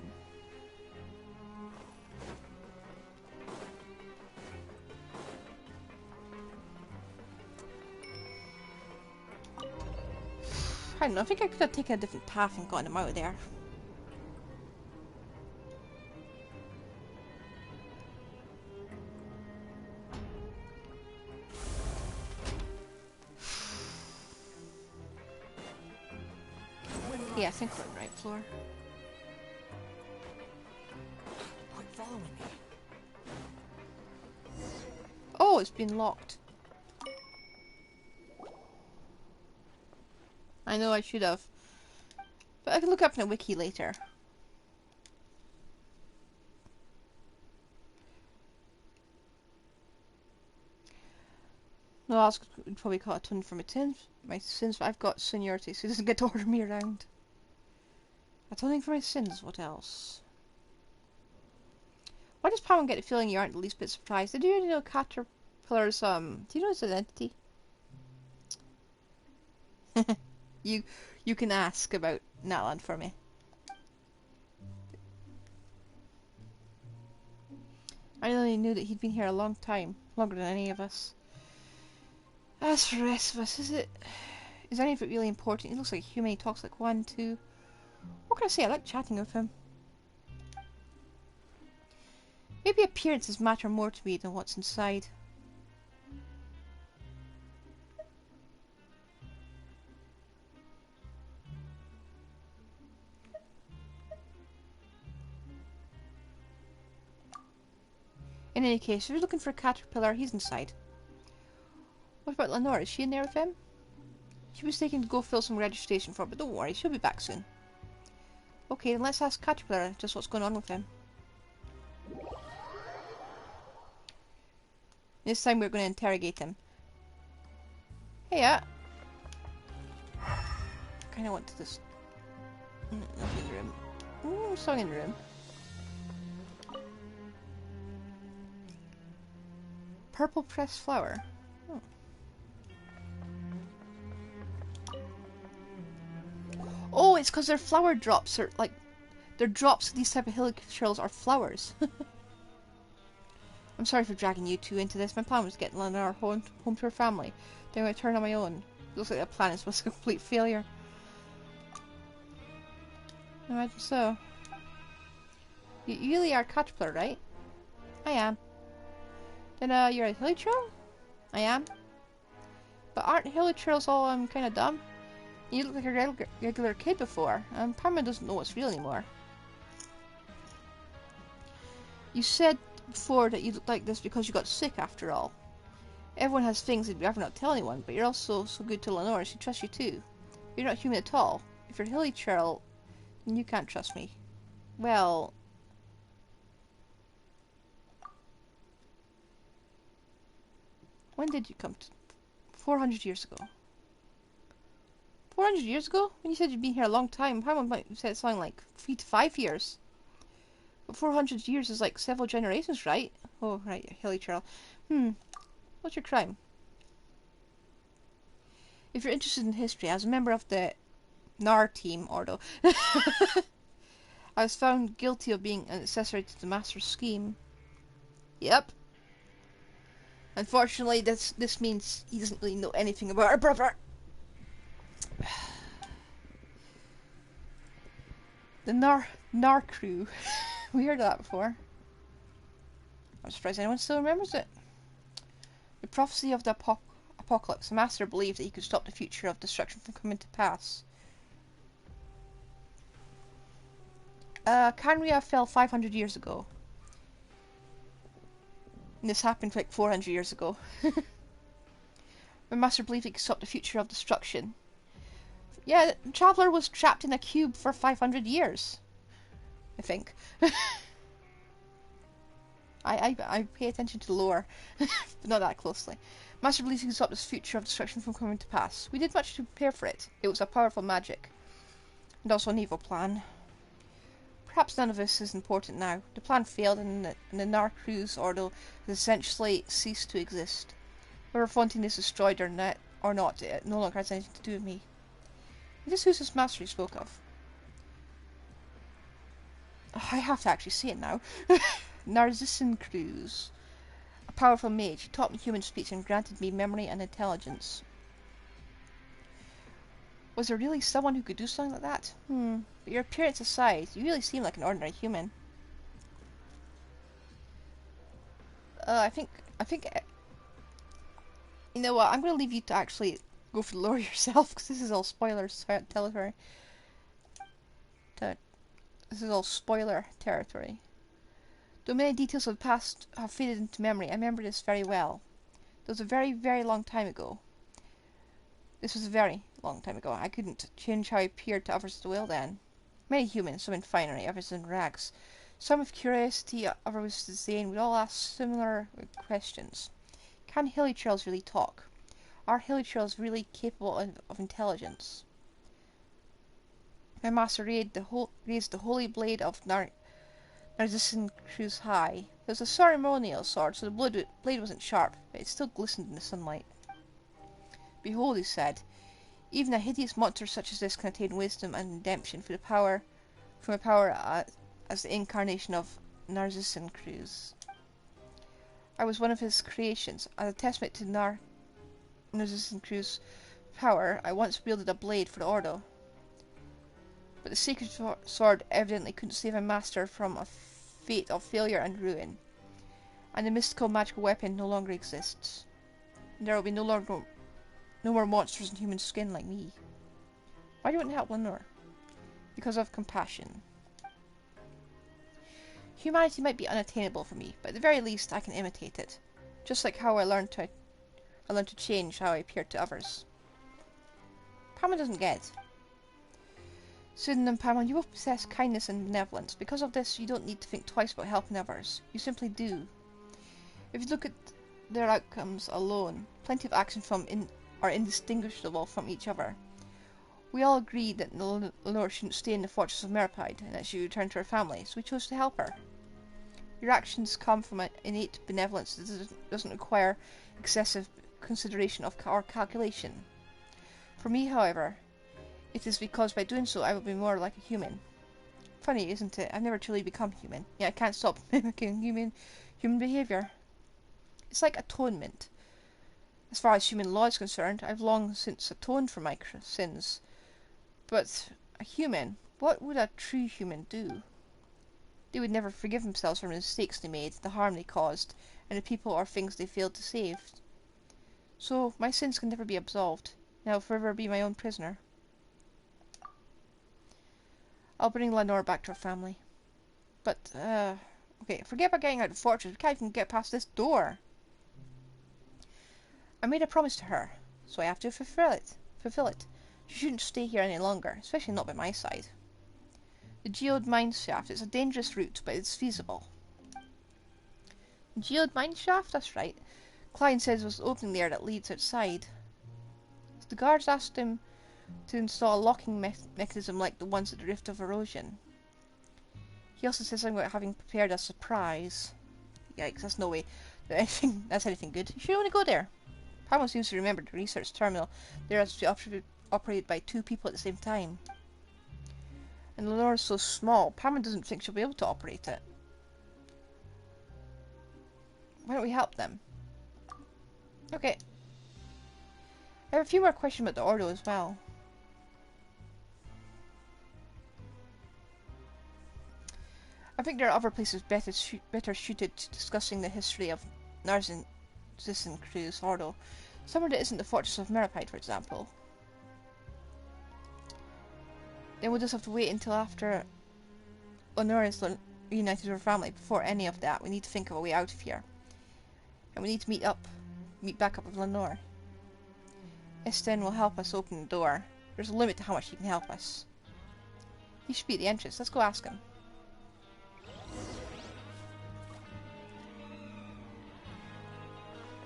Speaker 2: I don't know, I think I could have taken a different path and gotten him out of there. Yeah, I think we're on the right floor.
Speaker 5: Quit following me.
Speaker 2: Oh, it's been locked. I know I should have. But I can look up in a wiki later. No, I was probably caught a ton for my sins, but I've got seniority, so he doesn't get to order me around. Atoning for my sins, what else? Why does Paimon get the feeling you aren't the least bit surprised? Did you already know Caterpillar's, do you know his identity? You can ask about Natland for me. I only knew that he'd been here a long time, longer than any of us. As for the rest of us, is any of it really important? He looks like a human, he talks like one, too. What can I say? I like chatting with him. Maybe appearances matter more to me than what's inside. In any case, if you're looking for a caterpillar, he's inside. What about Lenore? Is she in there with him? She was taken to go fill some registration form, but don't worry, she'll be back soon. Okay, then let's ask Caterpillar just what's going on with him. This time we're going to interrogate him. Hey, I kind of want to this. Nothing in the room. Ooh, song in the room. Purple pressed flower. Oh. Oh, it's because their flower drops are like. Their drops of these type of hilichurls are flowers. I'm sorry for dragging you two into this. My plan was to get Lenore home to her family. Then I turn on my own. Looks like that plan was a complete failure. I imagine so. You really are a caterpillar, right? I am. Then you're a hilichurl? I am. But aren't hilichurls all kind of dumb? You look like a regular kid before. Paimon doesn't know what's real anymore. You said before that you looked like this because you got sick after all. Everyone has things they'd rather not tell anyone, but you're also so good to Lenore, she trusts you too. You're not human at all. If you're hilichurl, then you can't trust me. Well... When did you come to... 400 years ago. 400 years ago? When you said you'd been here a long time, Paimon might have said something like 3 to 5 years. But 400 years is like several generations, right? Oh, right, hilichurl. What's your crime? If you're interested in history, as a member of the NAR team, Ordo, I was found guilty of being an accessory to the Master's scheme. Yep. Unfortunately, this means he doesn't really know anything about our brother. The NAR crew. We heard of that before. I'm surprised anyone still remembers it. The prophecy of the apocalypse. The Master believed that he could stop the future of destruction from coming to pass. Canria fell 500 years ago. And this happened like 400 years ago. The Master believed he could stop the future of destruction. Yeah, the Traveler was trapped in a cube for 500 years. I think. I pay attention to lore, but not that closely. Master believes he can stop this future of destruction from coming to pass. We did much to prepare for it. It was a powerful magic. And also an evil plan. Perhaps none of this is important now. The plan failed and the NAR crew's Ordo has essentially ceased to exist. Whether Fontaine is destroyed or not, it no longer has anything to do with me. Is this who's this Master you spoke of? I have to actually see it now. Narcissan Cruz. A powerful mage. He taught me human speech and granted me memory and intelligence. Was there really someone who could do something like that? But your appearance aside, you really seem like an ordinary human. I think, you know what, I'm going to leave you to actually go for the lore yourself, because this is all spoilers territory. This is all spoiler territory. Though many details of the past have faded into memory, I remember this very well. It was a very, very long time ago. This was a very long time ago. I couldn't change how I appeared to others at will then. Many humans, some in finery, others in rags, some with curiosity, others with disdain, would all ask similar questions. Can hilly trails really talk? Are hilly trails really capable of intelligence? My master raised the holy blade of Narcissan Cruz high. It was a ceremonial sword, so the blade wasn't sharp, but it still glistened in the sunlight. Behold, he said, even a hideous monster such as this can attain wisdom and redemption from a power as the incarnation of Narcissan Cruz. I was one of his creations. As a testament to Narcissan Cruz's power, I once wielded a blade for the Ordo. But the sacred sword evidently couldn't save a master from a fate of failure and ruin. And the mystical magical weapon no longer exists. And there will be no more monsters in human skin like me. Why do you want to help Lenore? Because of compassion. Humanity might be unattainable for me, but at the very least I can imitate it. Just like how I learned to change how I appear to others. Paimon doesn't get it. Kseudonym Paimon, you both possess kindness and benevolence. Because of this, you don't need to think twice about helping others. You simply do. If you look at their outcomes alone, plenty of actions are indistinguishable from each other. We all agreed that Lenore shouldn't stay in the fortress of Meripide, and that she would return to her family, so we chose to help her. Your actions come from an innate benevolence that doesn't require excessive consideration or calculation. For me, however, it is because by doing so I will be more like a human. Funny, isn't it? I've never truly become human, yet I can't stop mimicking human behaviour. It's like atonement. As far as human law is concerned, I've long since atoned for my sins. But a human, what would a true human do? They would never forgive themselves for the mistakes they made, the harm they caused, and the people or things they failed to save. So my sins can never be absolved, and I'll forever be my own prisoner. I'll bring Lenore back to her family. But, okay, forget about getting out of the fortress. We can't even get past this door. I made a promise to her, so I have to fulfill it. She shouldn't stay here any longer, especially not by my side. The geode mine shaft is a dangerous route, but it's feasible. Geode mine shaft? That's right. Klein says there's an opening there that leads outside. So the guards asked him to install a locking mechanism like the ones at the Rift of Erosion. He also says something about having prepared a surprise. Yikes, that's no way that's anything good. You should only go there. Paimon seems to remember the research terminal there has to be operated by 2 people at the same time. And Lenore is so small, Paimon doesn't think she'll be able to operate it. Why don't we help them? Okay. I have a few more questions about the Ordo as well. I think there are other places better suited to discussing the history of Narcissan Cruz Ordo. Somewhere that isn't the fortress of Meripide, for example. Then we'll just have to wait until after Lenore is reunited with her family. Before any of that, we need to think of a way out of here. And we need to meet back up with Lenore. Esten will help us open the door. There's a limit to how much he can help us. He should be at the entrance. Let's go ask him.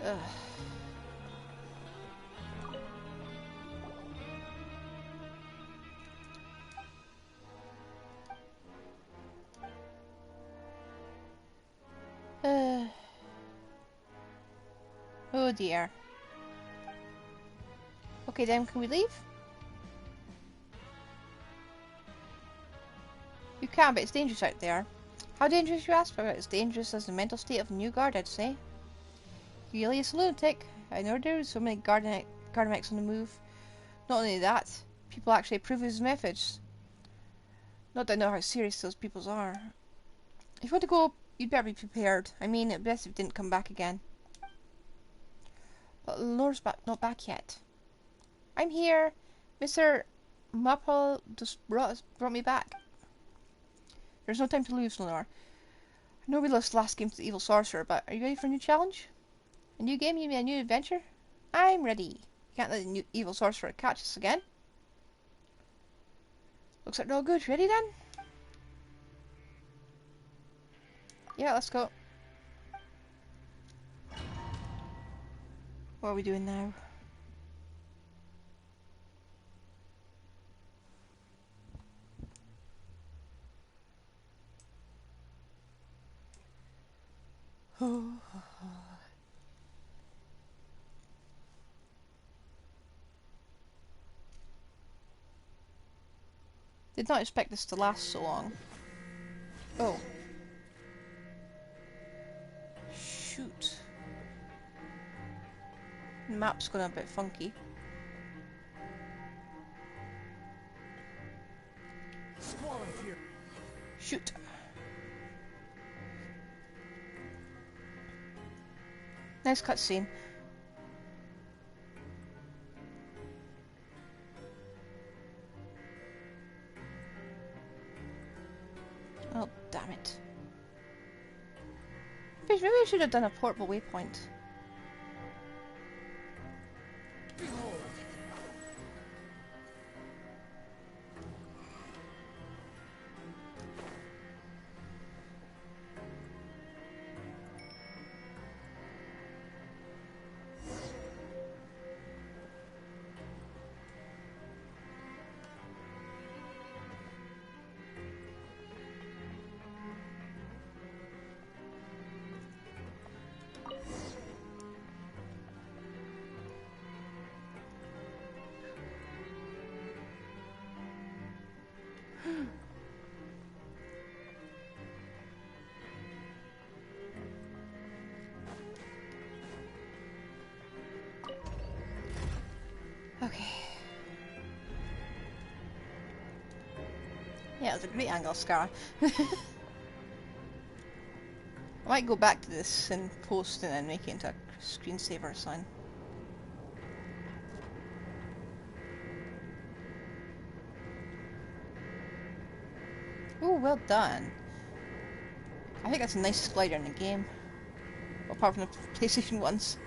Speaker 2: Ugh. Oh dear. Okay then, can we leave? You can, but it's dangerous out there. How dangerous, you ask? About as dangerous as the mental state of a new guard, I'd say. He really is a lunatic. I know there are so many guard mechs on the move. Not only that, people actually approve of his methods. Not that I know how serious those peoples are. If you want to go, you'd better be prepared. I mean, it'd be best if it didn't come back again. But Lore's not back yet. I'm here. Mr. Maple just brought me back. There's no time to lose, Lenore. I know we lost last game to the evil sorcerer, but are you ready for a new challenge? A new game? You mean a new adventure? I'm ready. You can't let the new evil sorcerer catch us again. Looks like they're all good. Ready then? Yeah, let's go. What are we doing now? Did not expect this to last so long. Oh. Shoot. The map's going a bit funky. Shoot. Nice cutscene. Oh, damn it. Maybe I should have done a portable waypoint. Okay. Yeah, it was a great angle, Scar. I might go back to this in post and then make it into a screensaver sign. Oh, well done. I think that's the nicest glider in the game. Apart from the PlayStation ones.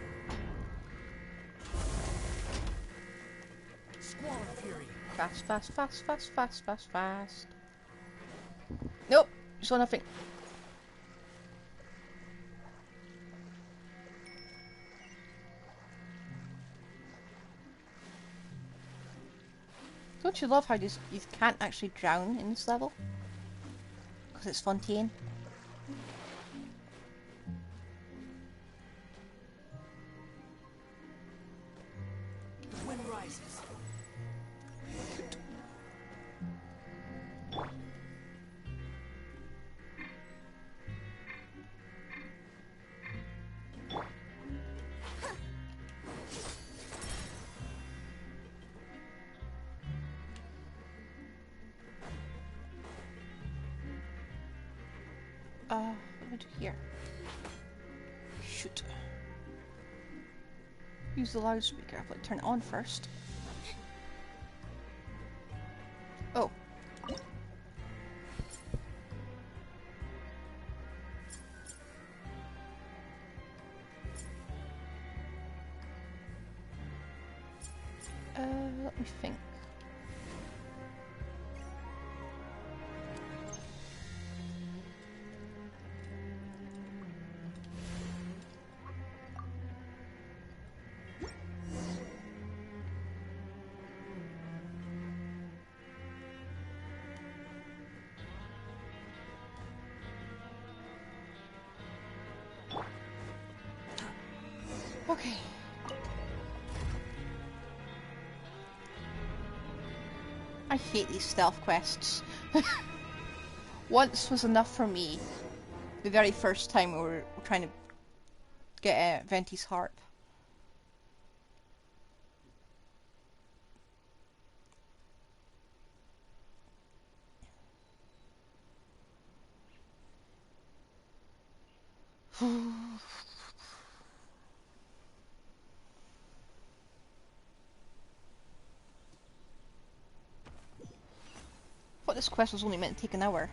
Speaker 2: Fast, fast, fast, fast, fast, fast, fast. Nope, saw nothing. Don't you love how you can't actually drown in this level? Because it's Fontaine.
Speaker 4: The wind rises.
Speaker 2: What do we do here? Shoot. Use the loudspeaker, but turn it on first. Oh. Let me think. Okay. I hate these stealth quests. Once was enough for me. The very first time we were trying to get Venti's harp. Thought this quest was only meant to take an hour.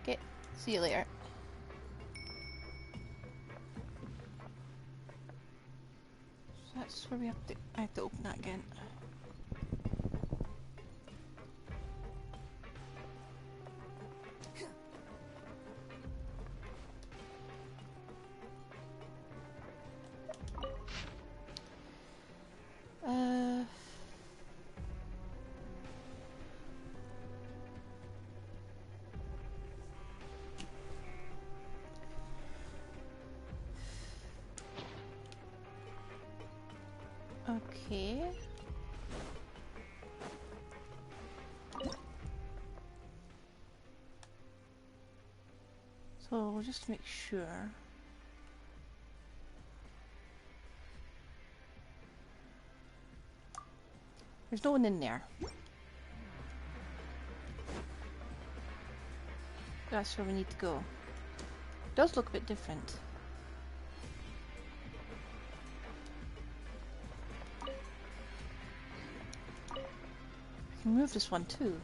Speaker 2: Okay, see you later. So that's where I have to open that again. Okay. So we'll just make sure. There's no one in there. That's where we need to go. It does look a bit different. I can move this one too.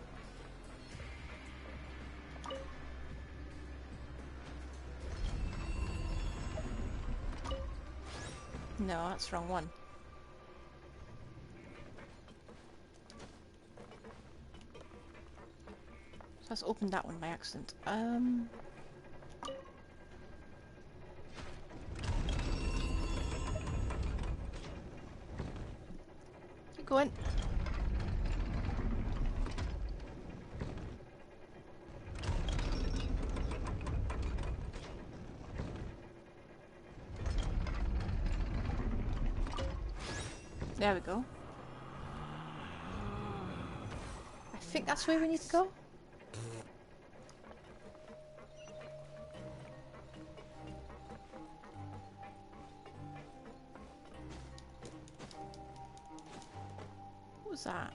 Speaker 2: No, that's the wrong one. So let's open that one by accident. Keep going. There we go. I think that's where we need to go. What was that?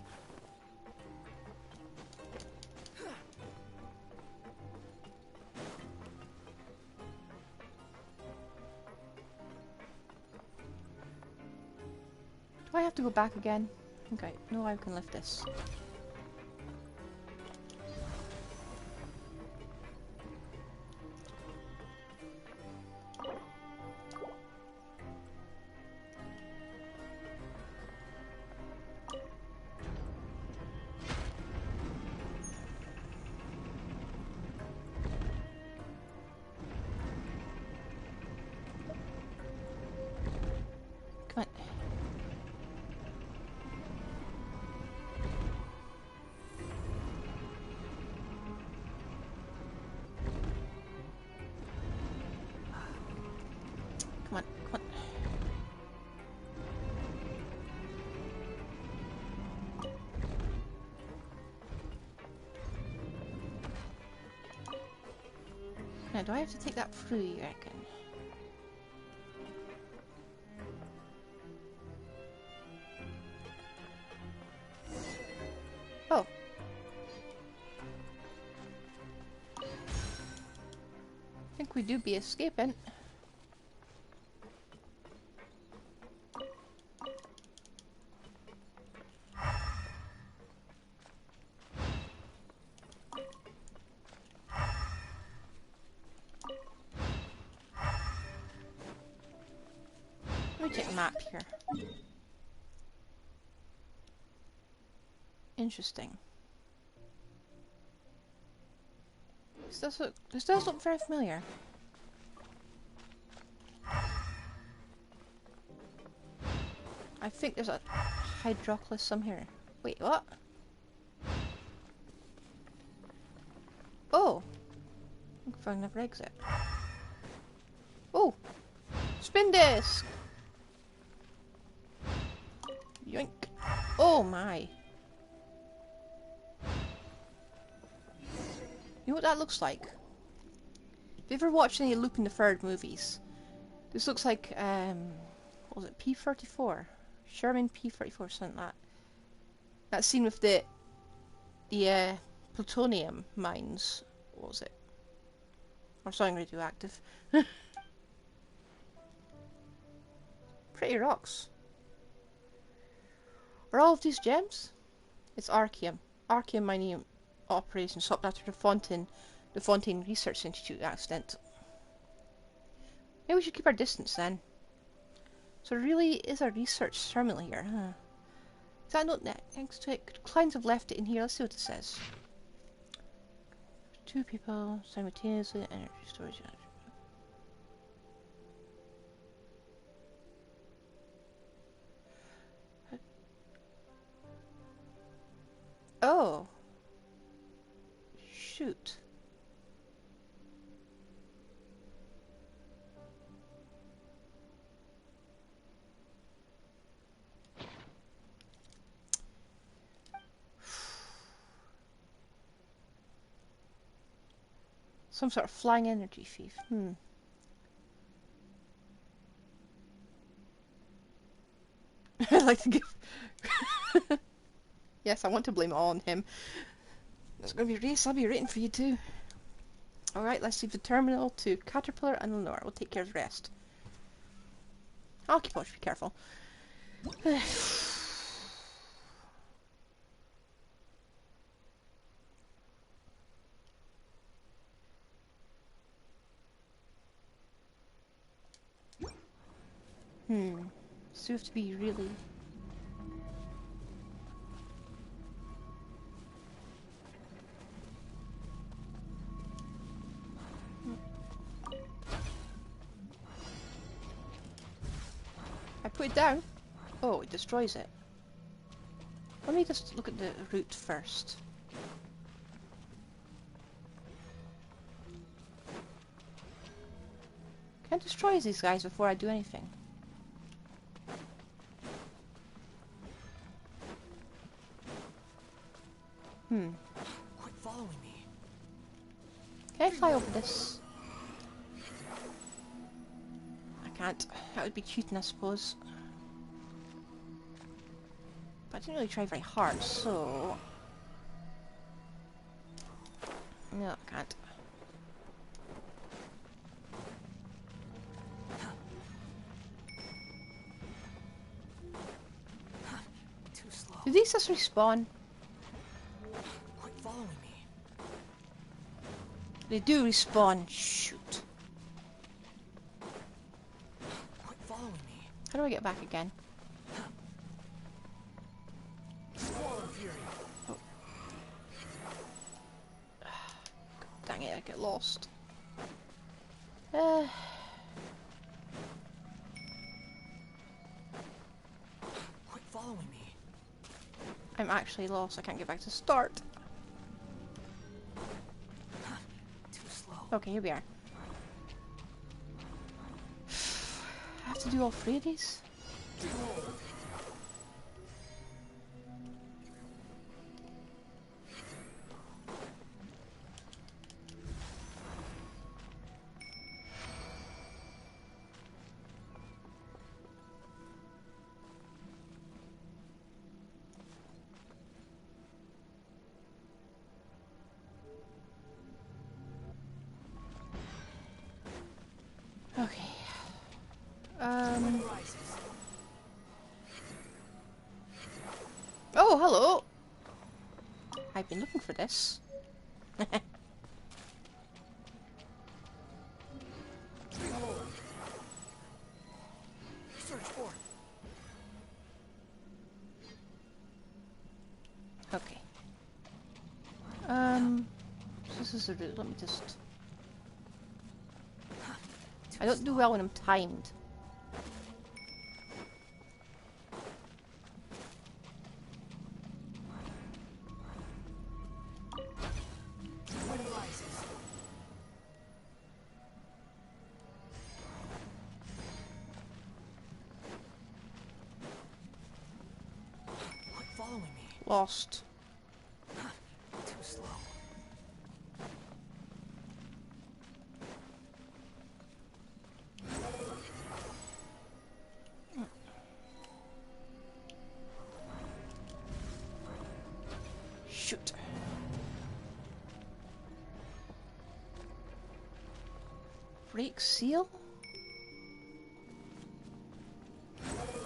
Speaker 2: Do I have to go back again? Okay, no, I can lift this. Come on. Come on, come on. Now, do I have to take that through, you reckon? Oh. I think we do be escaping. Let me take a map here. Interesting. This does look very familiar. I think there's a hydroculus somewhere. Wait, what? Oh! I can find another exit. Oh! Spin disc! Yoink! Oh my! You know what that looks like? If you ever watched any Lupin the Third movies, this looks like what was it, P-34? Sherman P-34, something like that. That scene with the plutonium mines, what was it? Or something radioactive. Pretty rocks. Are all of these gems? It's Archeum. Archeum mining operations stopped after the Fontaine Research Institute accident. Maybe we should keep our distance then. So there really is a research terminal here, huh? Is that not next to it? Clients have left it in here. Let's see what it says. 2 people simultaneously energy storage. Oh. Shoot. Some sort of flying energy thief. I'd like to give... Yes, I want to blame it all on him. There's going to be a race. I'll be waiting for you too. Alright, let's leave the terminal to Caterpillar and Lenore. We'll take care of the rest. I'll keep watch, be careful. So we have to be really... I put it down? Oh, it destroys it. Let me just look at the route first. Can I destroy these guys before I do anything?
Speaker 5: Quit following me.
Speaker 2: Can I fly over this? I can't. That would be cheating, I suppose. But I didn't really try very hard, so... No, I can't.
Speaker 5: Too slow.
Speaker 2: Do these just respawn?
Speaker 5: Quit following me.
Speaker 2: They do respawn. Shoot.
Speaker 5: Quit following me.
Speaker 2: How do I get back again?
Speaker 5: Squall of Fury.
Speaker 2: Oh. Dang it, I get lost.
Speaker 5: Quit following me.
Speaker 2: I'm actually lost. I can't get back to start.
Speaker 5: Too slow.
Speaker 2: Okay, here we are. I have to do all 3 of these? Okay. Oh, hello! I've been looking for this.
Speaker 5: Search for it.
Speaker 2: Okay. This is a route. Let me just... I don't do well when I'm timed.
Speaker 5: Wind rises. Quit following me.
Speaker 2: Lost.
Speaker 5: Too slow.
Speaker 2: shoot. Break seal?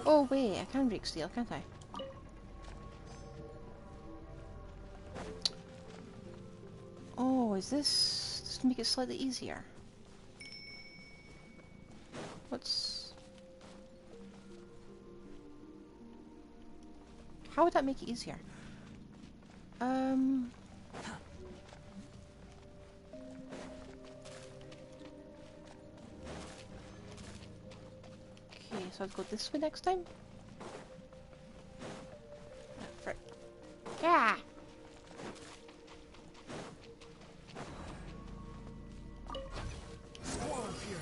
Speaker 2: Oh wait, I can break seal, can't I? Oh, is this just to make it slightly easier? What's... How would that make it easier? Okay, so I'll go this way next time? Ah, frick. Yeah!
Speaker 3: Squall and fury.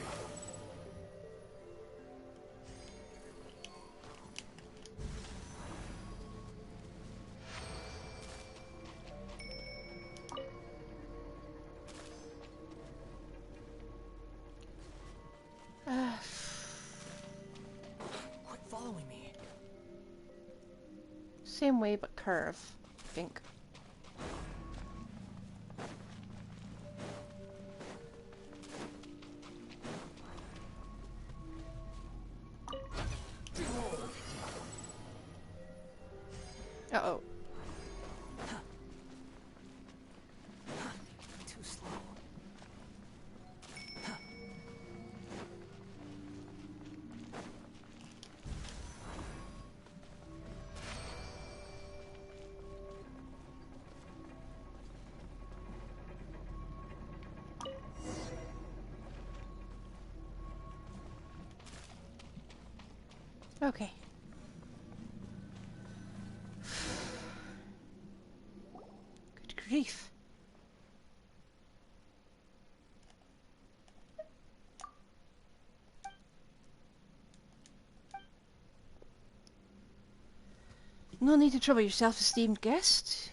Speaker 3: Quit following me.
Speaker 2: Same way, but curve, I think. Uh-oh.
Speaker 5: Too slow.
Speaker 2: Okay. Good grief. No need to trouble yourself, esteemed guest.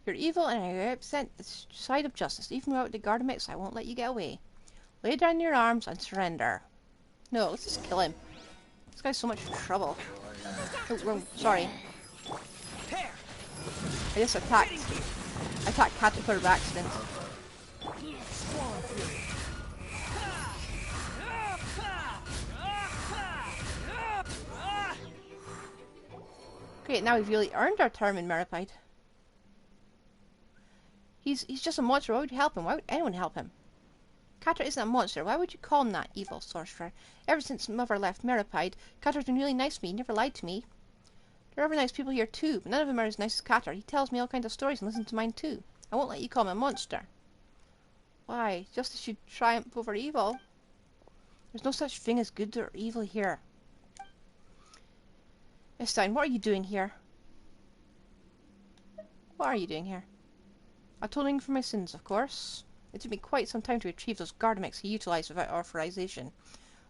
Speaker 2: You're evil and I represent the side of justice. Even without the guard mix, I won't let you get away. Lay down your arms and surrender. No, let's just kill him. This guy's so much trouble. Oh, wrong. Sorry.
Speaker 5: Pear!
Speaker 2: I just attacked Caterpillar by accident.
Speaker 3: Squall and fury.
Speaker 2: Great, now we've really earned our term in Meripide. He's just a monster. Why would you help him? Why would anyone help him? Catter isn't a monster. Why would you call him that, evil sorcerer? Ever since Mother left Meripide, Catter's been really nice to me. He never lied to me. There are other nice people here too, but none of them are as nice as Catter. He tells me all kinds of stories and listens to mine too. I won't let you call him a monster. Why? Justice should triumph over evil. There's no such thing as good or evil here. Stein, what are you doing here? What are you doing here? Atoning for my sins, of course. It took me quite some time to retrieve those Gardemics he utilised without authorization.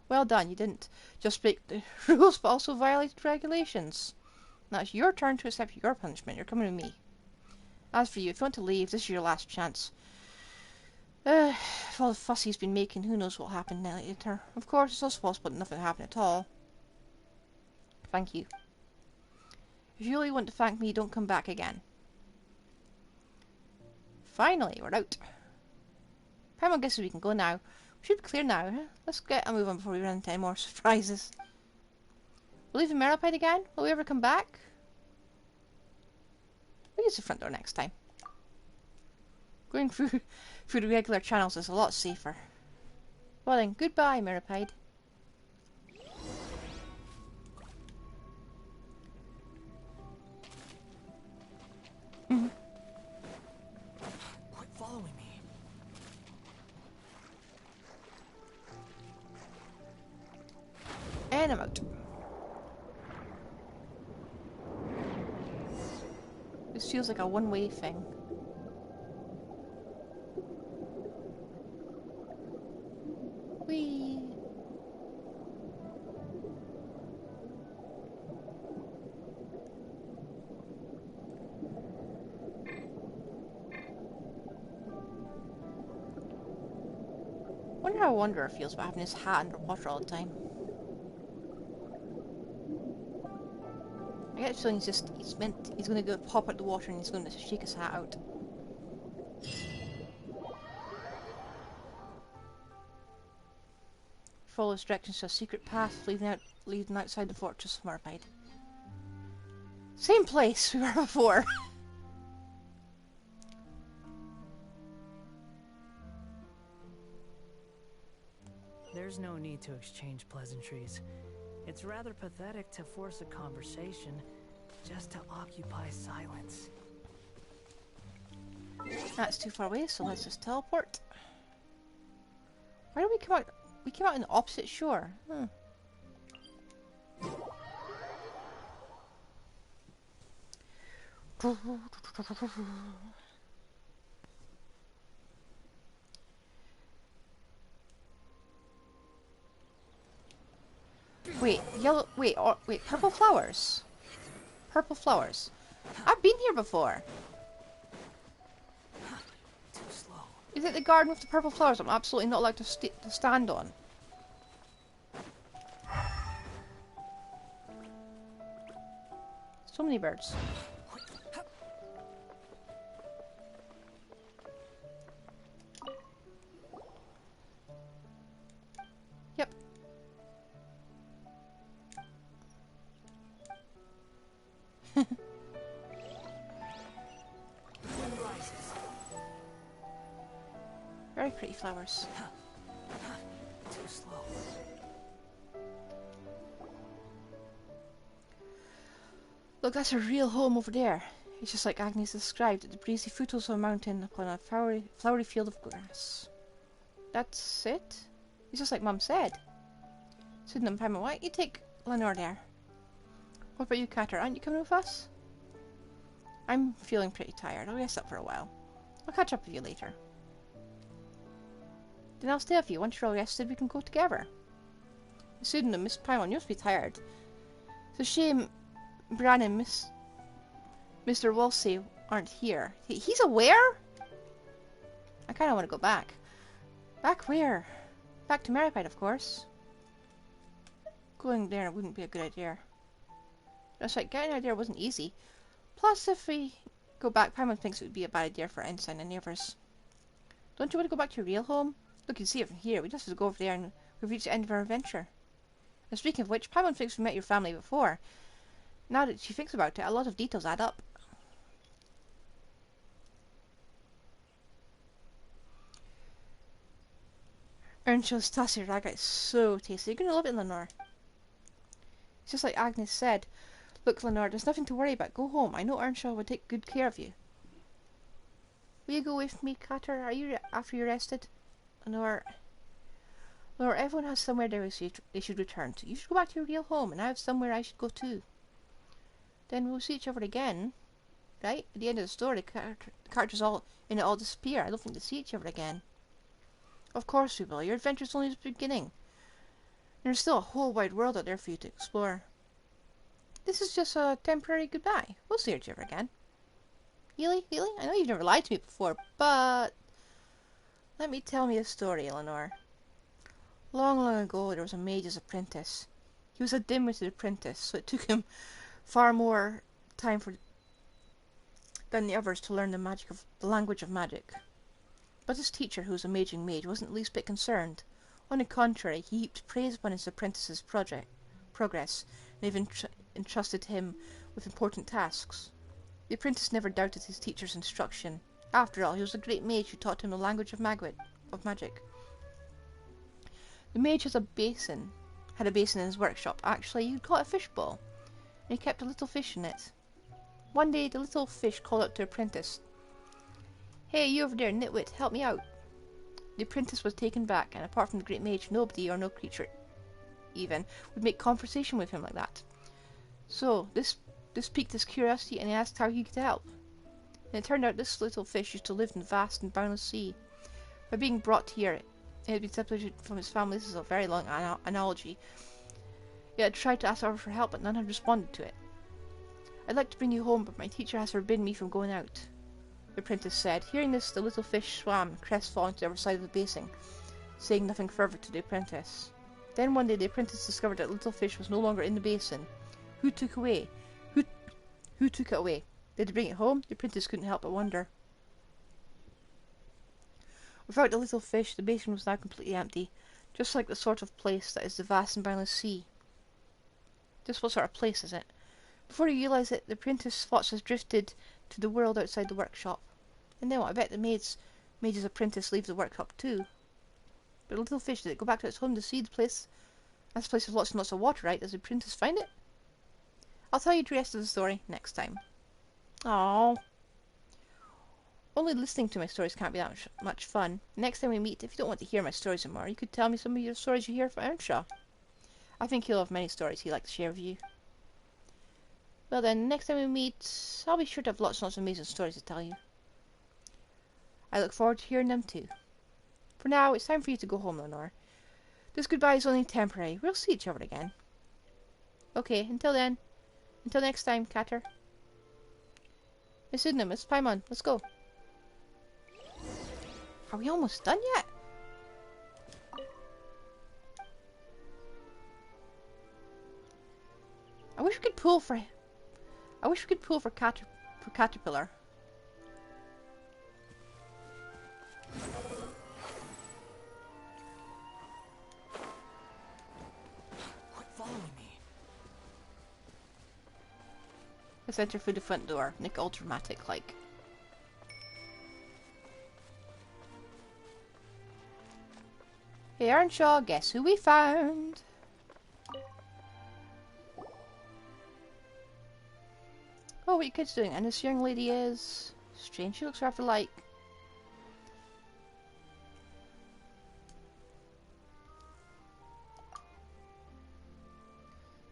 Speaker 2: Well done, you didn't just break the rules, but also violated regulations. Now it's your turn to accept your punishment. You're coming with me. As for you, if you want to leave, this is your last chance. If all the fuss he's been making, who knows what'll happen later. Of course, it's also possible that nothing happened at all. Thank you. If you really want to thank me, don't come back again. Finally, we're out. Paimon guesses we can go now. We should be clear now. Huh? Let's get a move on before we run into any more surprises. We'll leave in Meripide again? Will we ever come back? We'll use the front door next time. Going through the regular channels is a lot safer. Well then, goodbye, Meripide.
Speaker 5: Quit following me.
Speaker 2: And I'm out. This feels like a one-way thing. Whee! Wonder how Wanderer feels about having his hat underwater all the time. I get the feeling he's going to go pop out the water and he's going to shake his hat out. Follow his directions to a secret path leading outside the fortress of Mermaid. Same place we were before.
Speaker 4: There's no need to exchange pleasantries. It's rather pathetic to force a conversation just to occupy silence.
Speaker 2: That's too far away, so let's just teleport. Why did we come out? We came out on the opposite shore. Wait, yellow. Wait, purple flowers. Purple flowers. I've been here before.
Speaker 4: Too slow.
Speaker 2: Is it the garden with the purple flowers I'm absolutely not allowed to stand on? So many birds. Yep. Very pretty flowers.
Speaker 4: Too slow.
Speaker 2: Look, that's a real home over there. It's just like Agnes described, at the breezy foothills of a mountain upon a flowery field of grass. That's it? It's just like Mum said. Kseudonym, Paimon, why don't you take Lenore there? What about you, Catter? Aren't you coming with us? I'm feeling pretty tired. I'll rest up for a while. I'll catch up with you later. Then I'll stay with you. Once you're all rested, we can go together. Kseudonym, Miss Paimon, you must be tired. It's a shame Bran and Mr. Wolsey aren't here. He's aware? I kind of want to go back. Back where? Back to Meripide, of course. Going there wouldn't be a good idea. That's right, getting out there wasn't easy. Plus, if we go back, Paimon thinks it would be a bad idea for Ensign and the others. Don't you want to go back to your real home? Look, you can see it from here. We just have to go over there and we've reached the end of our adventure. And speaking of which, Paimon thinks we met your family before. Now that she thinks about it, a lot of details add up. Earnshaw's Tassie Raga is so tasty. You're going to love it, Lenore. It's just like Agnes said. Look, Lenore, there's nothing to worry about. Go home. I know Earnshaw will take good care of you. Will you go with me, Catter? Are you after you're rested? Lenore, everyone has somewhere they should return to. You should go back to your real home, and I have somewhere I should go too. Then we'll see each other again, right? At the end of the story, the characters all disappear. I don't think they'll see each other again. Of course we will. Your adventure's only the beginning. There's still a whole wide world out there for you to explore. This is just a temporary goodbye. We'll see each other again. Really? I know you've never lied to me before, but let me tell me a story, Eleanor. Long, long ago, there was a mage's apprentice. He was a dim-witted apprentice, so it took him far more time than the others to learn the language of magic. But his teacher, who was a maging mage, wasn't the least bit concerned. On the contrary, he heaped praise upon his apprentice's progress, and even entrusted him with important tasks. The apprentice never doubted his teacher's instruction. After all, he was a great mage who taught him the language of magic. The mage had a basin in his workshop. Actually, you'd call it a fishbowl, and he kept a little fish in it. One day, the little fish called out to the apprentice, "Hey, you over there, nitwit, help me out." The apprentice was taken back, and apart from the great mage, nobody, or no creature even, would make conversation with him like that. So, this piqued his curiosity, and he asked how he could help. And it turned out this little fish used to live in the vast and boundless sea. By being brought here, it had been separated from his family. This is a very long analogy. It had tried to ask others for help, but none had responded to it. "I'd like to bring you home, but my teacher has forbidden me from going out," the apprentice said. Hearing this, the little fish swam, crestfallen, to the other side of the basin, saying nothing further to the apprentice. Then one day the apprentice discovered that the little fish was no longer in the basin. Who Who took it away? Did they bring it home? The apprentice couldn't help but wonder. Without the little fish, the basin was now completely empty, just like the sort of place that is the vast and boundless sea. Just what sort of place is it? Before you realise it, the apprentice's thoughts has drifted to the world outside the workshop. And then what? I bet the made his apprentice leave the workshop too. But the little fish, did it go back to its home to see the place? This place has lots and lots of water, right? Does the apprentice find it? I'll tell you the rest of the story next time. Aww. Only listening to my stories can't be that much fun. Next time we meet, if you don't want to hear my stories anymore, you could tell me some of your stories you hear from Earnshaw. I think he'll have many stories he'd like to share with you. Well then, next time we meet, I'll be sure to have lots and lots of amazing stories to tell you. I look forward to hearing them too. For now, it's time for you to go home, Lenore. This goodbye is only temporary. We'll see each other again. Okay, until then. Until next time, Catter. Miss Kseudonym, Miss Paimon, let's go. Are we almost done yet? I wish we could pull for Caterpillar.
Speaker 5: Quit following me.
Speaker 2: Let's enter through the front door. Nick all dramatic like. Hey Earnshaw, guess who we found? Oh, what are you kids doing? And this young lady is... strange, she looks rather like...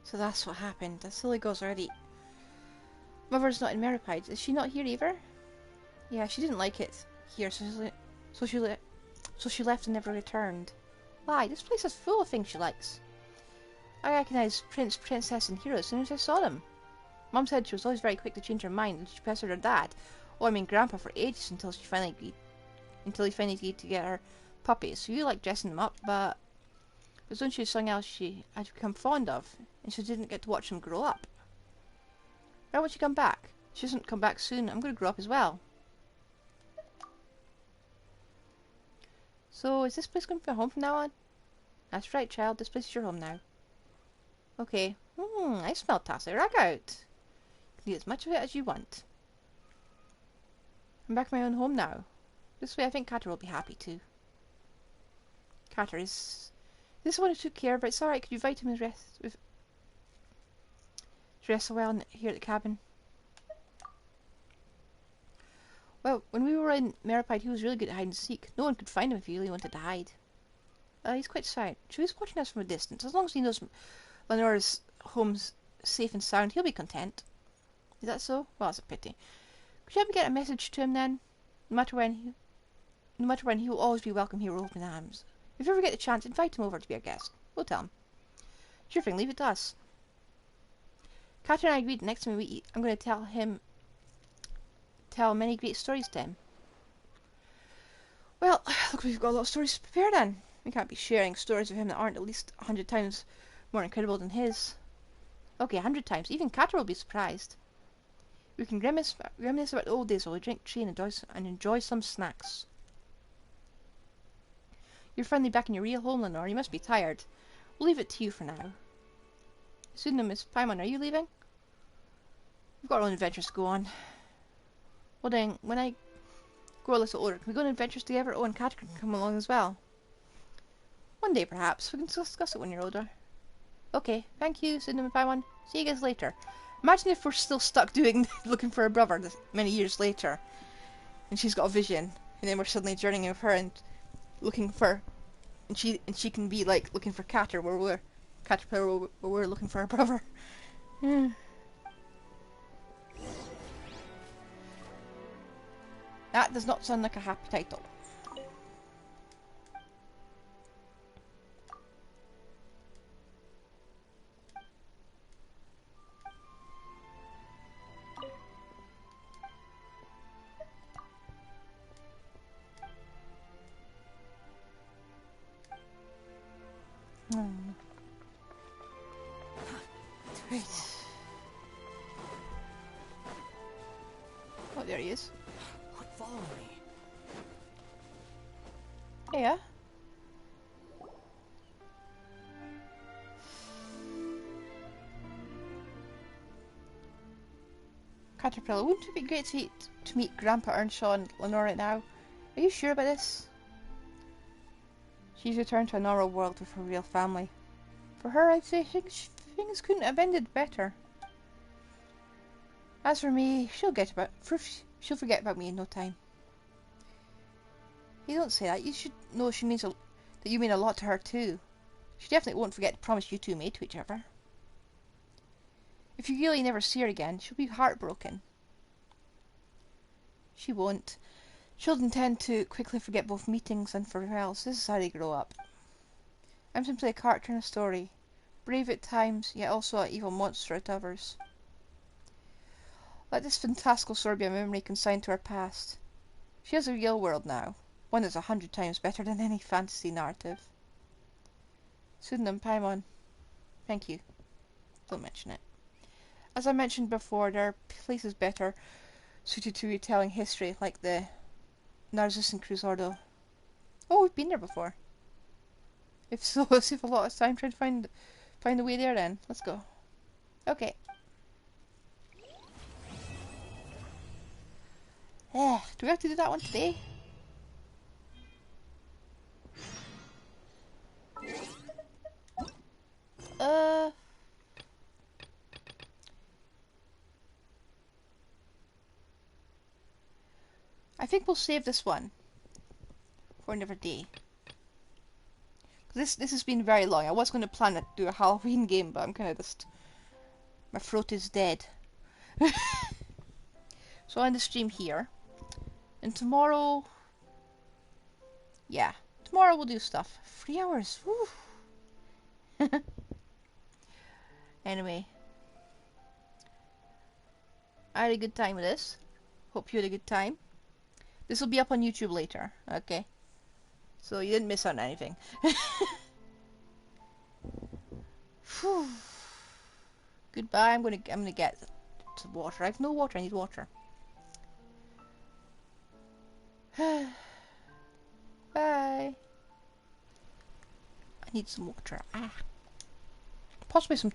Speaker 2: So that's what happened. That silly girl's already... Mother's not in Meripide. Is she not here either? Yeah, she didn't like it here, so she left and never returned. Why? This place is full of things she likes. I recognised Prince, Princess and Hero as soon as I saw them. Mum said she was always very quick to change her mind, and she pestered her dad, Grandpa, for ages until he finally agreed to get her puppies. So you like dressing them up, but there's one she was something else she had become fond of, and she didn't get to watch them grow up. Why won't she come back? She doesn't come back soon. I'm going to grow up as well. So is this place going to be a home from now on? That's right, child. This place is your home now. Okay. I smell Tassie Rag out. You can eat as much of it as you want. I'm back in my own home now. This way I think Catter will be happy too. Catter is this the one who took care of it? It's alright, could you invite him to rest a while here at the cabin? Well, when we were in Meripide, he was really good at hide and seek. No one could find him if he really wanted to hide. He's quite silent. So he's watching us from a distance. As long as he knows Lenore's home's safe and sound, he'll be content. Is that so? Well, that's a pity. Could you ever get a message to him then? No matter when, he will always be welcome here with open arms. If you ever get the chance, invite him over to be our guest. We'll tell him. Sure thing, leave it to us. Catter and I agreed next time we eat, I'm going to tell many great stories to him. Well, look, we've got a lot of stories to prepare then. We can't be sharing stories of him that aren't at least 100 times more incredible than his. Okay, 100 times. Even Catter will be surprised. We can reminisce about the old days while we drink tea and enjoy some snacks. You're finally back in your real home, Lenore. You must be tired. We'll leave it to you for now. Kseudonym, Miss Paimon, are you leaving? We've got our own adventures to go on. Well then, when I grow a little older, can we go on adventures together? Oh, and Catter can come along as well. One day, perhaps. We can discuss it when you're older. Okay, thank you, Kseudonym and Paimon. See you guys later. Imagine if we're still stuck looking for a brother many years later, and she's got a vision, and then we're suddenly journeying with her and looking for, and she can be like looking for Catter where we're looking for a brother. That does not sound like a happy title. Right. Oh, there he is.
Speaker 4: Quit following me.
Speaker 2: Yeah. Caterpillar, wouldn't it be great to meet Grandpa Earnshaw and Lenore right now? Are you sure about this? She's returned to a normal world with her real family. For her, I'd say things couldn't have ended better. As for me, she'll forget about me in no time. You don't say that. You should know that you mean a lot to her too. She definitely won't forget the promise you two made to each other. If you really never see her again, she'll be heartbroken. She won't. Children tend to quickly forget both meetings and farewells. This is how they grow up. I'm simply a character in a story. Brave at times, yet also an evil monster at others. Let this fantastical story be a memory consigned to her past. She has a real world now. One that's 100 times better than any fantasy narrative. Kseudonym Paimon. Thank you. Don't mention it. As I mentioned before, there are places better suited to retelling history, like the Narcissus and Kseudonym. Oh, we've been there before. If so, let's save a lot of time trying to find the way there then. Let's go. Okay. Do we have to do that one today? I think we'll save this one for another day. This has been very long. I was going to plan to do a Halloween game, but I'm kind of just... my throat is dead. So I'll end the stream here. And tomorrow... yeah. Tomorrow we'll do stuff. 3 hours. Woo. Anyway. I had a good time with this. Hope you had a good time. This will be up on YouTube later. Okay. So you didn't miss out on anything. Goodbye. I'm gonna get some water. I have no water. I need water. Bye. I need some water. Possibly some